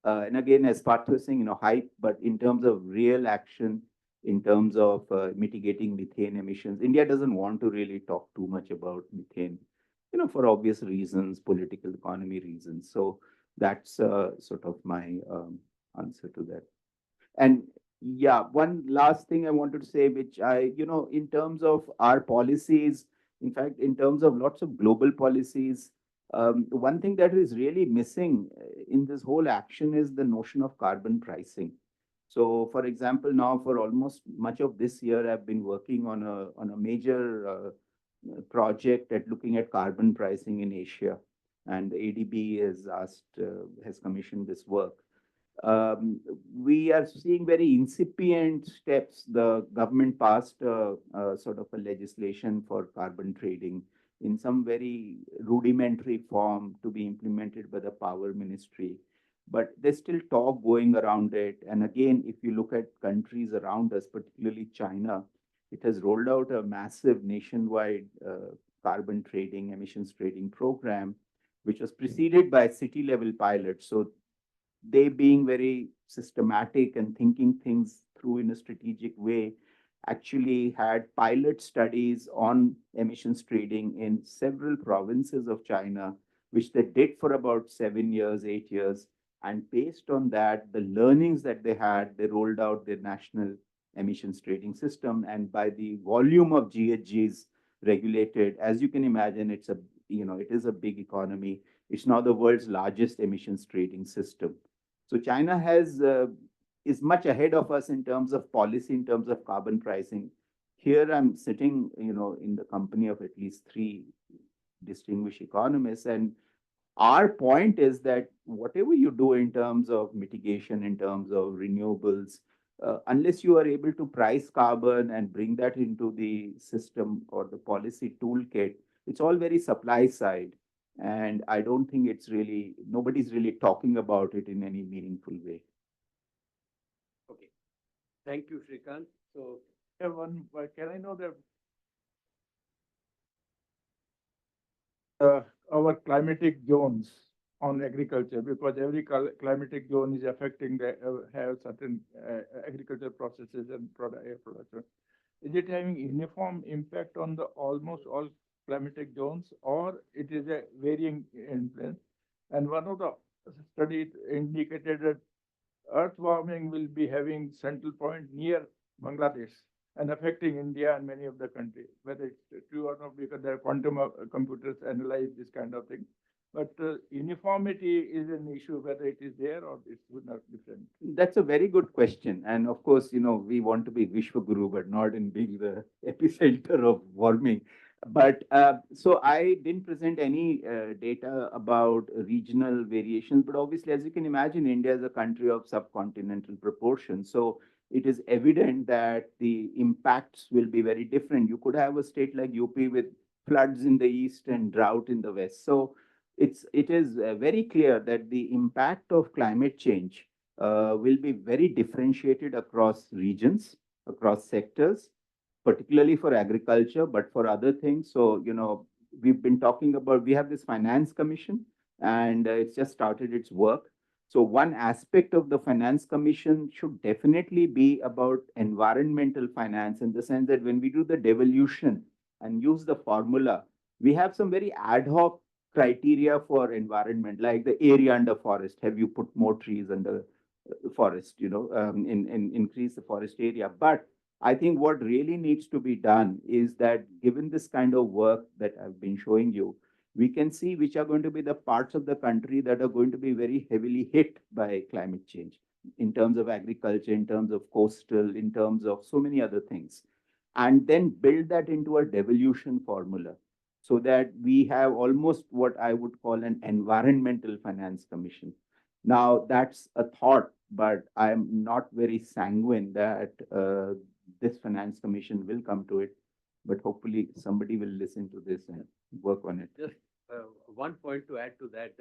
and again, as Partha was saying, hype, but in terms of real action, in terms of mitigating methane emissions, India doesn't want to really talk too much about methane, for obvious reasons, political economy reasons. So that's sort of my answer to that. And yeah, one last thing I wanted to say, which in terms of our policies, in fact, in terms of lots of global policies, one thing that is really missing in this whole action is the notion of carbon pricing. So, for example, now for almost much of this year, I've been working on a major project at looking at carbon pricing in Asia, and the ADB has commissioned this work. We are seeing very incipient steps. The government passed sort of a legislation for carbon trading in some very rudimentary form to be implemented by the power ministry. But there's still talk going around it. And again, if you look at countries around us, particularly China, it has rolled out a massive nationwide carbon trading, emissions trading program, which was preceded by city level pilots. So they being very systematic and thinking things through in a strategic way, actually had pilot studies on emissions trading in several provinces of China, which they did for about 7 years, 8 years. And based on that, the learnings that they had, they rolled out their national emissions trading system. And by the volume of GHGs regulated, as you can imagine, it is a big economy. It's now the world's largest emissions trading system. So China is much ahead of us in terms of policy, in terms of carbon pricing. Here I'm sitting, in the company of at least 3 distinguished economists, and our point is that whatever you do in terms of mitigation, in terms of renewables, unless you are able to price carbon and bring that into the system or the policy toolkit, it's all very supply side. And I don't think nobody's really talking about it in any meaningful way. Okay. Thank you, Shreekant. So, Can I know our climatic zones on agriculture, because every climatic zone is affecting have certain agriculture processes and production. is it having uniform impact on the almost all climatic zones, or it is a varying influence? And one of the studies indicated that earth warming will be having central point near Bangladesh and affecting India and many of the countries. Whether it's true or not, because there are quantum computers analyze this kind of thing. But uniformity is an issue, whether it is there or it's not different. That's a very good question. And of course, we want to be Vishwaguru, but not in being the epicenter of warming. But so I didn't present any data about regional variations, but obviously, as you can imagine, India is a country of subcontinental proportions. So it is evident that the impacts will be very different. You could have a state like UP with floods in the east and drought in the west. So it is very clear that the impact of climate change will be very differentiated across regions, across sectors, particularly for agriculture, but for other things. So, we've been talking about, we have this finance commission and it's just started its work. So one aspect of the finance commission should definitely be about environmental finance, in the sense that when we do the devolution and use the formula, we have some very ad hoc criteria for environment, like the area under forest. Have you put more trees under forest, in increase the forest area? But I think what really needs to be done is that, given this kind of work that I've been showing you, we can see which are going to be the parts of the country that are going to be very heavily hit by climate change, in terms of agriculture, in terms of coastal, in terms of so many other things, and then build that into a devolution formula, so that we have almost what I would call an environmental finance commission. Now, that's a thought, but I'm not very sanguine that this finance commission will come to it. But hopefully somebody will listen to this and work on it. Just one point to add to that,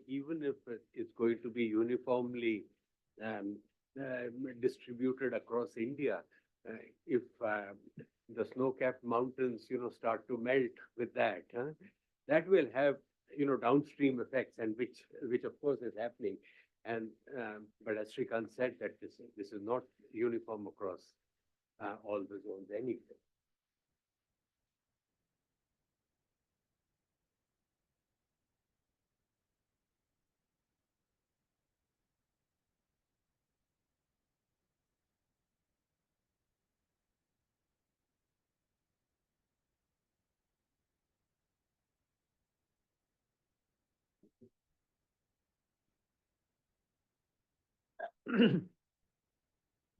even if it's going to be uniformly um, distributed across India, if the snow-capped mountains, start to melt with that, that will have, downstream effects, and which of course is happening. And but as Shreekant said, that this is not uniform across all the zones anyway.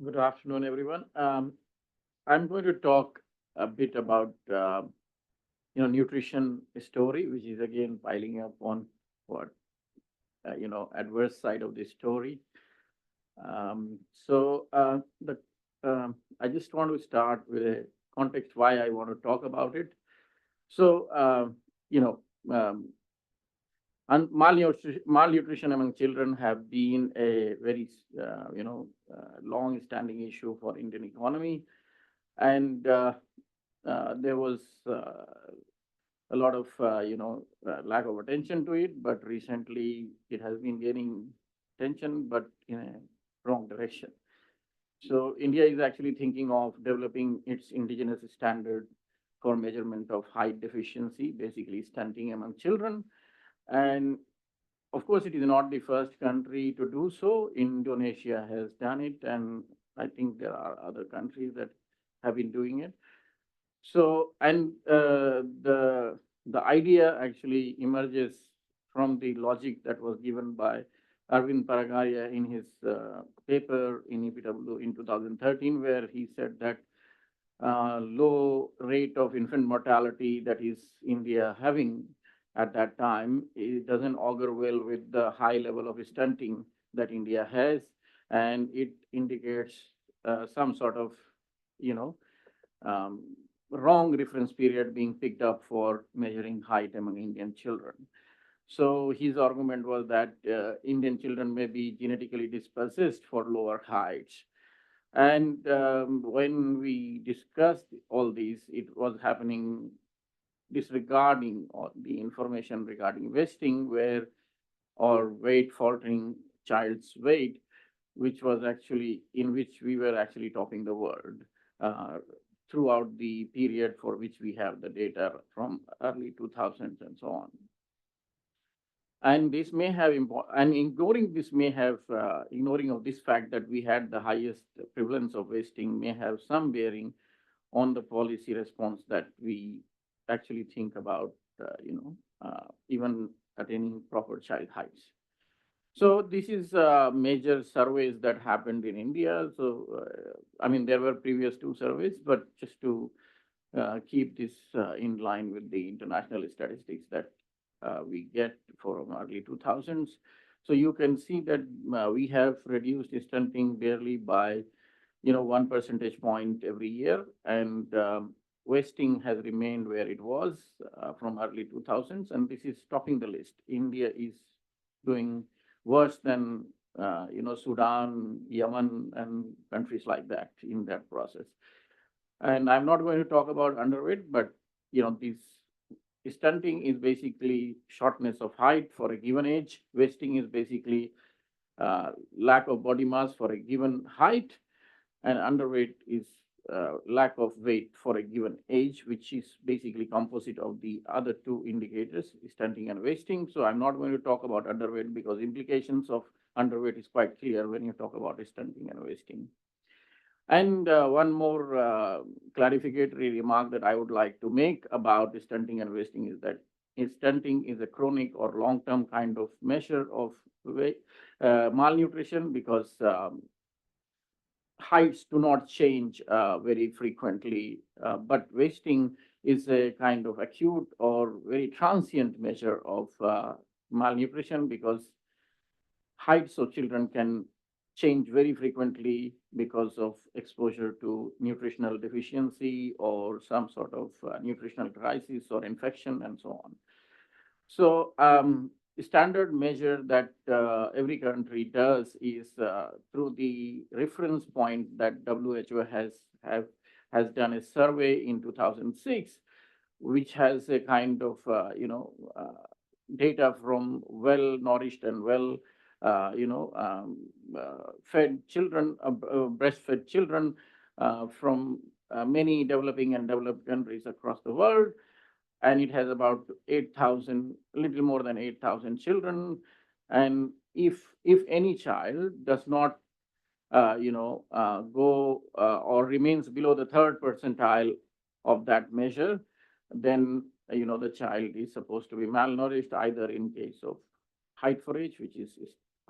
Good afternoon, everyone. I'm going to talk a bit about nutrition story, which is again piling up on what adverse side of the story. I just want to start with a context why I want to talk about it. So and malnutrition among children have been a very long-standing issue for Indian economy, and there was a lot of lack of attention to it. But recently, it has been gaining attention, but in a wrong direction. So India is actually thinking of developing its indigenous standard for measurement of height deficiency, basically stunting among children. And of course, it is not the first country to do so. Indonesia has done it, and I think there are other countries that have been doing it. So, and the idea actually emerges from the logic that was given by Arvind Paragaria in his paper in EPW in 2013, where he said that low rate of infant mortality that is India having at that time, it doesn't augur well with the high level of stunting that India has, and it indicates some sort of, wrong reference period being picked up for measuring height among Indian children. So his argument was that Indian children may be genetically dispossessed for lower heights. And when we discussed all these, it was happening disregarding all the information regarding wasting, or weight faltering child's weight, which was actually in which we were actually topping the world. throughout the period for which we have the data from early 2000s and so on. And this may have, and ignoring this may have, ignoring of this fact that we had the highest prevalence of wasting may have some bearing on the policy response that we actually think about, even attaining proper child heights. So this is major surveys that happened in India. So, I mean, there were previous 2 surveys, but just to keep this in line with the international statistics that we get from early 2000s. So you can see that we have reduced stunting barely by, 1 percentage point every year, and wasting has remained where it was from early 2000s, and this is topping the list. India is doing worse than Sudan, Yemen, and countries like that in that process. And I'm not going to talk about underweight, but this stunting is basically shortness of height for a given age. Wasting is basically lack of body mass for a given height, and underweight is lack of weight for a given age, which is basically composite of the other 2 indicators, stunting and wasting. So I'm not going to talk about underweight because implications of underweight is quite clear when you talk about stunting and wasting. And one more clarificatory remark that I would like to make about stunting and wasting is that stunting is a chronic or long-term kind of measure of malnutrition, because heights do not change very frequently, but wasting is a kind of acute or very transient measure of malnutrition, because heights of children can change very frequently because of exposure to nutritional deficiency or some sort of nutritional crisis or infection and so on. So standard measure that every country does is through the reference point that WHO has done a survey in 2006, which has a kind of data from well-nourished and well fed children, breastfed children from many developing and developed countries across the world. And it has about 8,000, a little more than 8,000 children. And if any child does not, go or remains below the 3rd percentile of that measure, then, the child is supposed to be malnourished, either in case of height for age, which is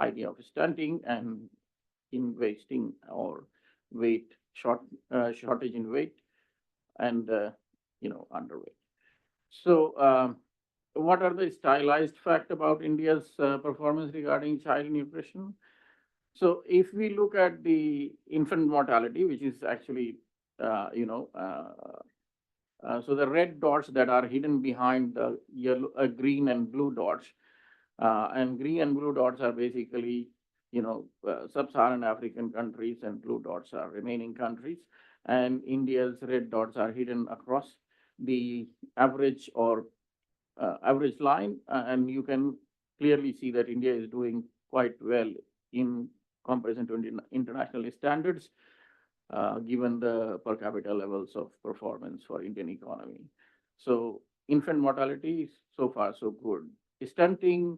idea of stunting, and in wasting or weight shortage in weight, and underweight. So what are the stylized fact about India's performance regarding child nutrition? So if we look at the infant mortality, which is actually so the red dots that are hidden behind the yellow, green and blue dots, and green and blue dots are basically, sub-Saharan African countries, and blue dots are remaining countries. And India's red dots are hidden across the average or average line. And you can clearly see that India is doing quite well in comparison to international standards, given the per capita levels of performance for Indian economy. So infant mortality is so far so good. Stunting,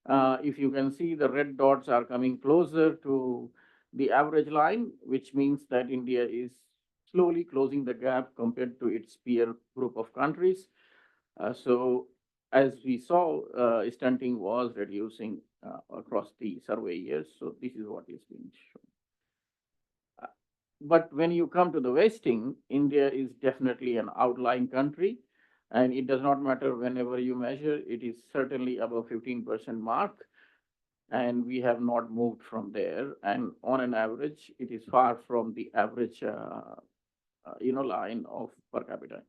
if you can see, the red dots are coming closer to the average line, which means that India is slowly closing the gap compared to its peer group of countries. So as we saw, stunting was reducing across the survey years. So this is what is being shown. But when you come to the wasting, India is definitely an outlying country. And it does not matter whenever you measure, it is certainly above 15% mark. And we have not moved from there. And on an average, it is far from the average, line of per capita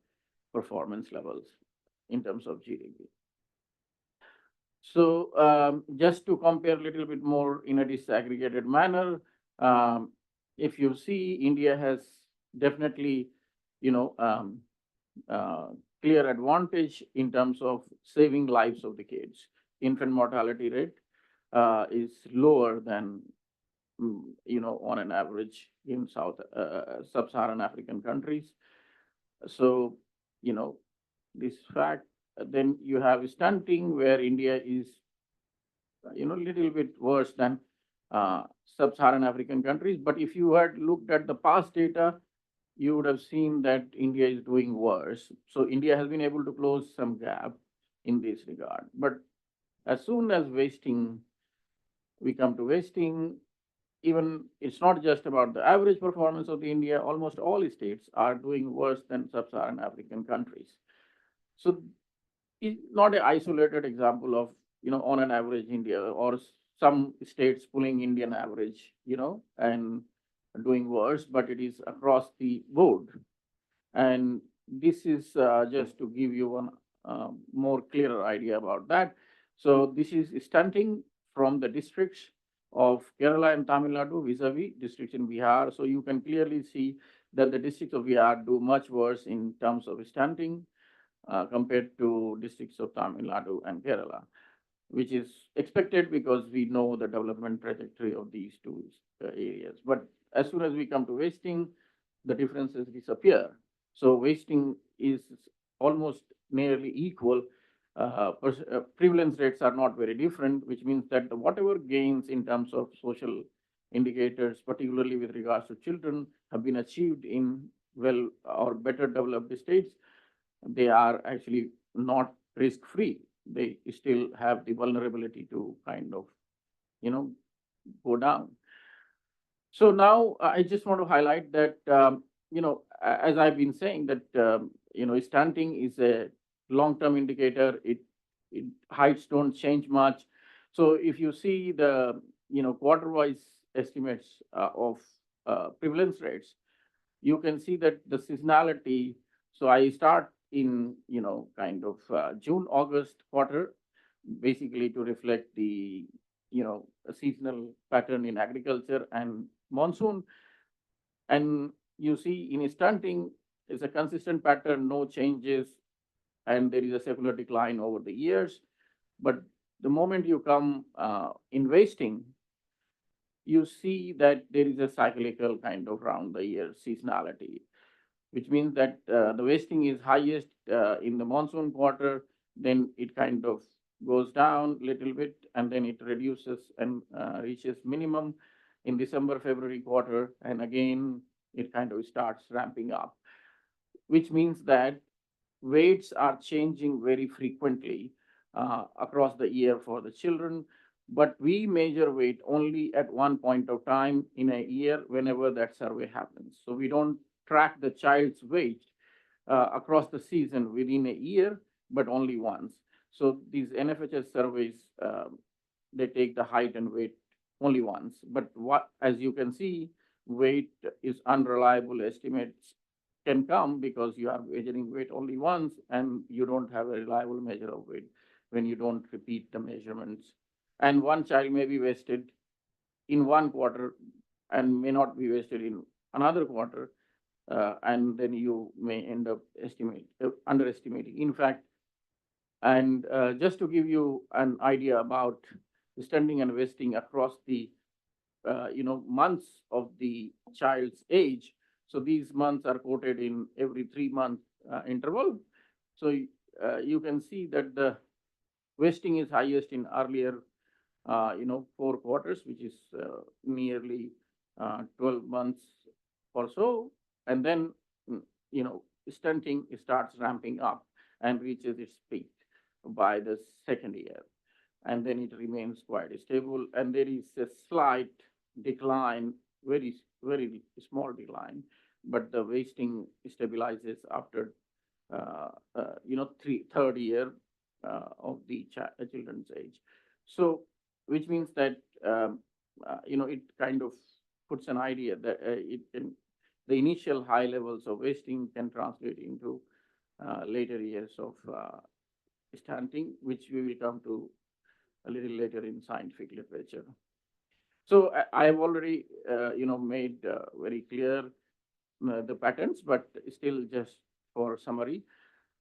performance levels in terms of GDP. So just to compare a little bit more in a disaggregated manner, if you see, India has definitely, clear advantage in terms of saving lives of the kids. Infant mortality rate is lower than, on an average in sub-Saharan African countries. So, this fact, then you have stunting where India is, little bit worse than sub-Saharan African countries. But if you had looked at the past data, you would have seen that India is doing worse. So India has been able to close some gap in this regard. But as soon as we come to wasting, even it's not just about the average performance of the India, almost all states are doing worse than sub-Saharan African countries. So it's not an isolated example of, on an average India or some states pulling Indian average, and doing worse, but it is across the board. And this is just to give you one more clearer idea about that. So this is stunting from the districts of Kerala and Tamil Nadu vis-a-vis districts in Bihar. So you can clearly see that the districts of Bihar do much worse in terms of stunting compared to districts of Tamil Nadu and Kerala, which is expected because we know the development trajectory of these two areas. But as soon as we come to wasting, the differences disappear. So wasting is almost nearly equal. Prevalence rates are not very different, which means that whatever gains in terms of social indicators, particularly with regards to children, have been achieved in well or better developed states, they are actually not risk-free. They still have the vulnerability to kind of, go down. So now I just want to highlight that, as I've been saying that, stunting is a long-term indicator. Heights don't change much. So if you see the, quarter-wise estimates of prevalence rates, you can see that the seasonality. So I start in, kind of June, August quarter, basically to reflect the, a seasonal pattern in agriculture and monsoon. And you see in stunting, it's a consistent pattern, no changes, and there is a secular decline over the years. But the moment you come in wasting, you see that there is a cyclical kind of round the year seasonality, which means that the wasting is highest in the monsoon quarter, then it kind of goes down a little bit, and then it reduces and reaches minimum in December, February quarter, and again, it kind of starts ramping up, which means that weights are changing very frequently across the year for the children, but we measure weight only at one point of time in a year whenever that survey happens. So we don't track the child's weight across the season within a year, but only once. So these NFHS surveys, they take the height and weight only once. But what, as you can see, weight is unreliable. Estimates can come because you are measuring weight only once and you don't have a reliable measure of weight when you don't repeat the measurements. And one child may be wasted in one quarter and may not be wasted in another quarter. And then you may end up underestimating. In fact, and just to give you an idea about stunting and wasting across the months of the child's age. So these months are quoted in every 3-month interval. So you can see that the wasting is highest in earlier 4 quarters, which is nearly 12 months or so, and then stunting starts ramping up and reaches its peak by the second year, and then it remains quite stable, and there is a slight decline, very small decline, but the wasting stabilizes after third year of the children's age. So which means that it kind of puts an idea that the initial high levels of wasting can translate into later years of stunting, which we will come to a little later in scientific literature. So I have already made very clear the patterns, but still just for summary.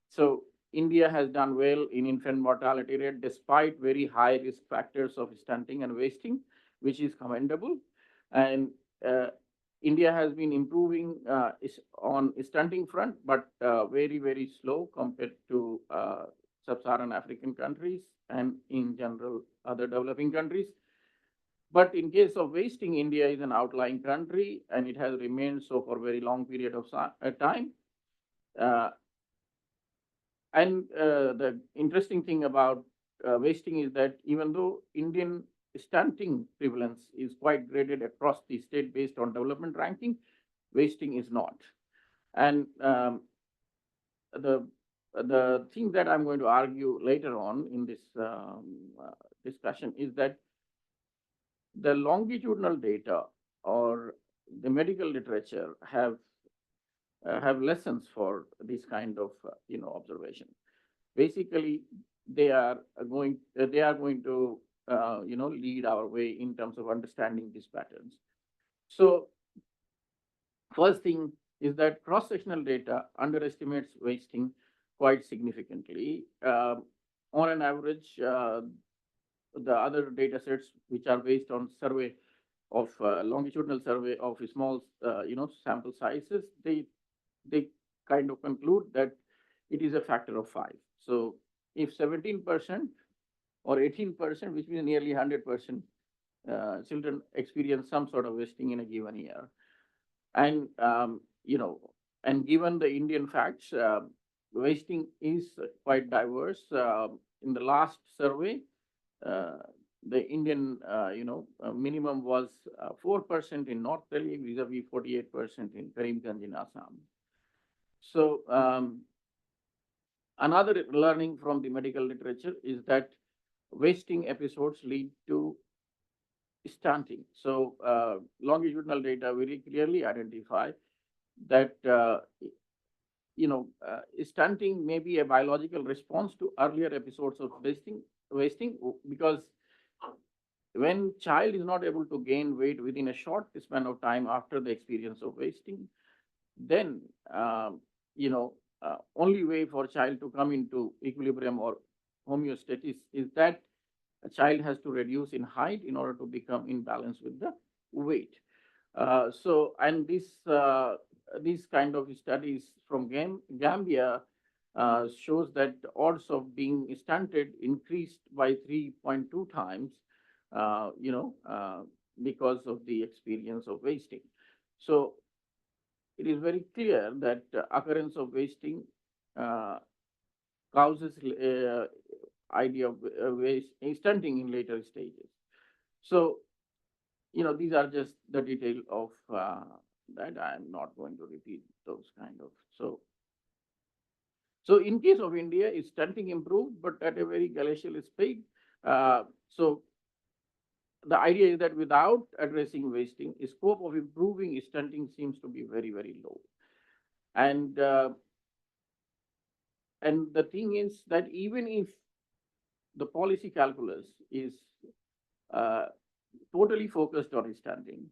So India has done well in infant mortality rate despite very high risk factors of stunting and wasting, which is commendable. And India has been improving on stunting front, but very, very slow compared to sub-Saharan African countries and in general other developing countries. But in case of wasting, India is an outlying country and it has remained so for a very long period of time. The interesting thing about wasting is that even though Indian stunting prevalence is quite graded across the state based on development ranking, wasting is not. And the thing that I'm going to argue later on in this discussion is that the longitudinal data or the medical literature have lessons for this kind of observation. Basically, they are going to lead our way in terms of understanding these patterns. So first thing is that cross-sectional data underestimates wasting quite significantly. On an average, the other data sets which are based on survey of longitudinal survey of small sample sizes, they kind of conclude that it is a factor of 5. So if 17% or 18%, which means nearly 100% children experience some sort of wasting in a given year, and and given the Indian facts, wasting is quite diverse. In the last survey, the Indian minimum was 4% in North Delhi vis-a-vis 48% in Karimganj in Assam. So another learning from the medical literature is that wasting episodes lead to stunting. So longitudinal data very clearly identify that stunting may be a biological response to earlier episodes of wasting, because when child is not able to gain weight within a short span of time after the experience of wasting, then only way for child to come into equilibrium or homeostasis is that a child has to reduce in height in order to become in balance with the weight. And these kind of studies from Gambia shows that the odds of being stunted increased by 3.2 times, because of the experience of wasting. So it is very clear that occurrence of wasting causes idea of stunting in later stages. So, these are just the detail of that. I am not going to repeat those kind of. So in case of India, stunting improved, but at a very glacial speed. So the idea is that without addressing wasting, scope of improving stunting seems to be very, very low. And the thing is that even if the policy calculus is totally focused on stunting,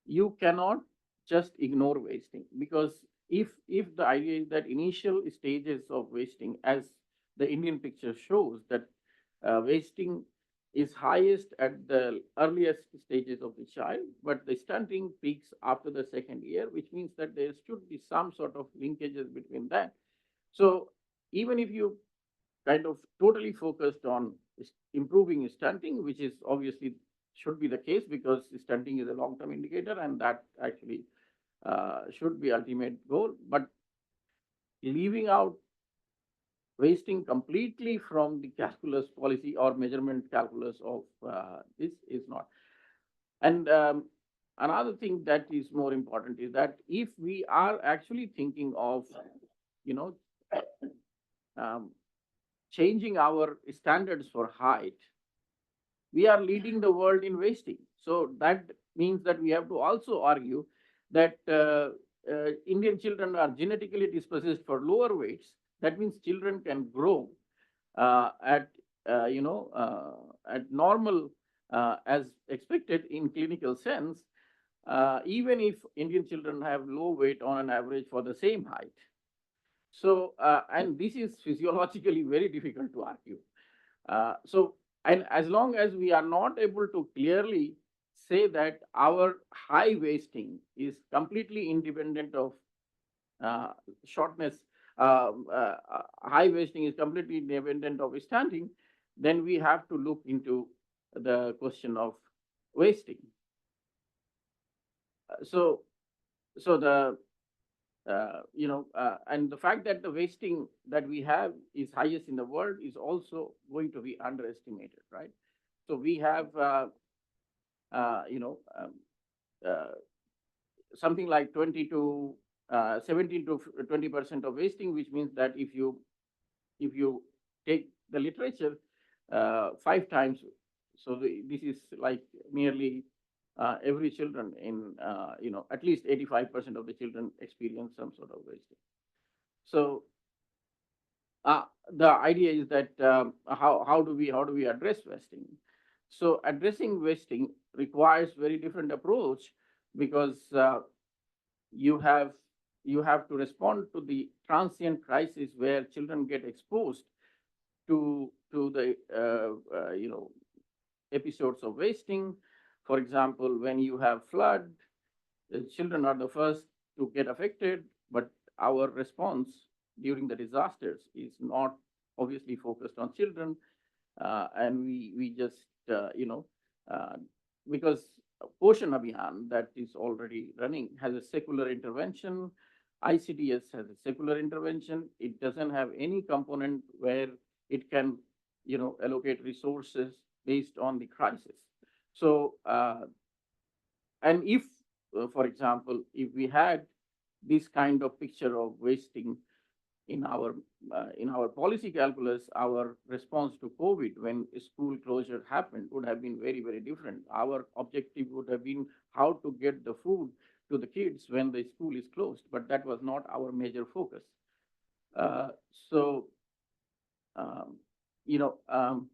you cannot just ignore wasting, because if the idea is that initial stages of wasting, as the Indian picture shows, that wasting is highest at the earliest stages of the child, but the stunting peaks after the second year, which means that there should be some sort of linkages between that. So even if you kind of totally focused on improving stunting, which is obviously should be the case because stunting is a long-term indicator and that actually should be ultimate goal, but leaving out wasting completely from the calculus policy or measurement calculus of this is not. And another thing that is more important is that if we are actually thinking of, changing our standards for height, we are leading the world in wasting. So that means that we have to also argue that Indian children are genetically dispossessed for lower weights. That means children can grow at normal as expected in clinical sense, even if Indian children have low weight on an average for the same height. So and this is physiologically very difficult to argue. And as long as we are not able to clearly say that our high wasting is completely independent of uh, shortness, high wasting is completely independent of stunting, then we have to look into the question of wasting. So, so the and the fact that the wasting that we have is highest in the world is also going to be underestimated, right? So we have, uh, you know, um, uh, something like 20 to 17 to 20% of wasting, which means that if you take the literature 5 times, so this is like nearly every children in at least 85% of the children experience some sort of wasting. So uh, the idea is that how do we address wasting? So addressing wasting requires very different approach, because you have you have to respond to the transient crisis where children get exposed to the episodes of wasting. For example, when you have flood, the children are the first to get affected, but our response during the disasters is not obviously focused on children, and we just uh, because Poshan Abhiyan that is already running has a secular intervention. ICDS has a secular intervention. It doesn't have any component where it can, allocate resources based on the crisis. So, and if, for example, if we had this kind of picture of wasting in our policy calculus, our response to COVID when school closure happened would have been very, very different. Our objective would have been how to get the food to the kids when the school is closed, but that was not our major focus. Uh, so, um, you know, um,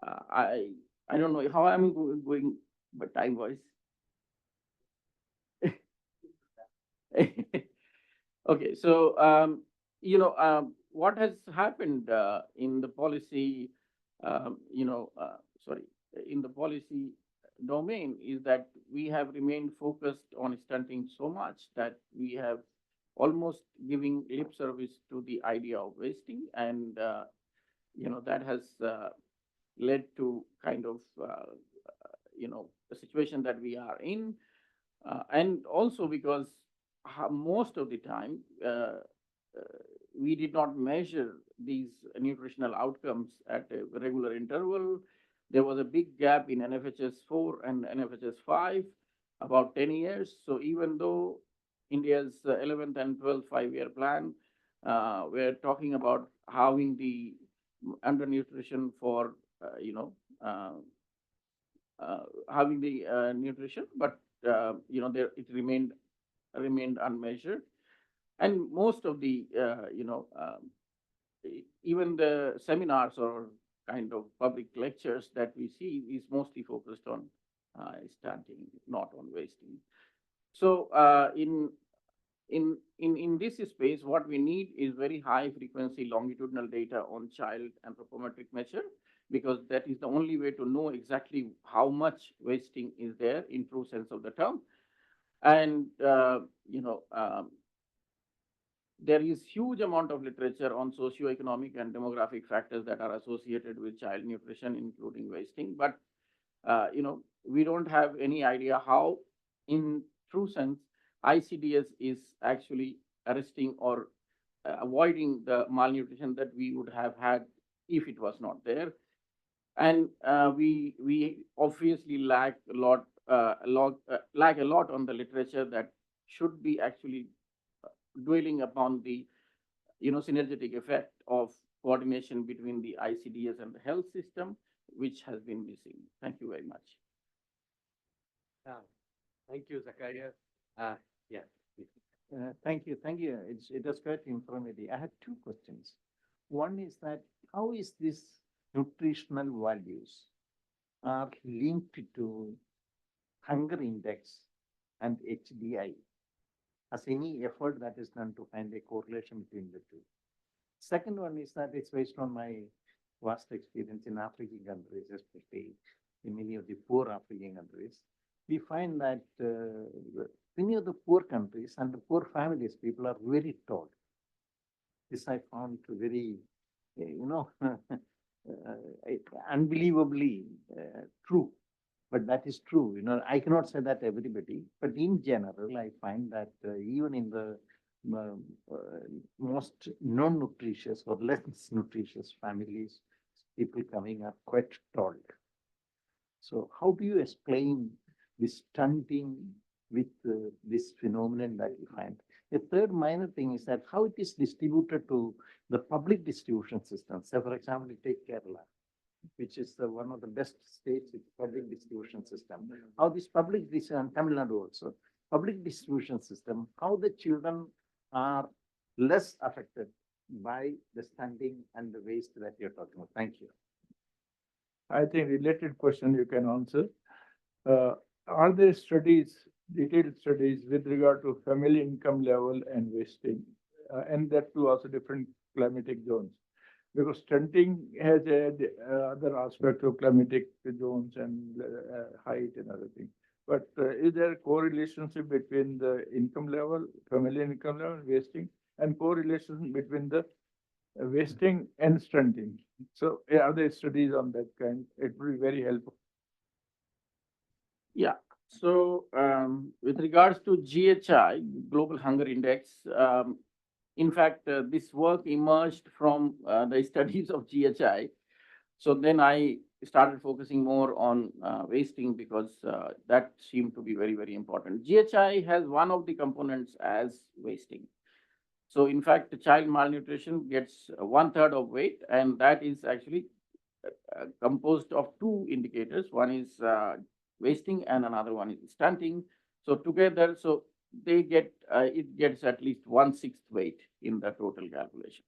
I don't know how I'm going, but time wise. Okay, so what has happened in the policy, sorry, in the policy domain is that we have remained focused on stunting so much that we have almost giving lip service to the idea of wasting, and that has led to kind of the situation that we are in, and also because most of the time we did not measure these nutritional outcomes at a regular interval. There was a big gap in NFHS 4 and NFHS 5, about 10 years. So even though India's 11th and 12th 5-year plan, we're talking about having the undernutrition for, uh, having the nutrition, but there it remained unmeasured, and most of the even the seminars or kind of public lectures that we see is mostly focused on stunting, not on wasting. So in this space, what we need is very high frequency longitudinal data on child anthropometric measure, because that is the only way to know exactly how much wasting is there in true sense of the term. And there is huge amount of literature on socioeconomic and demographic factors that are associated with child nutrition, including wasting. But we don't have any idea how, in true sense, ICDS is actually arresting or avoiding the malnutrition that we would have had if it was not there. And we obviously lack a lot on the literature that should be actually dwelling upon the synergetic effect of coordination between the ICDS and the health system, which has been missing. Thank you very much. Thank you, Zakaria. Yeah. Thank you. It was quite informative. I had two questions. One is that how is this nutritional values are linked to hunger index and HDI? Has any effort that is done to find a correlation between the two? Second one is that it's based on my vast experience in African countries, especially in many of the poor African countries, we find that many of the poor countries and the poor families, people are very tall. This I found very, unbelievably true. But that is true. I cannot say that everybody, but in general, I find that even in the most non-nutritious or less nutritious families, people coming are quite tall. So how do you explain this stunting with this phenomenon that you find? A third minor thing is that how it is distributed to the public distribution system. So for example, you take Kerala, which is one of the best states with public distribution system. How this public distribution, Tamil Nadu also, public distribution system, how the children are less affected by the stunting and the waste that you're talking about. Thank you. I think related question you can answer. Are there studies, detailed studies with regard to family income level and wasting, and that too also different climatic zones? Because stunting has other aspect of climatic zones and height and other things. But is there a correlationship between the income level, family income level, wasting, and correlation between the wasting and stunting? So are there studies on that kind? It will be very helpful. Yeah. So with regards to GHI, Global Hunger Index, in fact, this work emerged from the studies of GHI. So then I started focusing more on wasting because that seemed to be very, very important. GHI has one of the components as wasting. So in fact, child malnutrition gets 1/3 of weight, and that is actually composed of two indicators. One is wasting and another one is stunting. So together, so they get it gets at least 1/6 weight in the total calculation.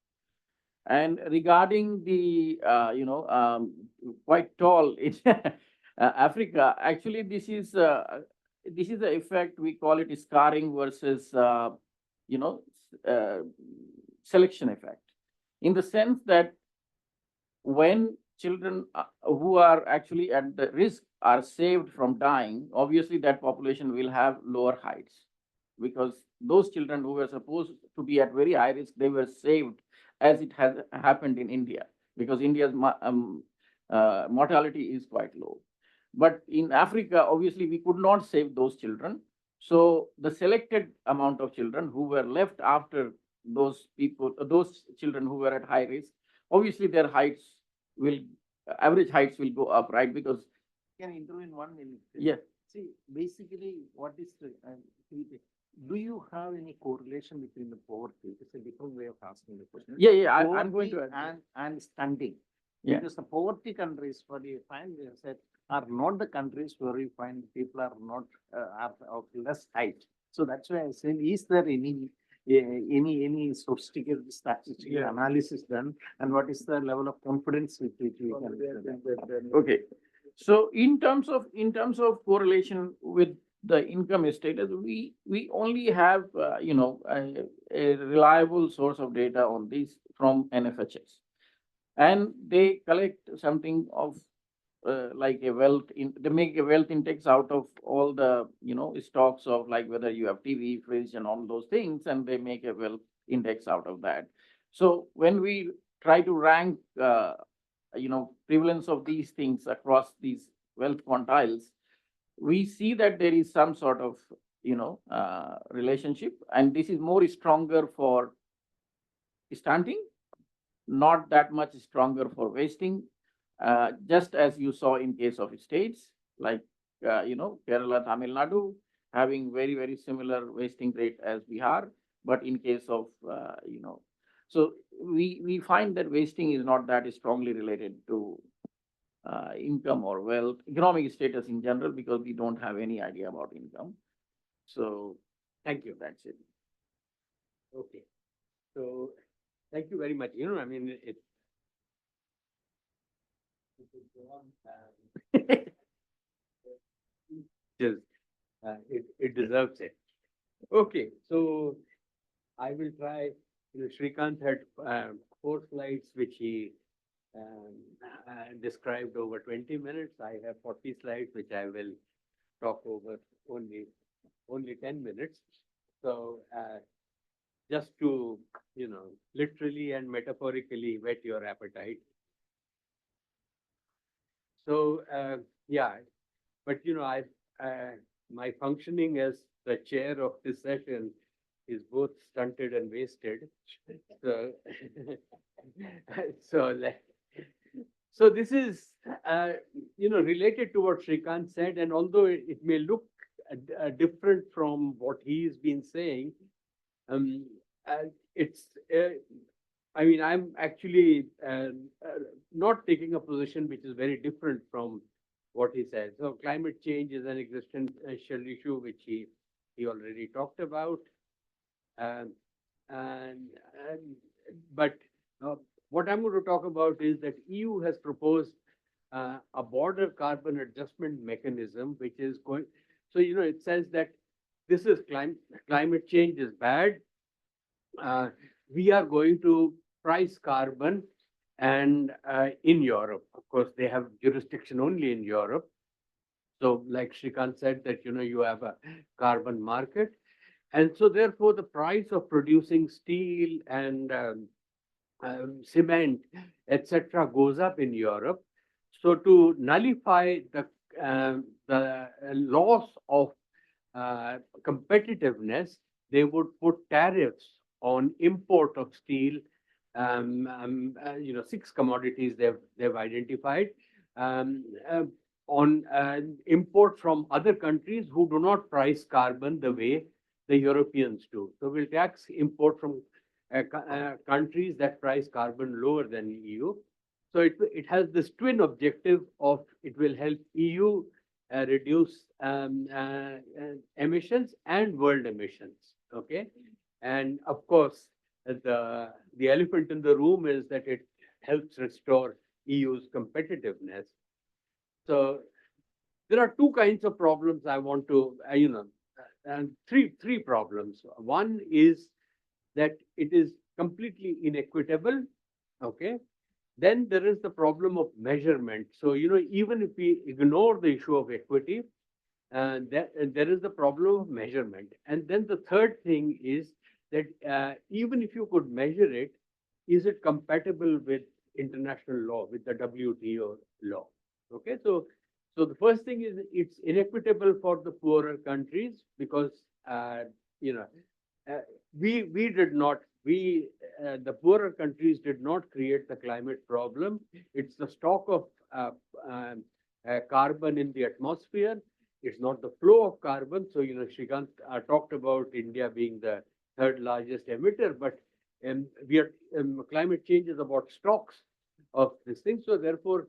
And regarding the quite tall in Africa, actually this is the effect, we call it scarring versus selection effect, in the sense that when children who are actually at the risk are saved from dying, obviously that population will have lower heights, because those children who were supposed to be at very high risk, they were saved, as it has happened in India, because India's mortality is quite low. But in Africa, obviously, we could not save those children. So the selected amount of children who were left after those children who were at high risk, obviously their average heights will go up, right? Because Can I intervene 1 minute? Yeah. See, basically, what is the, do you have any correlation between the poverty? It's a different way of asking the question. I'm going to Poverty and stunting. Yeah. Because the poverty countries, what you find is that are not the countries where you find people are not are of less height. So that's why I said, is there any sophisticated statistical analysis done, and what is the level of confidence with which we can do that? Okay. So in terms of correlation with the income status, we only have a reliable source of data on this from NFHS, and they collect something of like a wealth they make a wealth index out of all the stocks of, like, whether you have TV, fridge, and all those things, and they make a wealth index out of that. So when we try to rank prevalence of these things across these wealth quantiles, we see that there is some sort of relationship, and this is more stronger for stunting, not that much stronger for wasting. Just as you saw in case of states like Kerala, Tamil Nadu, having very, very similar wasting rate as Bihar, but in case of so we find that wasting is not that strongly related to income or wealth, economic status in general, because we don't have any idea about income. So Thank you. that's it. Okay. So thank you very much. I mean, it just it deserves it. Okay, so I will try. Shreekant had 4 slides which he described over 20 minutes. I have 40 slides, which I will talk over only 10 minutes. So just to, literally and metaphorically whet your appetite. So, yeah, but my functioning as the chair of this session is both stunted and wasted. So, so this is, related to what Shreekant said, and although it may look different from what he's been saying, it's, I'm actually not taking a position which is very different from what he said. So climate change is an existential issue, which he already talked about. But what I'm going to talk about is that EU has proposed a border carbon adjustment mechanism, which is going, so, it says that this is climate change is bad. We are going to price carbon, and in Europe, of course, they have jurisdiction only in Europe. So like Shreekant said that, you have a carbon market. And so therefore the price of producing steel and cement, etc., goes up in Europe. So to nullify the loss of competitiveness, they would put tariffs on import of steel. 6 commodities they've identified on import from other countries who do not price carbon the way the Europeans do. So we'll tax import from countries that price carbon lower than EU. So it has this twin objective of it will help EU reduce emissions and world emissions. Okay, and of course the elephant in the room is that it helps restore EU's competitiveness. So there are 2 kinds of problems I want to, and three problems. One is that it is completely inequitable. Okay. Then there is the problem of measurement. So, even if we ignore the issue of equity, there is the problem of measurement. And then the third thing is that even if you could measure it, is it compatible with international law, with the WTO law? Okay, so the first thing is it's inequitable for the poorer countries because the poorer countries did not create the climate problem. It's the stock of carbon in the atmosphere. It's not the flow of carbon. So, Shreekant talked about India being the 3rd largest emitter, but climate change is about stocks of this thing. So therefore,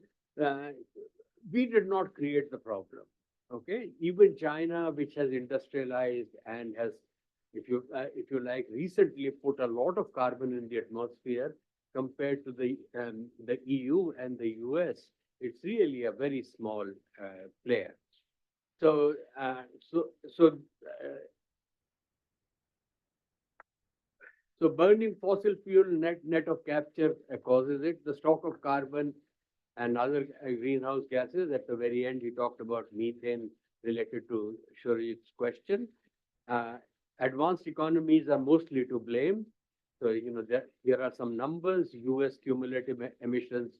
we did not create the problem. Okay, even China, which has industrialized and has, if you like, recently put a lot of carbon in the atmosphere compared to the EU and the US, it's really a very small player. So burning fossil fuel net of capture causes it. The stock of carbon and other greenhouse gases. At the very end, he talked about methane related to Surajit's question. Advanced economies are mostly to blame. So, here are some numbers. US cumulative emissions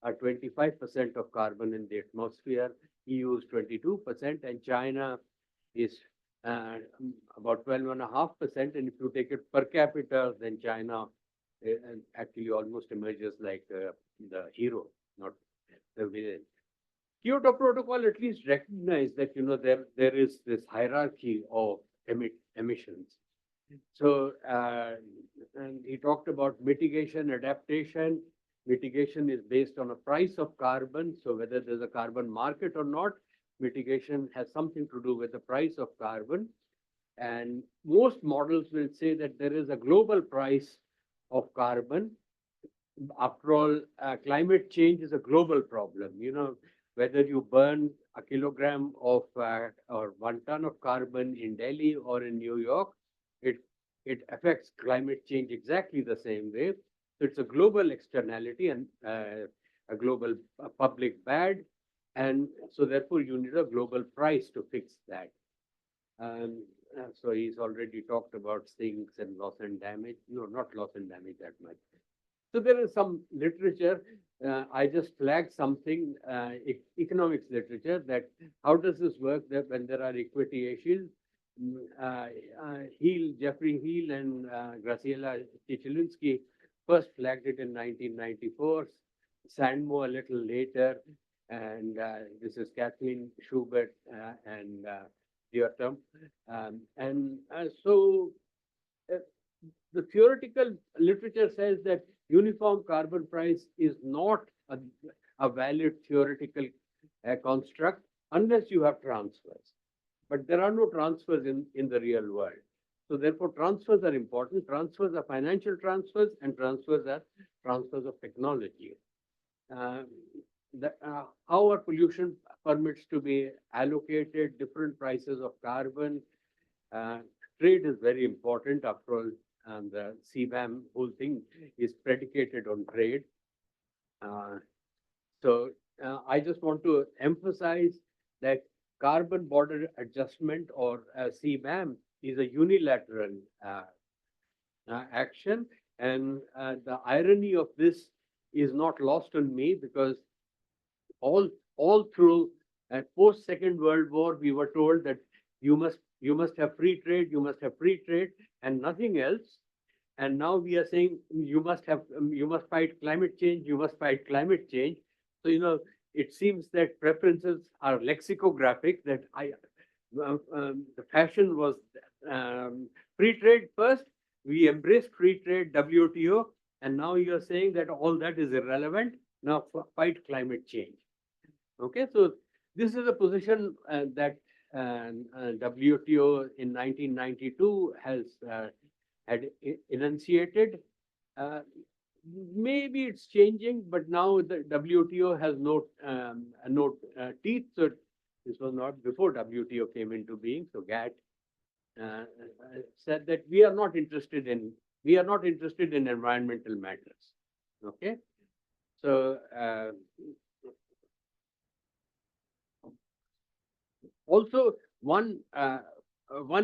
are 25% of carbon in the atmosphere. EU is 22%, and China is about 12.5%. And if you take it per capita, then China actually almost emerges like the hero, not the villain. Kyoto Protocol at least recognized that there is this hierarchy of emissions. So and he talked about mitigation, adaptation. Mitigation is based on a price of carbon. So whether there's a carbon market or not, mitigation has something to do with the price of carbon. And most models will say that there is a global price of carbon. After all, climate change is a global problem. Whether you burn a kilogram of or 1 ton of carbon in Delhi or in New York, it affects climate change exactly the same way. So it's a global externality, and a global public bad, and so therefore you need a global price to fix that. So he's already talked about sinks and loss and damage. No, not loss and damage that much. So there is some literature. I just flagged something, economics literature, that how does this work that when there are equity issues? Jeffrey Heel and Graciela Chichelinski first flagged it in 1994, Sandmo a little later, and this is Kathleen Schubert and Diotum. So the theoretical literature says that uniform carbon price is not a valid theoretical construct unless you have transfers. But there are no transfers in the real world. So therefore, transfers are important. Transfers are financial transfers, and transfers are transfers of technology. How are pollution permits to be allocated, different prices of carbon? Trade is very important. After all, the CBAM whole thing is predicated on trade. So I just want to emphasize that carbon border adjustment, or CBAM, is a unilateral action. And the irony of this is not lost on me, because all through post-Second World War, we were told that you must have free trade, you must have free trade, and nothing else. And now we are saying you must fight climate change, you must fight climate change. So it seems that preferences are lexicographic. That the fashion was free trade first. We embraced free trade, WTO, and now you are saying that all that is irrelevant. Now fight climate change. Okay, so this is a position that WTO in 1992 had enunciated. Maybe it's changing, but now the WTO has no teeth. So this was not before WTO came into being. So GATT said that we are not interested in environmental matters. Okay, so also one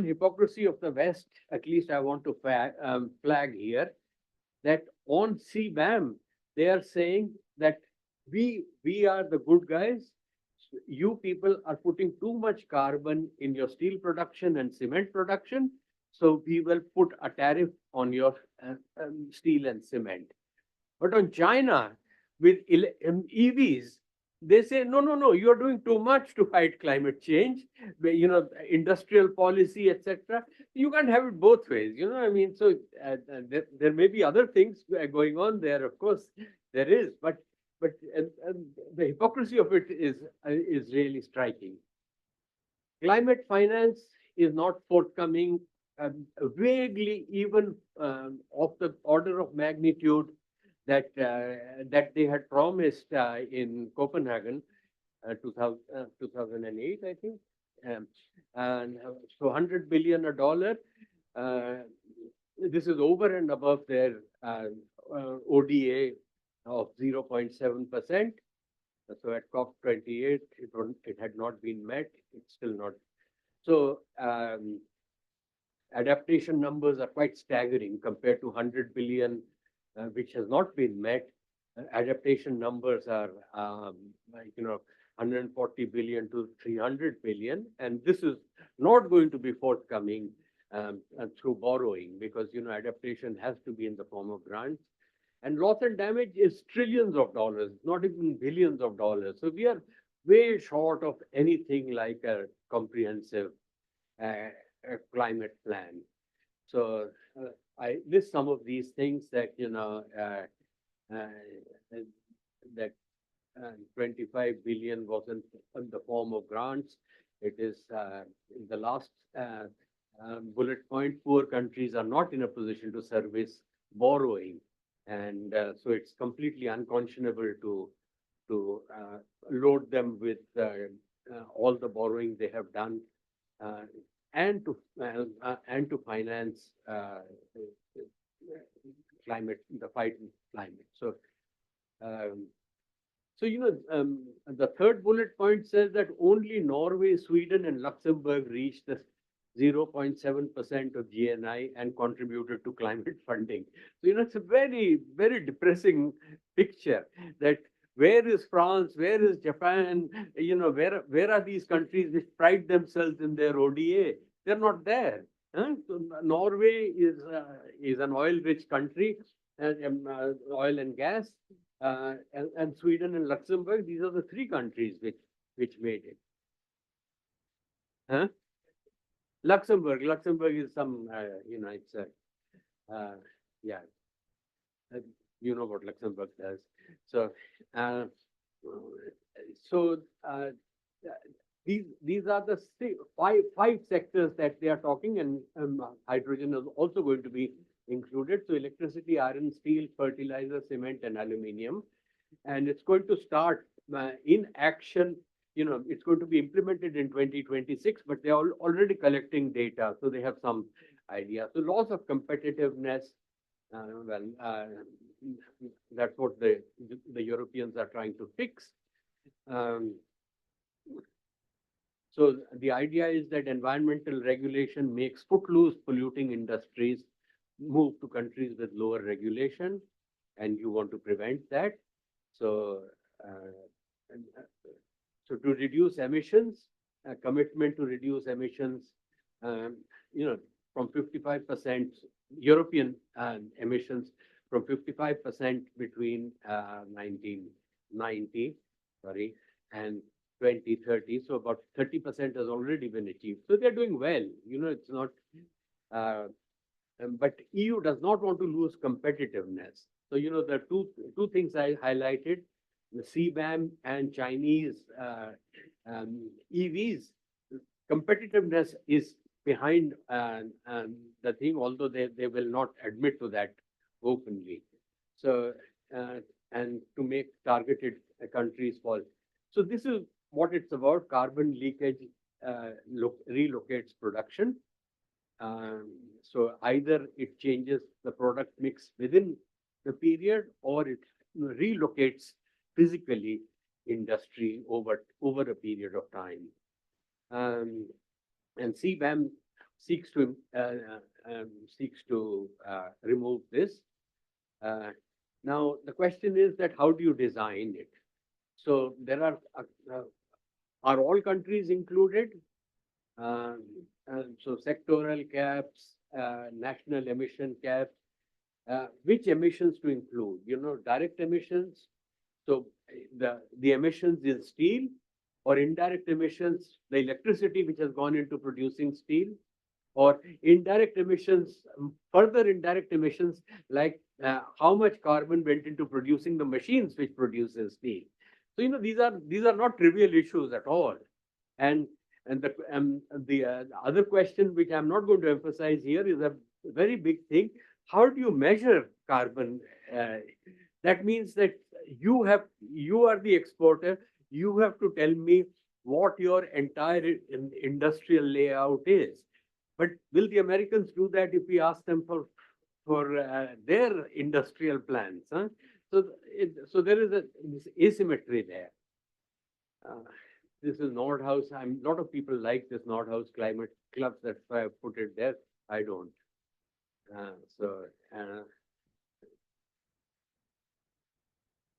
hypocrisy of the West, at least I want to flag here, that on CBAM, they are saying that we are the good guys. You people are putting too much carbon in your steel production and cement production, so we will put a tariff on your steel and cement. But on China, with EVs, they say, no, you are doing too much to fight climate change, industrial policy, etc. You can't have it both ways, I mean, so there may be other things going on there, of course, there is, but the hypocrisy of it is really striking. Climate finance is not forthcoming, vaguely, even of the order of magnitude that they had promised in Copenhagen, 2008, I think. And so $100 billion. This is over and above their ODA of 0.7%. So at COP28, it had not been met. It's still not. So adaptation numbers are quite staggering compared to 100 billion, which has not been met. Adaptation numbers are, 140 billion to 300 billion, and this is not going to be forthcoming through borrowing, because adaptation has to be in the form of grants. And loss and damage is trillions of dollars, not even billions of dollars. So we are way short of anything like a comprehensive climate plan. So I list some of these things that that 25 billion wasn't in the form of grants. It is in the last bullet point, poor countries are not in a position to service borrowing. And so it's completely unconscionable to load them with all the borrowing they have done, and to finance the fight in climate. So So, the third bullet point says that only Norway, Sweden, and Luxembourg reached the 0.7% of GNI and contributed to climate funding. So, it's a very, very depressing picture that where is France, where is Japan, where are these countries which pride themselves in their ODA? They're not there. Huh? So Norway is an oil-rich country, oil and gas, and Sweden and Luxembourg. These are the three countries which made it. Huh? Luxembourg is some, it's yeah, you know what Luxembourg does. So, these are the five sectors that they are talking, and hydrogen is also going to be included. So, electricity, iron, steel, fertilizer, cement, and aluminium, and it's going to start in action. It's going to be implemented in 2026, but they are already collecting data, so they have some idea. So, loss of competitiveness. That's what the Europeans are trying to fix. So the idea is that environmental regulation makes footloose polluting industries move to countries with lower regulation, and you want to prevent that. So, so to reduce emissions, a commitment to reduce emissions, from 55% European emissions from 55% between 1990, and 2030. So about 30% has already been achieved. So they're doing well. It's not, but EU does not want to lose competitiveness. So, the two things I highlighted, the CBAM and Chinese EVs, competitiveness is behind the thing, although they will not admit to that openly. So, and to make targeted countries fall. So this is what it's about. Carbon leakage relocates production. So either it changes the product mix within the period, or it relocates physically industry over a period of time. And CBAM seeks to remove this. Now the question is that how do you design it? So there are all countries included? So sectoral caps, national emission caps. Which emissions to include? Direct emissions. So the emissions in steel, or indirect emissions, the electricity which has gone into producing steel, or indirect emissions, further indirect emissions, like how much carbon went into producing the machines which produces steel. So these are not trivial issues at all. And the other question, which I'm not going to emphasize here, is a very big thing. How do you measure carbon? That means that you are the exporter. You have to tell me what your entire industrial layout is. But will the Americans do that if we ask them for their industrial plans? Huh? So there is this asymmetry there. This is Nordhaus. A lot of people like this Nordhaus climate club. That's why I put it there. I don't.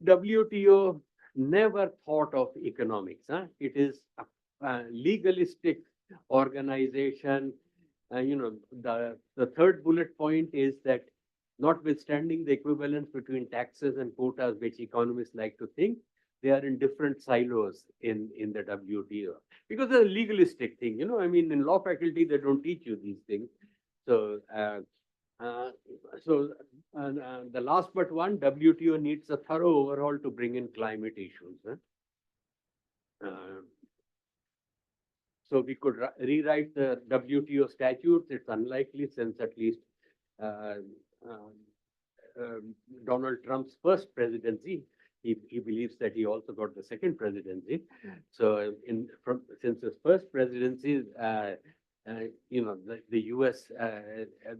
WTO never thought of economics. Huh? It is a legalistic organization. The third bullet point is that notwithstanding the equivalence between taxes and quotas, which economists like to think, they are in different silos in the WTO, because it's a legalistic thing. In law faculty, they don't teach you these things. So, the last but one, WTO needs a thorough overhaul to bring in climate issues. So we could rewrite the WTO statutes. It's unlikely, since at least Donald Trump's first presidency, he believes that he also got the second presidency. So since his first presidency, the US,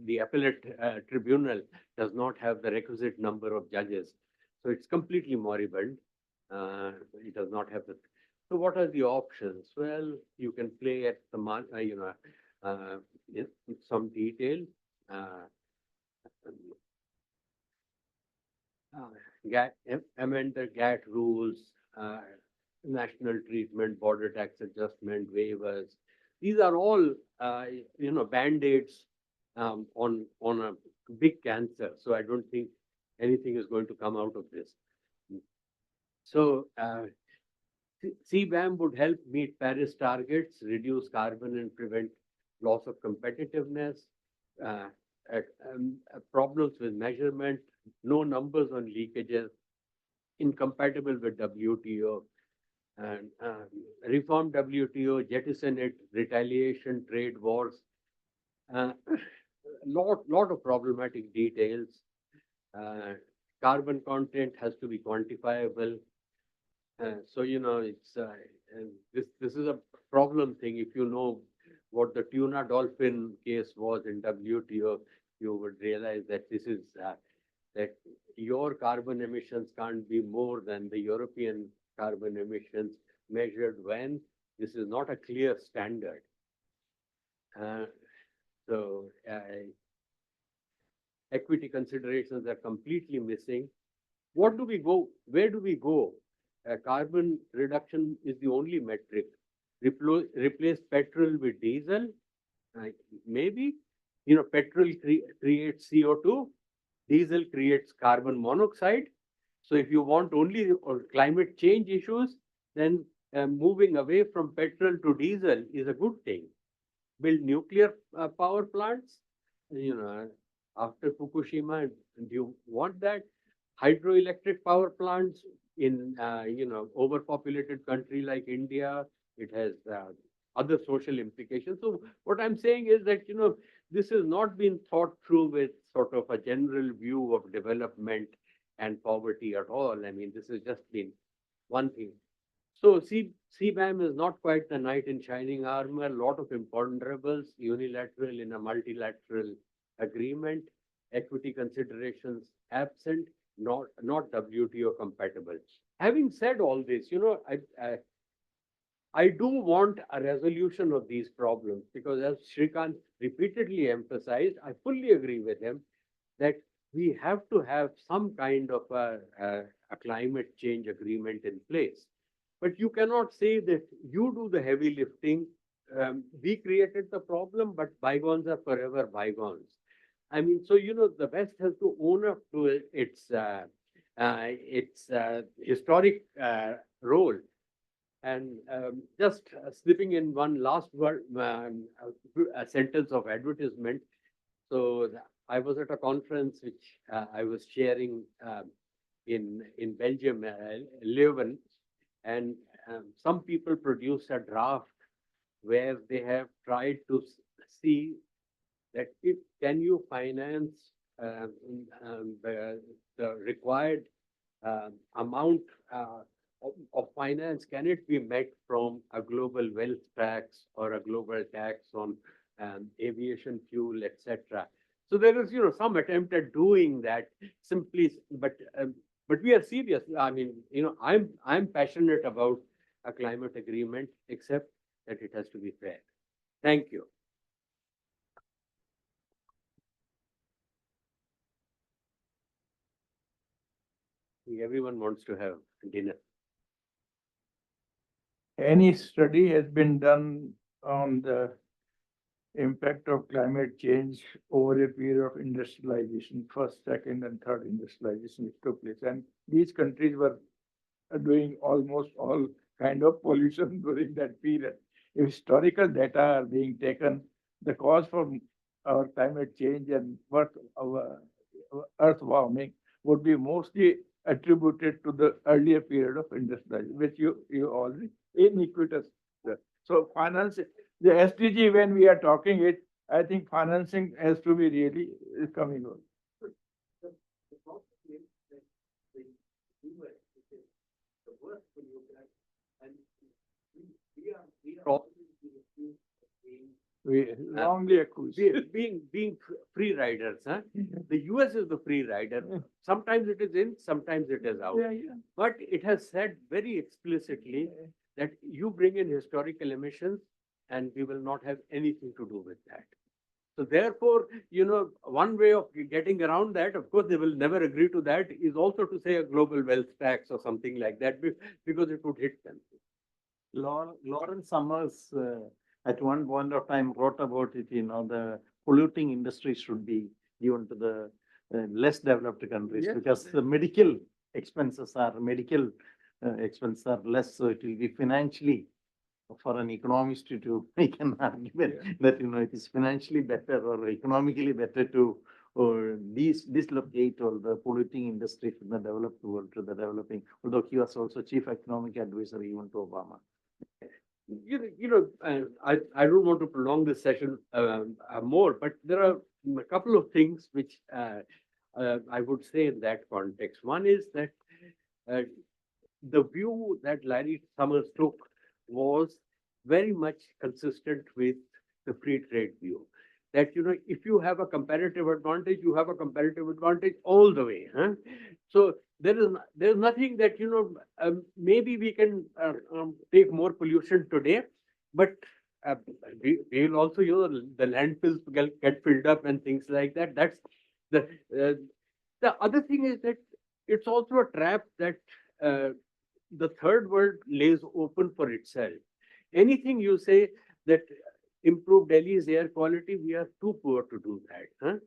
the appellate tribunal does not have the requisite number of judges. So it's completely moribund. It does not have the. So what are the options? Well, you can play at the in some detail. Uh, Amend the GATT rules, national treatment, border tax adjustment, waivers. These are all, band-aids on a big cancer. So I don't think anything is going to come out of this. So CBAM would help meet Paris targets, reduce carbon and prevent loss of competitiveness, uh, problems with measurement, no numbers on leakages, incompatible with WTO, and reform WTO, jettison it, retaliation, trade wars, lot of problematic details. Carbon content has to be quantifiable. So it's this is a problem thing. If you know what the tuna dolphin case was in WTO, you would realize that this is that your carbon emissions can't be more than the European carbon emissions measured when this is not a clear standard. So equity considerations are completely missing. What do we go? Where do we go? Carbon reduction is the only metric. Replace petrol with diesel. Maybe, petrol creates CO2, diesel creates carbon monoxide. So if you want only climate change issues, then moving away from petrol to diesel is a good thing. Build nuclear power plants, after Fukushima. Do you want that? Hydroelectric power plants in, overpopulated country like India, it has other social implications. So what I'm saying is that, this has not been thought through with sort of a general view of development and poverty at all. I mean, this has just been one thing. So CBAM is not quite the knight in shining armor. A lot of imponderables, unilateral in a multilateral agreement, equity considerations absent, not WTO compatible. Having said all this, I do want a resolution of these problems because, as Shreekant repeatedly emphasized, I fully agree with him that we have to have some kind of a climate change agreement in place. But you cannot say that you do the heavy lifting. We created the problem, but bygones are forever bygones. I mean, so, the West has to own up to its historic role. And just slipping in one last word, a sentence of advertisement. So I was at a conference which I was sharing in Belgium, Leuven, and some people produced a draft where they have tried to see that can you finance the required amount of finance, can it be met from a global wealth tax or a global tax on aviation fuel, etc. So there is, some attempt at doing that simply, but we are serious. I mean, I'm passionate about a climate agreement, except that it has to be fair. Thank you. Everyone wants to have dinner. Any study has been done on the impact of climate change over a period of industrialization, first, second, and third industrialization which took place. And these countries were doing almost all kind of pollution during that period. If historical data are being taken, the cause for our climate change and our earth warming would be mostly attributed to the earlier period of industrialization, which you already iniquitous. So finance, the SDG, when we are talking it, I think financing has to be really coming on. And we are all We wrongly accused. being free riders, huh? The US is the free rider. Sometimes it is in, sometimes it is out. But it has said very explicitly that you bring in historical emissions and we will not have anything to do with that. So therefore, one way of getting around that, of course, they will never agree to that, is also to say a global wealth tax or something like that, because it would hit them. Lawrence Summers at one point of time wrote about it, the polluting industry should be given to the less developed countries because the medical expenses are less, so it will be financially, for an economist to make an argument that it is financially better or economically better to dislocate all the polluting industry from the developed world to the developing, although he was also chief economic advisor even to Obama. I don't want to prolong this session more, but there are a couple of things which I would say in that context. One is that the view that Larry Summers took was very much consistent with the free trade view. That, if you have a comparative advantage, you have a comparative advantage all the way. Huh? So there's nothing that, maybe we can take more pollution today, but we will also, the landfills get filled up and things like that. That's the other thing is that it's also a trap that the third world lays open for itself. Anything you say that improve Delhi's air quality, we are too poor to do that. Huh?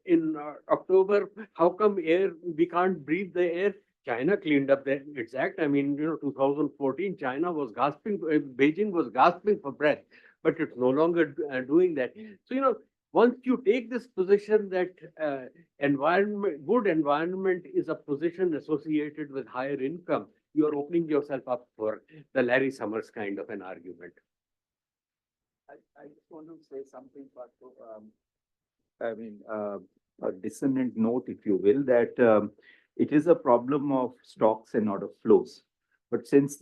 In October, how come we can't breathe the air? China cleaned up its act. I mean, 2014, China was gasping, Beijing was gasping for breath, but it's no longer doing that. So, once you take this position that good environment is a position associated with higher income, you are opening yourself up for the Larry Summers kind of an argument. I just want to say something, Partha. A dissonant note, if you will, that it is a problem of stocks and not of flows. But since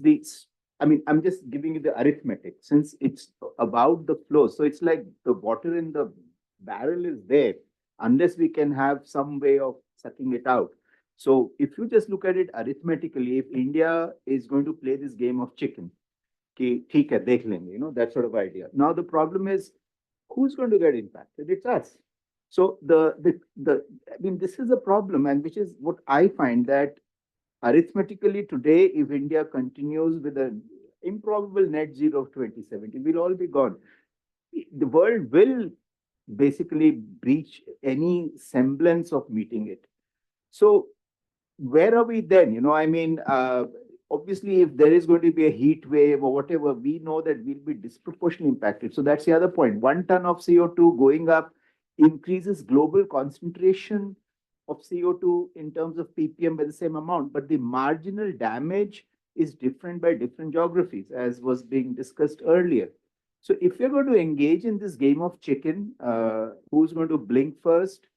I'm just giving you the arithmetic, since it's about the flow, so it's like the water in the barrel is there, unless we can have some way of sucking it out. So if you just look at it arithmetically, if India is going to play this game of chicken, theek hai, dekh lenge, that sort of idea. Now the problem is, who's going to get impacted? It's us. So this is a problem, and which is what I find that arithmetically today, if India continues with an improbable net zero of 2070, we'll all be gone. The world will basically breach any semblance of meeting it. So where are we then? Obviously, if there is going to be a heat wave or whatever, we know that we'll be disproportionately impacted. So that's the other point. 1 ton of CO2 going up increases global concentration of CO2 in terms of ppm by the same amount, but the marginal damage is different by different geographies, as was being discussed earlier. So if you're going to engage in this game of chicken, who's going to blink first?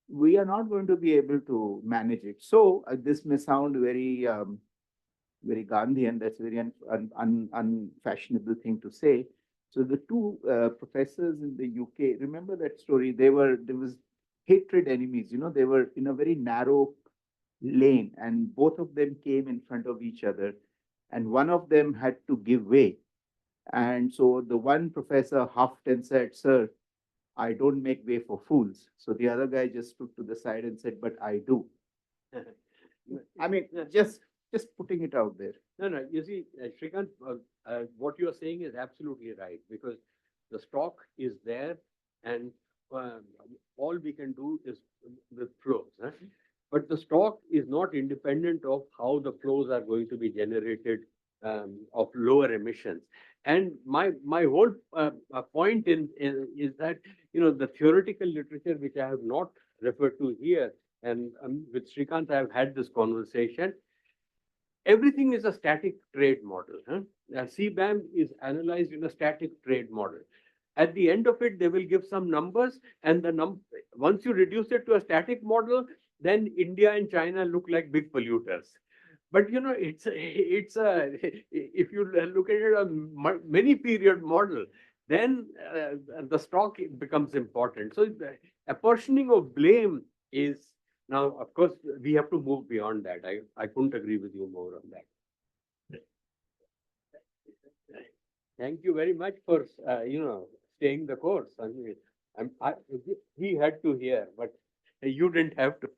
We are not going to be able to manage it. So this may sound very, very Gandhian. That's a very unfashionable thing to say. So the two professors in the UK, remember that story? There was hatred enemies. They were in a very narrow lane, and both of them came in front of each other, and one of them had to give way. And so the one professor huffed and said, "Sir, I don't make way for fools." So the other guy just stood to the side and said, "But I do." Just putting it out there. No, you see, Shreekant, what you are saying is absolutely right, because the stock is there, and all we can do is with flows. Huh? But the stock is not independent of how the flows are going to be generated of lower emissions. And my whole point is that, the theoretical literature, which I have not referred to here, and with Shreekant, I have had this conversation. Everything is a static trade model. Huh? CBAM is analyzed in a static trade model. At the end of it, they will give some numbers, and once you reduce it to a static model, then India and China look like big polluters. But you know, it's a, if you look at it on many period model, then the stock becomes important. So the apportioning of blame is, now, of course, we have to move beyond that. I couldn't agree with you more on that. Thank you very much for, staying the course. I mean, he had to hear, but you didn't have to.